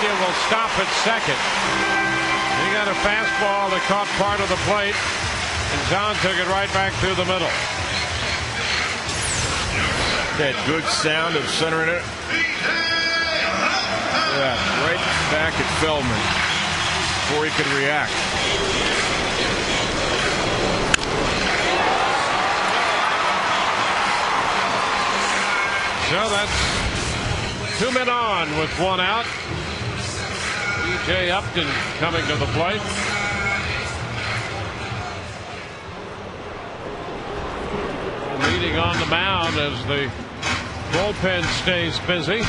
Speaker 1: Will stop at second. He got a fastball that caught part of the plate, and Zahn took it right back through the middle.
Speaker 2: That good sound of centering it. Yeah, right back at Feldman before he could react.
Speaker 1: So that's 2 men on with 1 out. E.J. Upton coming to the plate. Meeting on the mound as the bullpen stays busy.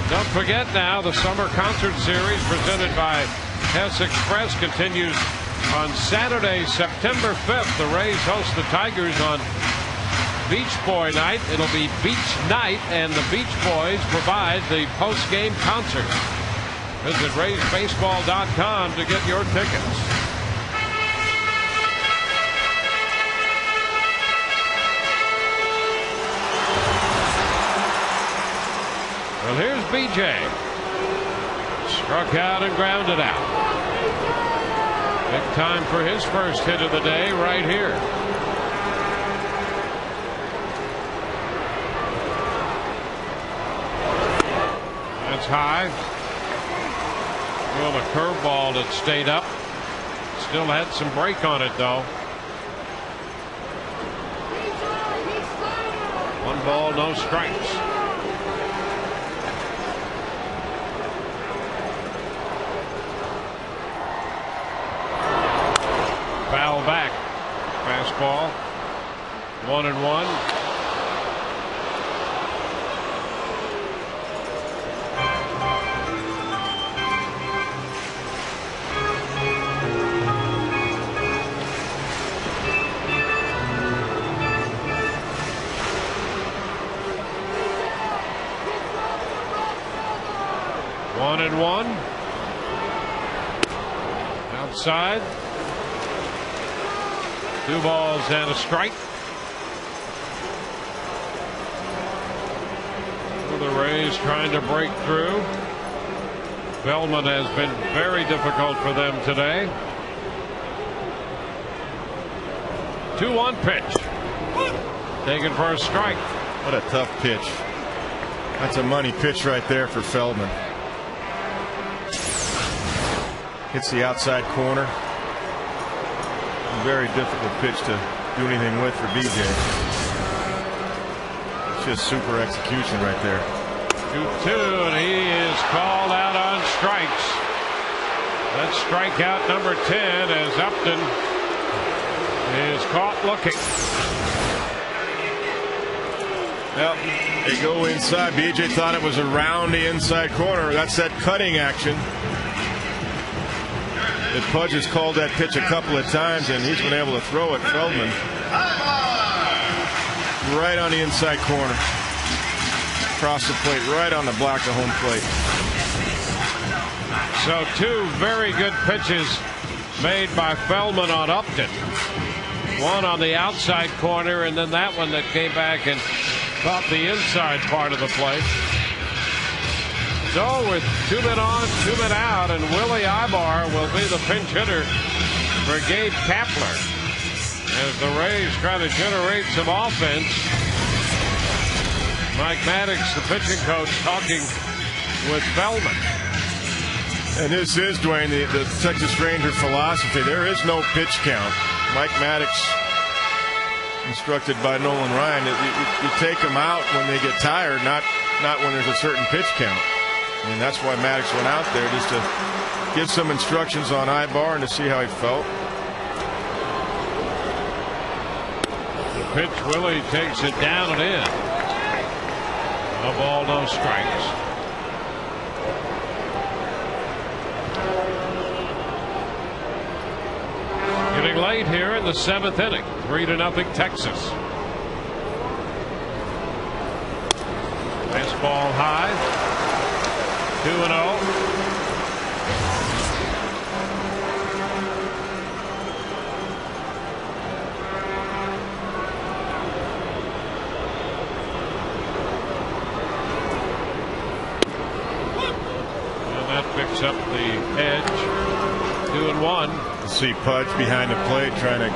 Speaker 1: Don't forget now, the summer concert series presented by Hess Express continues on Saturday, September 5th. The Rays host the Tigers on Beach Boy night. It'll be Beach Night, and the Beach Boys provide the post-game concert. Visit RaysBaseball.com to get your tickets. Well, here's BJ. Struck out and grounded out. Big time for his first hit of the day right here. That's high. Well, a curveball that stayed up. Still had some break on it, though. 1 ball, no strikes. Foul back. Fastball. 1-1. 1-1. Outside. 2 balls and a strike. The Rays trying to break through. Feldman has been very difficult for them today. 2-1 pitch. Taken for a strike.
Speaker 2: What a tough pitch. That's a money pitch right there for Feldman. Hits the outside corner. A very difficult pitch to do anything with for BJ. It's just super execution right there.
Speaker 1: 2-2, and he is called out on strikes. That's strikeout number 10 as Upton is caught looking.
Speaker 2: Well, they go inside. BJ thought it was around the inside corner. That's that cutting action. The Pudge has called that pitch a couple of times, and he's been able to throw it. Feldman right on the inside corner. Across the plate, right on the block of home plate.
Speaker 1: So 2 very good pitches made by Feldman on Upton. One on the outside corner, and then that one that came back and caught the inside part of the plate. So with 2 men on, 2 men out, and Willie Ibar will be the pinch hitter for Gabe Kapler as the Rays try to generate some offense. Mike Maddox, the pitching coach, talking with Feldman.
Speaker 2: And this is, Dwayne, the Texas Ranger philosophy. There is no pitch count. Mike Maddox, instructed by Nolan Ryan, you take them out when they get tired, not when there's a certain pitch count. And that's why Maddox went out there, just to give some instructions on Ibar and to see how he felt.
Speaker 1: The pitch, Willie takes it down and in. No ball, no strikes. Getting late here in the 7th inning. 3-0 Texas. Baseball high. 2-0. Picks up the edge. 2-1.
Speaker 2: See Pudge behind the plate trying to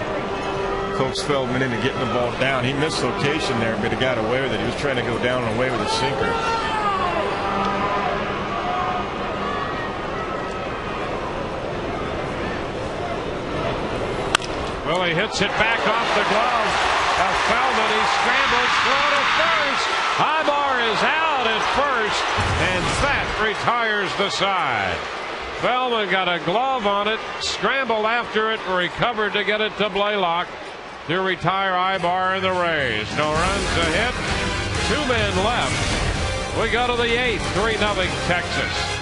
Speaker 2: coax Feldman into getting the ball down. He missed location there, but he got away with it. He was trying to go down and away with a sinker.
Speaker 1: Well, he hits it back off the glove of Feldman. He scrambles, throw to first. Ibar is out at first, and that retires the side. Feldman got a glove on it, scrambled after it, and recovered to get it to Blaylock to retire Ibar and the Rays. No runs to hit, 2 men left. We go to the 8th, 3-0 Texas.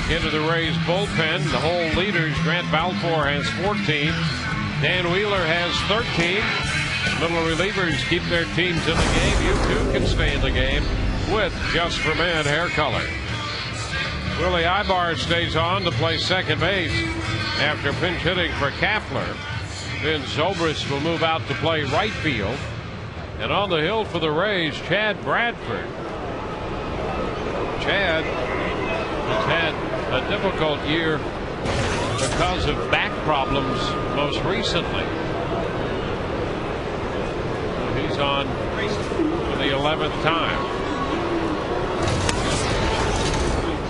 Speaker 1: into the Rays bullpen. The whole leaders, Grant Balfour has 14. Dan Wheeler has 13. Little relievers keep their teams in the game. You too can stay in the game with Just for Men hair color. Willie Ibar stays on to play second base after pinch hitting for Kapler. Then Zobrist will move out to play right field. And on the hill for the Rays, Chad Bradford. Chad has had a difficult year because of back problems most recently. He's on for the 11th time.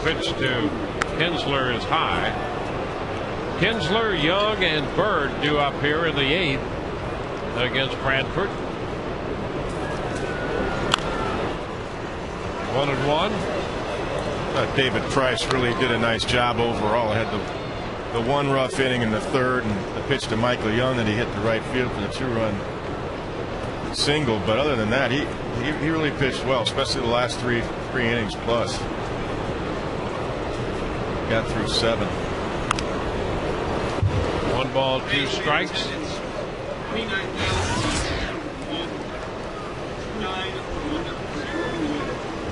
Speaker 1: Pitch to Kinsler is high. Kinsler, Young, and Bird due up here in the 8th against Bradford. 1-1.
Speaker 2: David Price really did a nice job overall. Had the one rough inning in the 3rd, and the pitch to Michael Young that he hit the right field for the 2-run single. But other than that, he really pitched well, especially the last three innings plus. Got through 7.
Speaker 1: 1 ball, 2 strikes.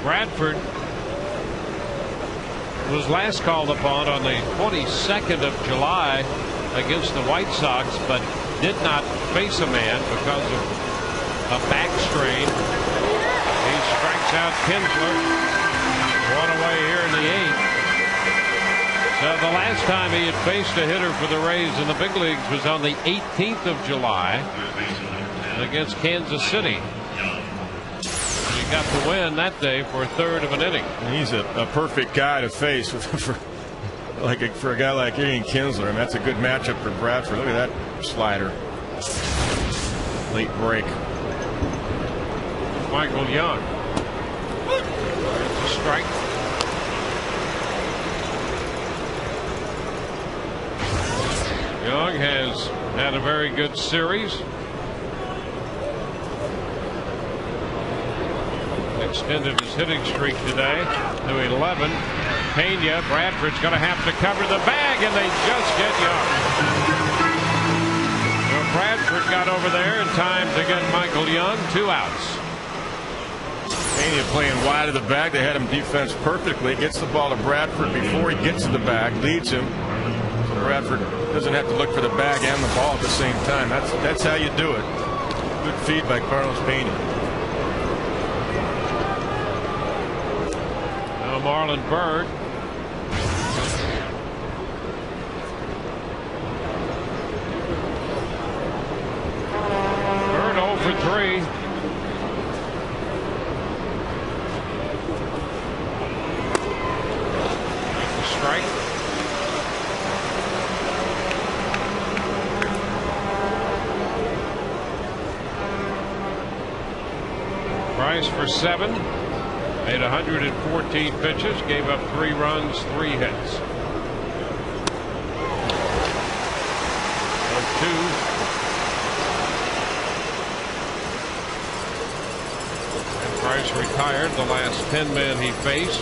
Speaker 1: Bradford was last called upon on the 22nd of July against the White Sox, but did not face a man because of a back strain. He strikes out Kinsler. 1 away here in the 8th. So the last time he had faced a hitter for the Rays in the big leagues was on the 18th of July against Kansas City. He got the win that day for a 1/3 of an inning.
Speaker 2: He's a perfect guy to face for a guy like Ian Kinsler. I mean, that's a good matchup for Bradford. Look at that slider. Late break.
Speaker 1: Michael Young. It's a strike. Young has had a very good series. Extended his hitting streak today to 11. Pena, Bradford's going to have to cover the bag, and they just get Young. So Bradford got over there in time to get Michael Young. 2 outs.
Speaker 2: Pena playing wide of the bag. They had him defense perfectly. Gets the ball to Bradford before he gets to the bag. Leads him. So Bradford doesn't have to look for the bag and the ball at the same time. That's how you do it. Good feed by Carlos Pena.
Speaker 1: Now Marlon Byrd. Byrd 0 for 3. That's a strike. Price for 7. Made 114 pitches, gave up 3 runs, 3 hits. 0-2. And Price retired the last 10 men he faced.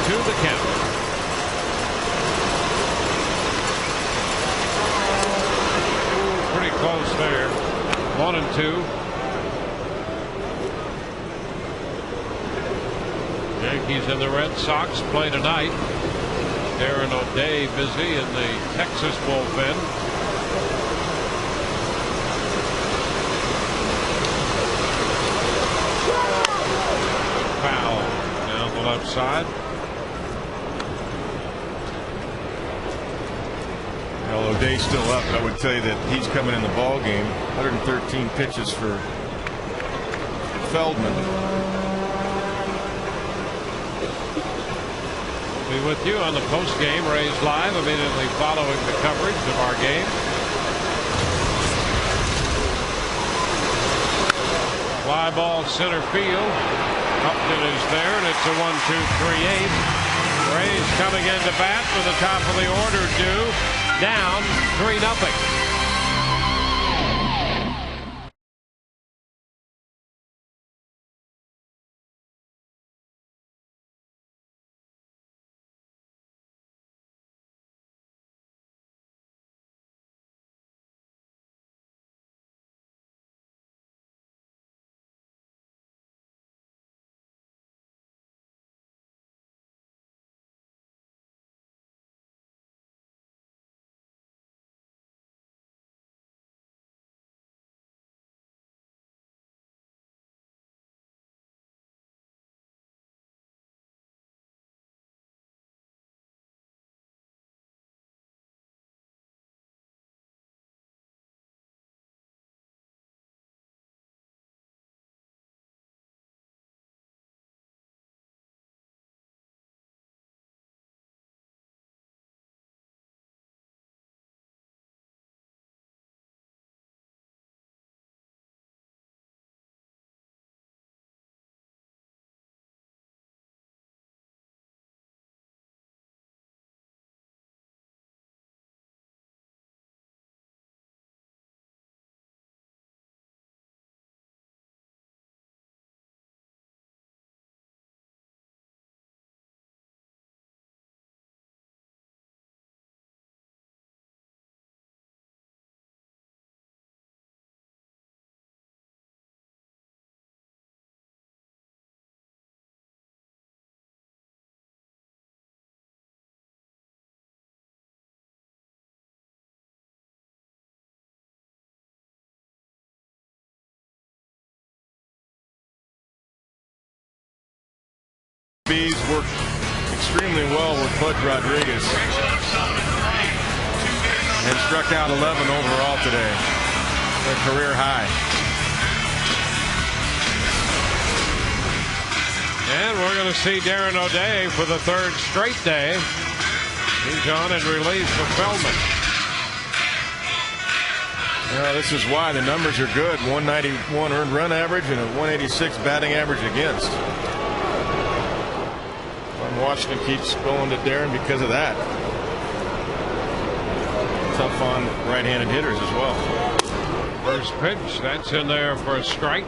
Speaker 1: 0-2 the count. Close there. 1-2. Yankees and the Red Sox play tonight. Darren O'Day busy in the Texas bullpen. Foul down the left side.
Speaker 2: O'Day's still up. I would tell you that he's coming in the ball game. 113 pitches for Feldman.
Speaker 1: We'll be with you on the post game Rays Live immediately following the coverage of our game. Fly ball center field. Upton is there, and it's a 1-2-3-8. Rays coming into bat with the top of the order due. Down 3-0.
Speaker 2: Bees worked extremely well with Bud Rodriguez and struck out 11 overall today, their career high.
Speaker 1: And we're going to see Darren O'Day for the third straight day. He's on in relief for Feldman.
Speaker 2: This is why the numbers are good. 191 earned run average and a 186 batting average against. And Washington keeps going to Darren because of that. Tough on right-handed hitters as well.
Speaker 1: First pitch, that's in there for a strike.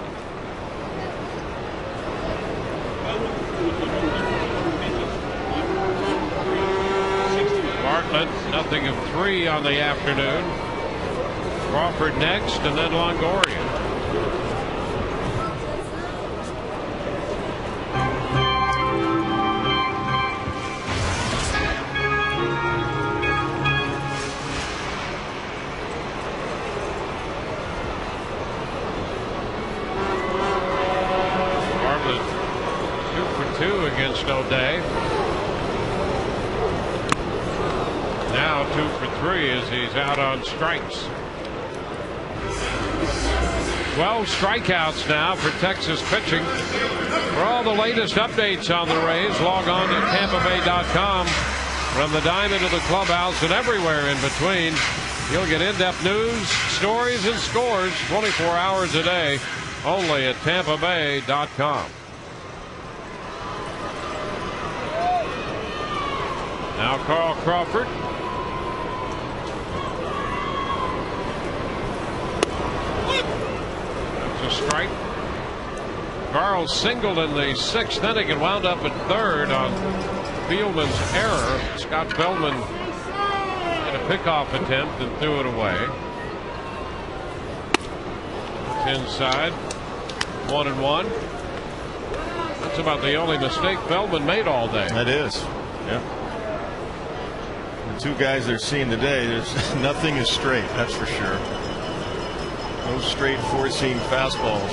Speaker 1: Bartlett, nothing of 3 on the afternoon. Crawford next, and then Longoria. Bartlett 2 for 2 against O'Day. Now 2 for 3 as he's out on strikes. 12 strikeouts now for Texas pitching. For all the latest updates on the Rays, log on to TampaBay.com. From the diamond to the clubhouse and everywhere in between, you'll get in-depth news, stories, and scores 24 hours a day, only at TampaBay.com. Now Carl Crawford. A strike. Carl singled in the 6th inning and wound up at 3rd on Fieldman's error. Scott Feldman had a pickoff attempt and threw it away. It's inside. 1-1. That's about the only mistake Feldman made all day.
Speaker 2: That is. Yeah. The two guys they're seeing today, there's nothing is straight, that's for sure. No straight 4-seam fastballs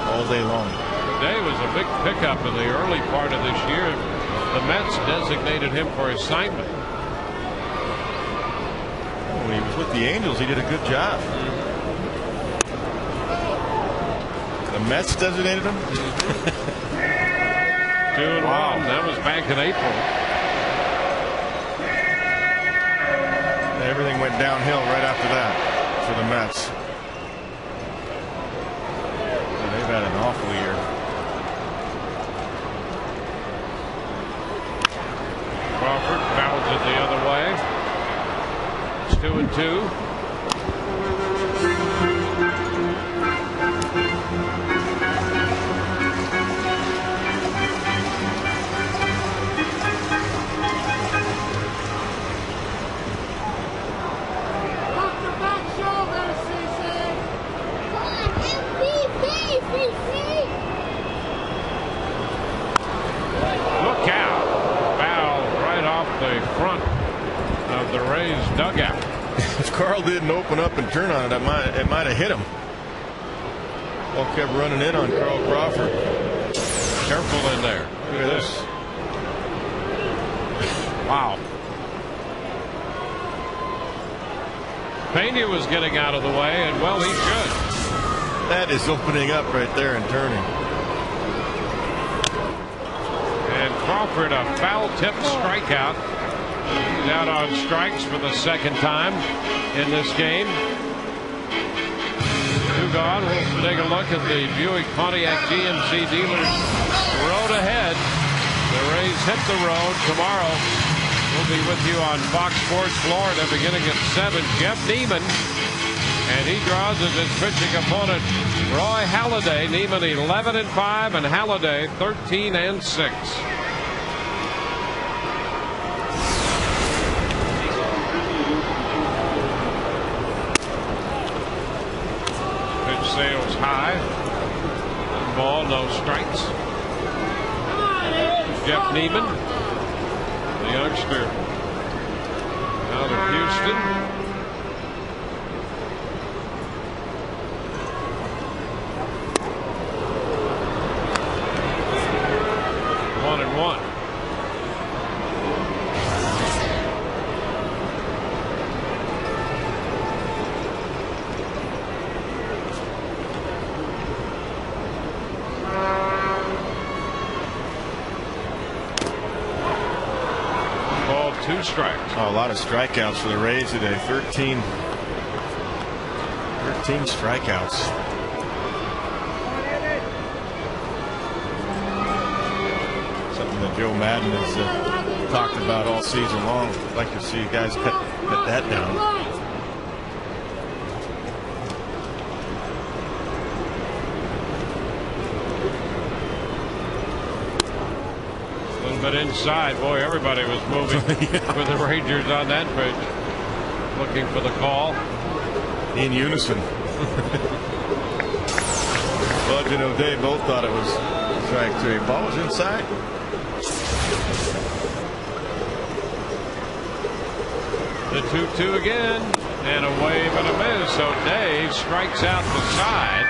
Speaker 2: all day long.
Speaker 1: Today was a big pickup in the early part of this year. The Mets designated him for assignment.
Speaker 2: When he was with the Angels, he did a good job. The Mets designated him?
Speaker 1: 2-1. Wow. That was back in April.
Speaker 2: Everything went downhill right after that for the Mets. They've had an awful year.
Speaker 1: Crawford fouls it the other way. It's 2-2. Front of the Rays dugout.
Speaker 2: If Carl didn't open up and turn on it, it might have hit him. Ball kept running in on Carl Crawford.
Speaker 1: Careful in there.
Speaker 2: Look at this.
Speaker 1: Wow. Pena was getting out of the way, and well, he should.
Speaker 2: That is opening up right there and turning.
Speaker 1: And Crawford, a foul tip strikeout. He's out on strikes for the 2nd time in this game. 2 gone. We'll take a look at the Buick Pontiac GMC dealers road ahead. The Rays hit the road tomorrow. We'll be with you on Fox Sports Florida beginning at 7. Jeff Neiman, and he draws as his pitching opponent Roy Halladay. Neiman 11-5 and Halladay 13-6. Sales high. Ball, no strikes. Jeff Neiman, the youngster out of Houston. strikes.
Speaker 2: Oh, a lot of strikeouts for the Rays today. 13 strikeouts. Something that Joe Madden has talked about all season long. I'd like to see you guys cut that down.
Speaker 1: But inside, boy, everybody was moving with the Rangers on that pitch, looking for the call.
Speaker 2: In unison. Well, you know, they both thought it was strike 3. Ball was inside.
Speaker 1: The 2-2 again, and a wave and a miss. So Dave strikes out the side.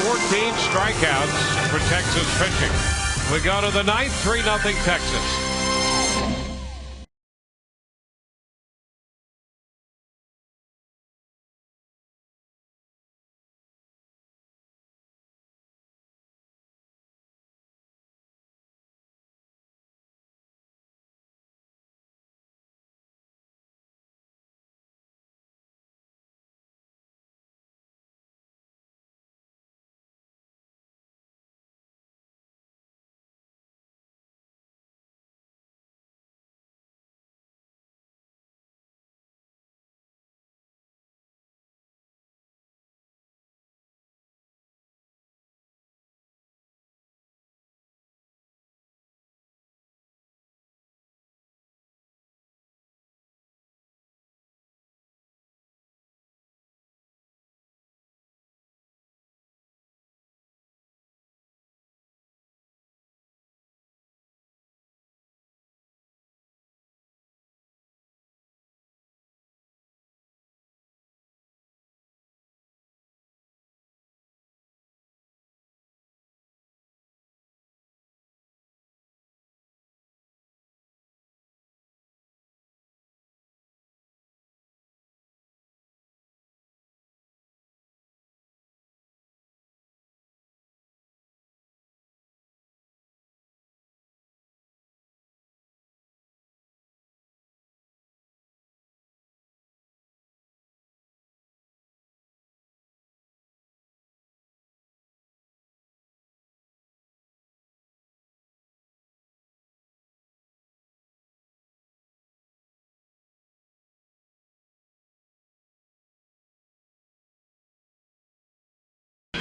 Speaker 1: 14 strikeouts for Texas pitching. We go to the ninth, 3-0 Texas.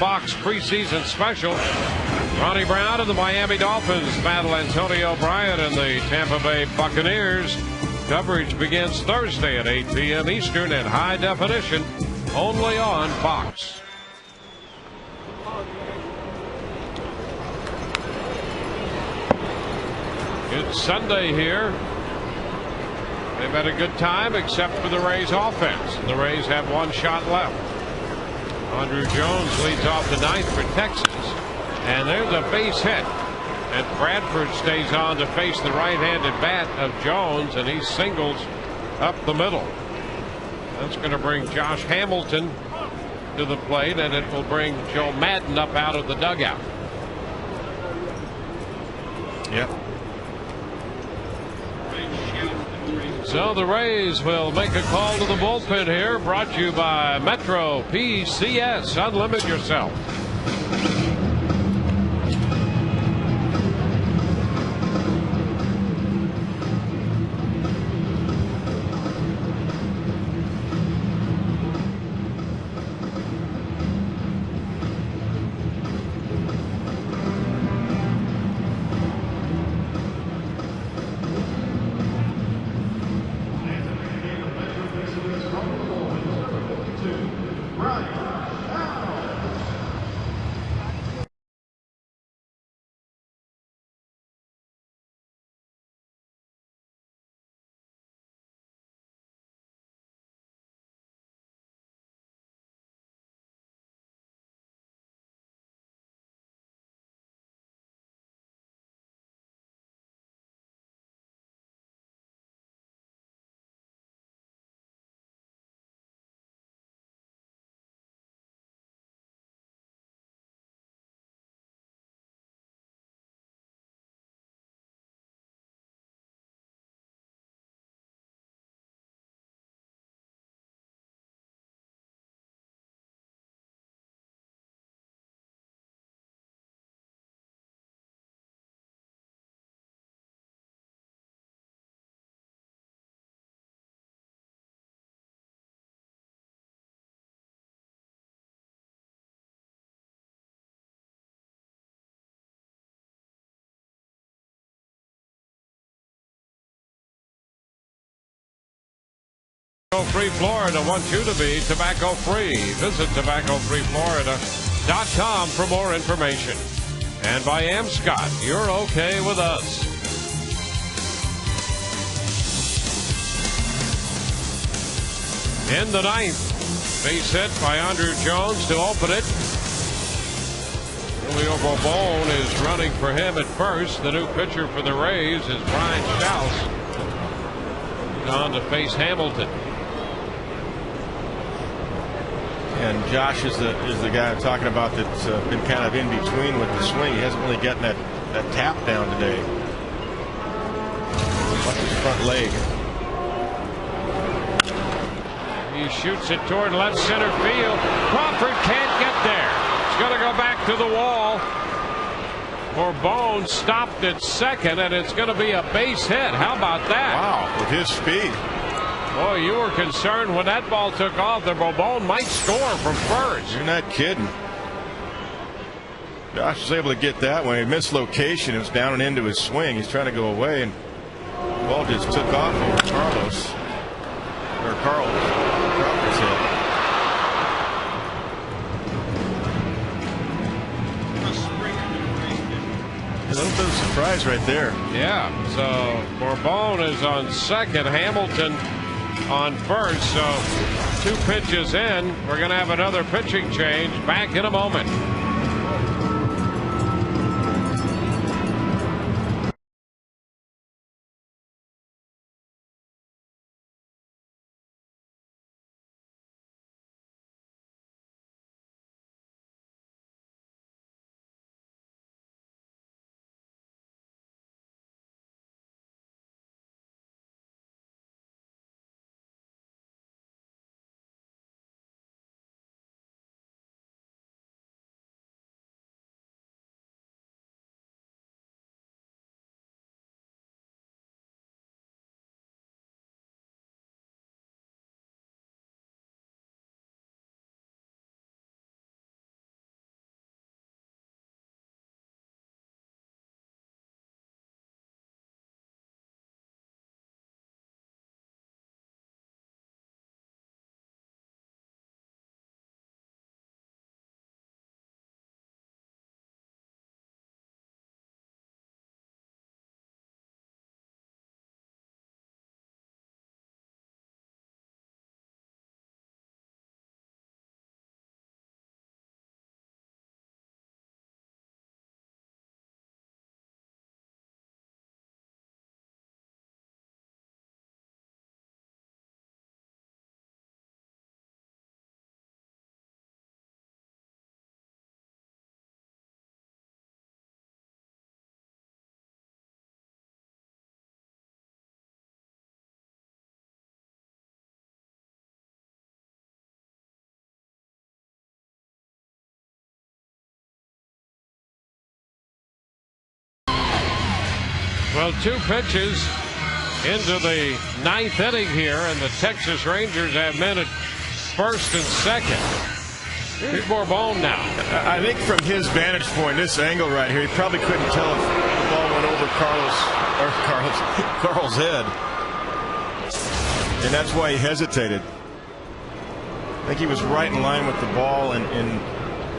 Speaker 1: Fox preseason special. Ronnie Brown and the Miami Dolphins battle Antonio Bryant and the Tampa Bay Buccaneers. Coverage begins Thursday at 8 p.m. Eastern in high definition, only on Fox. It's Sunday here. They've had a good time except for the Rays offense. The Rays have one shot left. Andrew Jones leads off the ninth for Texas, and there's a base hit, and Bradford stays on to face the right-handed bat of Jones, and he singles up the middle. That's going to bring Josh Hamilton to the plate, and it will bring Joe Madden up out of the dugout.
Speaker 2: Yep.
Speaker 1: So the Rays will make a call to the bullpen here, brought to you by Metro PCS. Unlimit yourself. Tobacco-free Florida wants you to be tobacco-free. Visit tobaccofreeflorida.com for more information. And by M. Scott, you're okay with us. In the ninth, base hit by Andrew Jones to open it. Julio Bobone is running for him at first. The new pitcher for the Rays is Brian Schaus. He's on to face Hamilton.
Speaker 2: And Josh is the guy I'm talking about that's been kind of in between with the swing. He hasn't really gotten that tap down today. Watch his front leg.
Speaker 1: He shoots it toward left center field. Crawford can't get there. He's going to go back to the wall. Bobone stopped at second, and it's going to be a base hit. How about that?
Speaker 2: Wow, with his speed.
Speaker 1: Boy, you were concerned when that ball took off that Bobone might score from first.
Speaker 2: You're not kidding. Josh was able to get that one. He missed location. It was down and into his swing. He's trying to go away, and the ball just took off over Crawford's head. A little bit of surprise right there.
Speaker 1: Yeah, so Bobone is on second, Hamilton on first. So 2 pitches in. We're going to have another pitching change. Back in a moment. Well, 2 pitches into the 9th inning here, and the Texas Rangers have men at first and second. Here's Bobone now.
Speaker 2: I think from his vantage point, this angle right here, he probably couldn't tell if the ball went over Carl's head. And that's why he hesitated. I think he was right in line with the ball in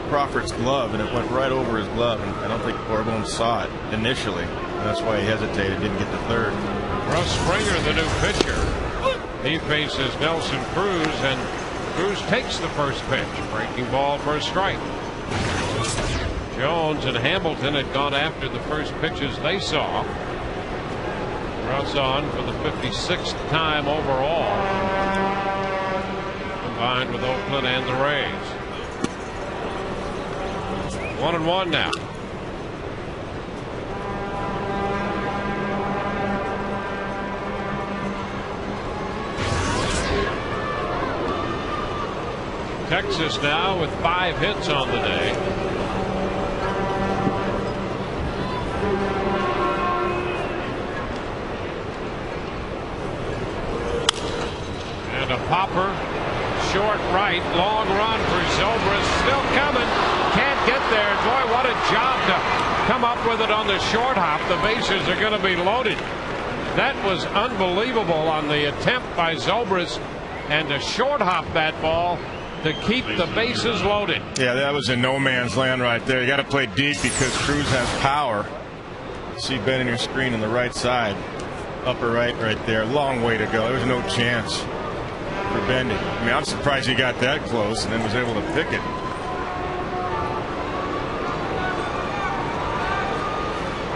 Speaker 2: Crawford's glove, and it went right over his glove. And I don't think Bobone saw it initially. That's why he hesitated, didn't get to third.
Speaker 1: Russ Springer, the new pitcher. He faces Nelson Cruz, and Cruz takes the first pitch. Breaking ball for a strike. Jones and Hamilton had gone after the first pitches they saw. Russ on for the 56th time overall, combined with Oakland and the Rays. 1-1 now. Texas now with 5 hits on the day. And a popper, short right, long run for Zobrist, still coming, can't get there. Boy, what a job to come up with it on the short hop. The bases are going to be loaded. That was unbelievable on the attempt by Zobrist. and to short hop that ball to keep the bases loaded.
Speaker 2: Yeah, that was in no man's land right there. You got to play deep because Cruz has power. See Ben in your screen on the right side, upper right there. Long way to go. There was no chance for Ben. I mean, I'm surprised he got that close and then was able to pick it.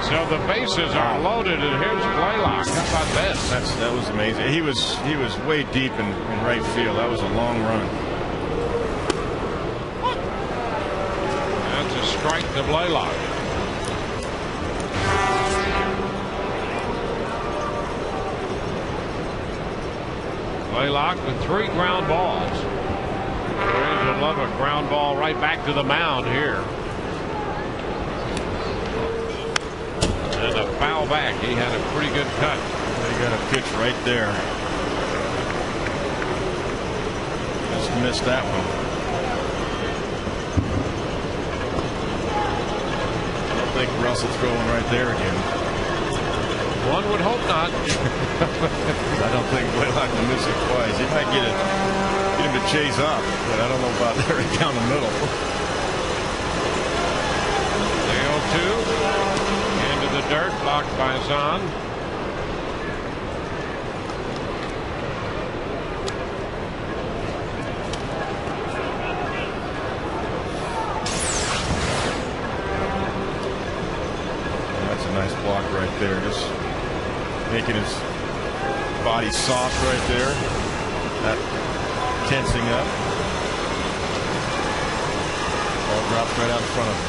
Speaker 1: So the bases are loaded, and here's Blaylock. How about this?
Speaker 2: That was amazing. He was way deep in right field. That was a long run.
Speaker 1: That's a strike to Blaylock. Blaylock with 3 ground balls. Rays would love a ground ball right back to the mound here. And a foul back. He had a pretty good cut.
Speaker 2: He got a pitch right there. Just missed that one. I don't think Russell's going right there again.
Speaker 1: One would hope not.
Speaker 2: I don't think Blaylock will miss it twice. He might get him to chase up, but I don't know about that right down the middle.
Speaker 1: The 0-2. Into the dirt, blocked by Zahn.
Speaker 2: That's a nice block right there. Just making his body soft right there. That tensing up. Ball drops right out in front of him.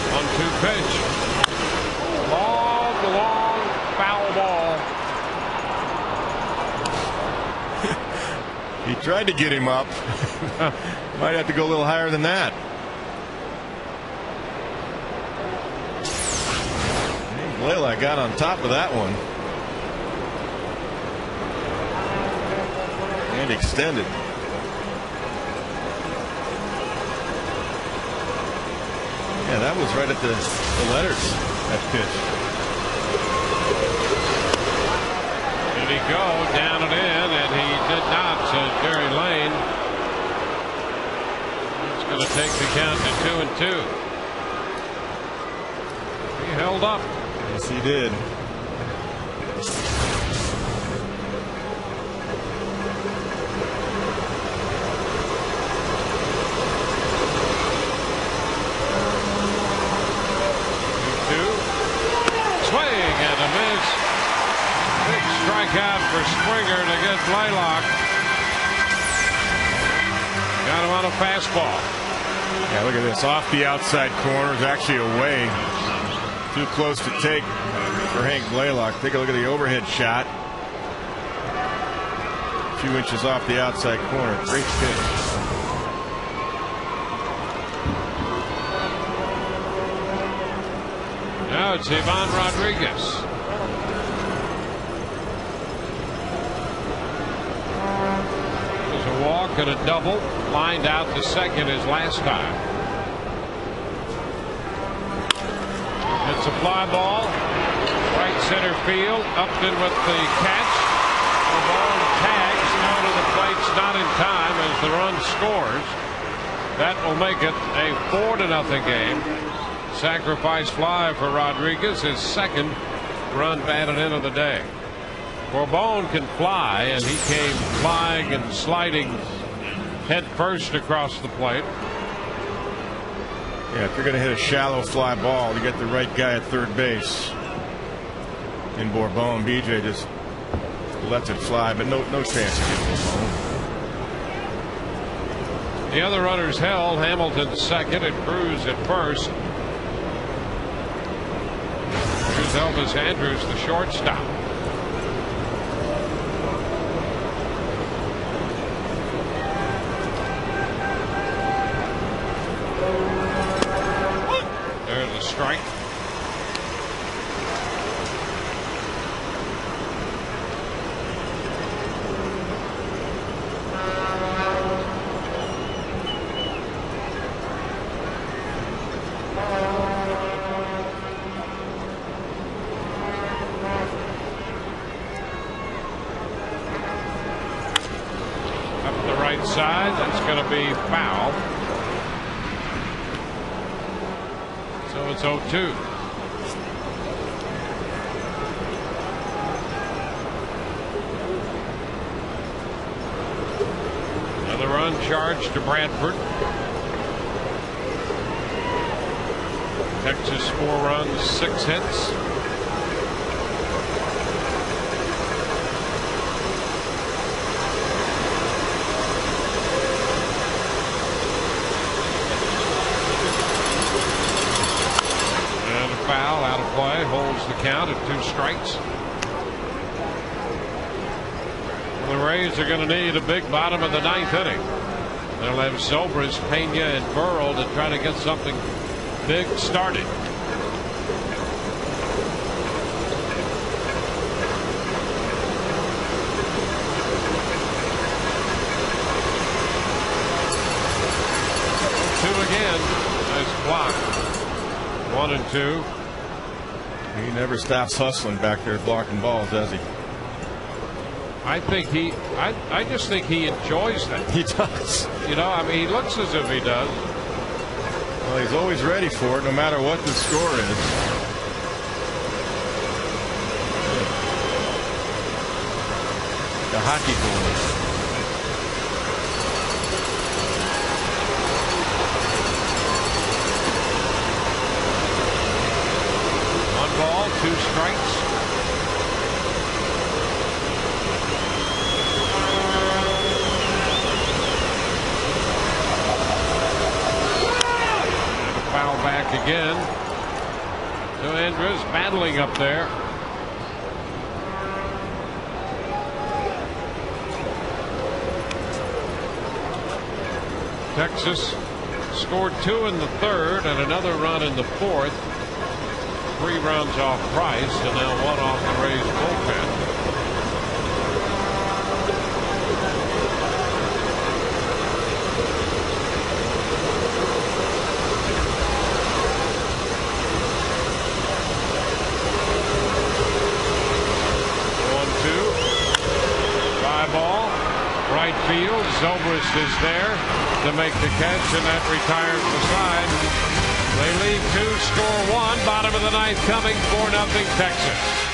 Speaker 1: 1-2 pitch. Long foul ball.
Speaker 2: He tried to get him up. Might have to go a little higher than that. Blaylock got on top of that one. And extended. Yeah, that was right at the letters, that pitch.
Speaker 1: Did he go down and in? And he did not, says Jerry Lane. It's going to take the count to 2-2. He held up.
Speaker 2: Yes, he did.
Speaker 1: Strikeout for Springer to get Blaylock. Got him on a fastball.
Speaker 2: Yeah, look at this. Off the outside corner. Is actually away. Too close to take for Hank Blaylock. Take a look at the overhead shot. A few inches off the outside corner. Great pitch.
Speaker 1: Now it's Ivan Rodriguez. Walk and a double, lined out to second his last time. It's a fly ball, right center field. Upton with the catch. The ball tags down to the plates, not in time as the run scores. That will make it a 4-0 game. Sacrifice fly for Rodriguez, his second run batted in of the day. Bourbon can fly, and he came flying and sliding head first across the plate.
Speaker 2: Yeah, if you're going to hit a shallow fly ball, you get the right guy at third base. In Bourbon, BJ just lets it fly, but no chance against Bourbon.
Speaker 1: The other runners held. Hamilton second and Cruz at first. Here's Elvis Andrus, the shortstop. Strike. side. That's going to be foul. So it's 0-2. Another run charged to Bradford. Texas 4 runs, 6 hits. And a foul out of play, holds the count at 2 strikes. The Rays are going to need a big bottom of the 9th inning. They'll have Zobrist, Pena, and Burrell to try to get something big started. Two again. Nice block. 1-2.
Speaker 2: He never stops hustling back there blocking balls, does he?
Speaker 1: I think I just think he enjoys that.
Speaker 2: He does.
Speaker 1: You know, I mean, he looks as if he does.
Speaker 2: Well, he's always ready for it, no matter what the score is. The hockey goal.
Speaker 1: One ball, 2 strikes. Foul back again. So Andrus battling up there. Texas scored 2 in the 3rd and another run in the 4th. 3 runs off Price and now 1 off the Rays bullpen. Right field, Zobrist is there to make the catch, and that retires the side. They lead 2, score 1. Bottom of the 9th coming, 4-0 Texas.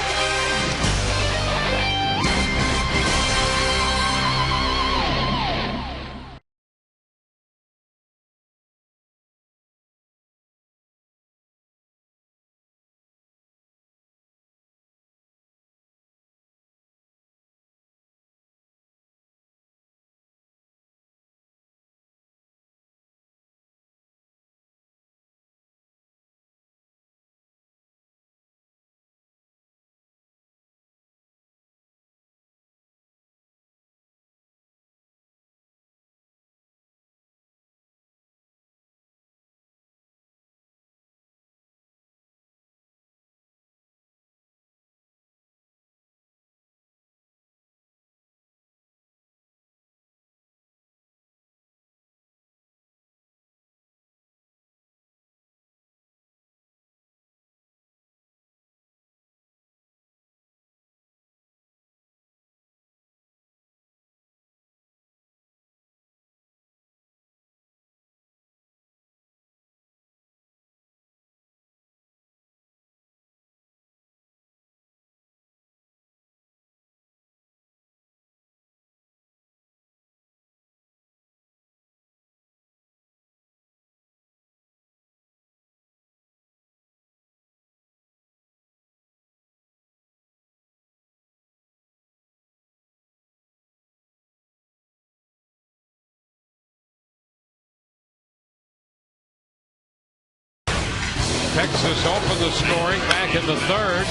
Speaker 1: Texas opened the scoring back in the 3rd.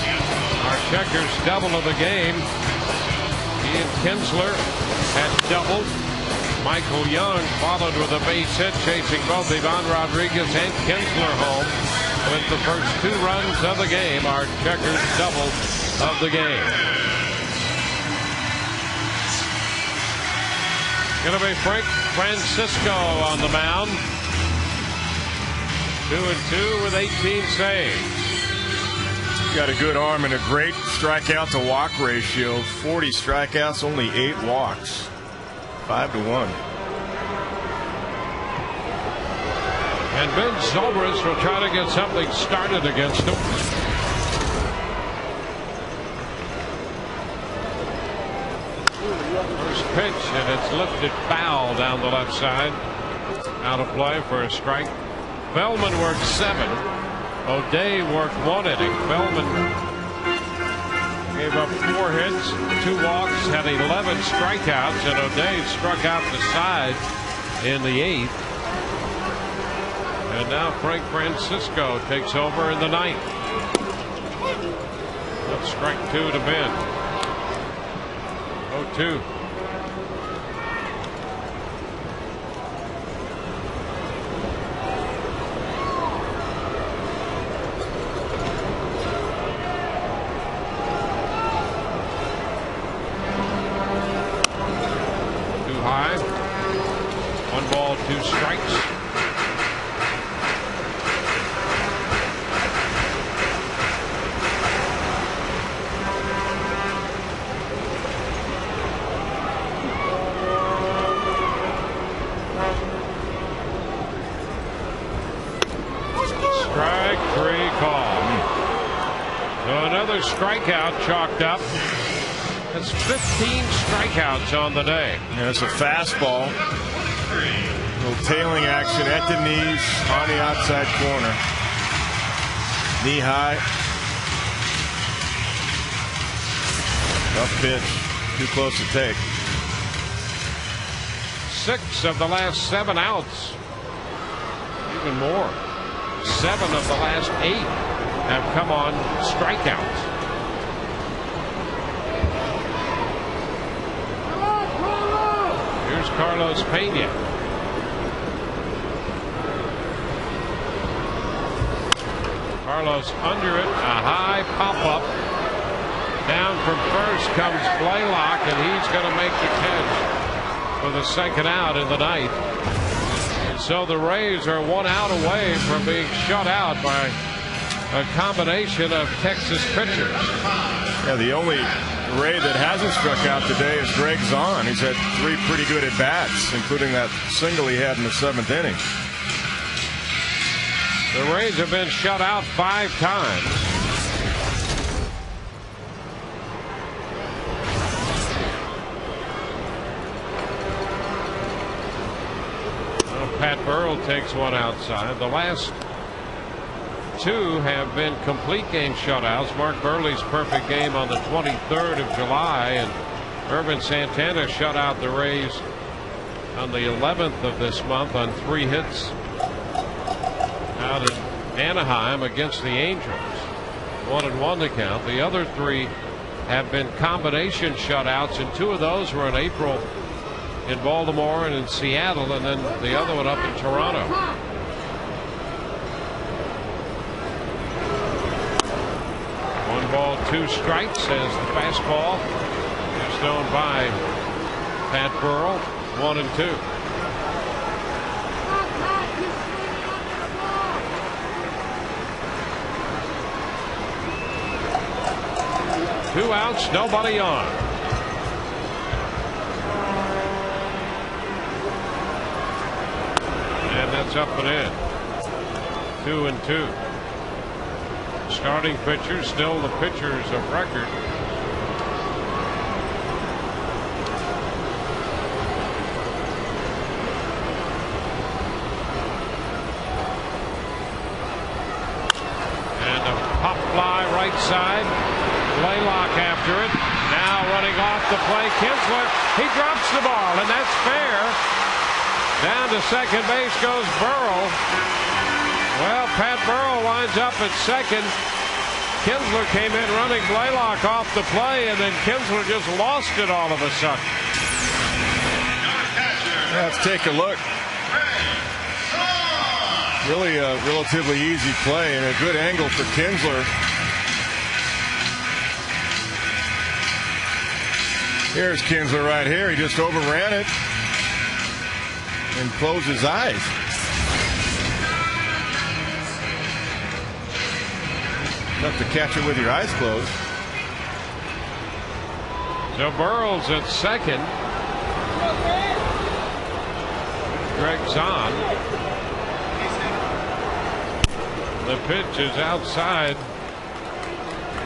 Speaker 1: Our Checkers double of the game. Ian Kinsler had doubled. Michael Young followed with a base hit, chasing both Ivan Rodriguez and Kinsler home. With the first 2 runs of the game, our Checkers double of the game. Going to be Frank Francisco on the mound. 2-2 with 18 saves.
Speaker 2: Got a good arm and a great strikeout to walk ratio. 40 strikeouts, only 8 walks. 5-1.
Speaker 1: And Ben Zobrist will try to get something started against him. First pitch, and it's lifted foul down the left side. Out of play for a strike. Feldman worked 7. O'Day worked 1 inning. Feldman gave up 4 hits, 2 walks, had 11 strikeouts, and O'Day struck out the side in the 8th. And now Frank Francisco takes over in the 9th. That's strike 2 to Ben. 0-2. Too high. 1 ball, 2 strikes. Strikeout chalked up. That's 15 strikeouts on the day.
Speaker 2: And it's a fastball. A little tailing action at the knees on the outside corner. Knee high. Tough pitch. Too close to take.
Speaker 1: 6 of the last 7 outs. Even more. 7 of the last 8 have come on strikeouts. Here's Carlos Pena. Carlos under it, a high pop-up. Down from first comes Blaylock, and he's going to make the catch for the 2nd out in the 9th. And so the Rays are 1 out away from being shut out by a combination of Texas pitchers.
Speaker 2: Yeah, the only Ray that hasn't struck out today is Greg Zahn. He's had 3 pretty good at-bats, including that single he had in the 7th inning.
Speaker 1: The Rays have been shut out 5 times. Well, Pat Burrell takes one outside. The last 2 have been complete game shutouts. Mark Burley's perfect game on the 23rd of July, and Irvin Santana shut out the Rays on the 11th of this month on 3 hits out in Anaheim against the Angels. 1-1 to count. The other 3 have been combination shutouts, and 2 of those were in April in Baltimore and in Seattle, and then the other one up in Toronto. 1 ball, 2 strikes as the fastball is thrown by Pat Burrell. 1-2. Two outs, nobody on. And that's up and in. 2-2. Starting pitchers, still the pitchers of record. And a pop fly right side. Blaylock after it. Now running off the play. Kinsler. He drops the ball, and that's fair. Down to second base goes Burrell. Well, Pat Burrell winds up at second. Kinsler came in running Blaylock off the play, and then Kinsler just lost it all of a sudden.
Speaker 2: Let's take a look. Really a relatively easy play and a good angle for Kinsler. Here's Kinsler right here. He just overran it and closed his eyes. Tough to catch it with your eyes closed.
Speaker 1: So Burrell's at second. Greg Zahn. The pitch is outside.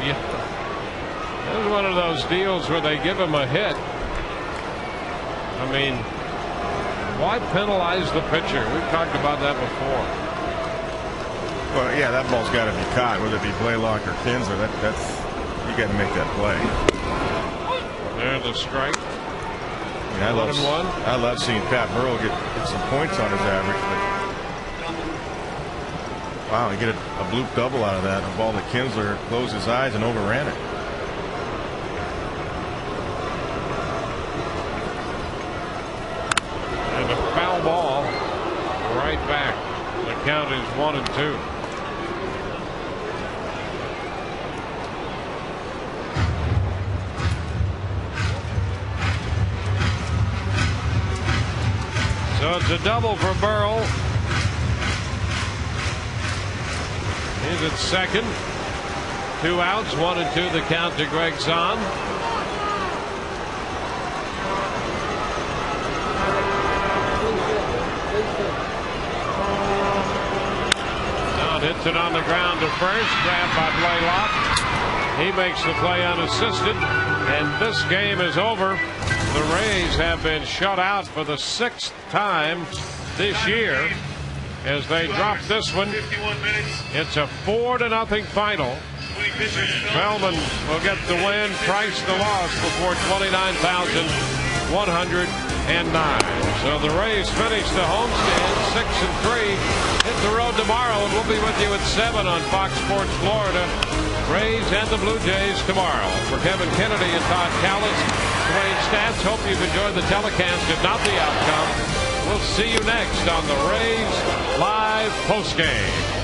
Speaker 1: Yeah. This is one of those deals where they give him a hit. I mean, why penalize the pitcher? We've talked about that before.
Speaker 2: Well, yeah, that ball's got to be caught, whether it be Blaylock or Kinsler. That's you got to make that play.
Speaker 1: There's a strike.
Speaker 2: I mean, I love seeing Pat Burrell get some points on his average. But wow, he get a bloop double out of that. A ball that Kinsler closed his eyes and overran it.
Speaker 1: And a foul ball right back. The count is 1-2. So it's a double for Burrell. He's at second. 2 outs, 1-2 the count to Greg Zahn. Zahn hits it on the ground to first, grabbed by Blaylock. He makes the play unassisted, and this game is over. The Rays have been shut out for the 6th time this year as they drop this one. It's a 4-0 final. Feldman will get the win, Price the loss before 29,109. So the Rays finish the homestand 6-3. Hit the road tomorrow, and we'll be with you at 7 on Fox Sports Florida. Rays and the Blue Jays tomorrow. For Kevin Kennedy and Todd Callis, Dwayne Stats, hope you've enjoyed the telecast, if not the outcome. We'll see you next on the Rays Live Postgame.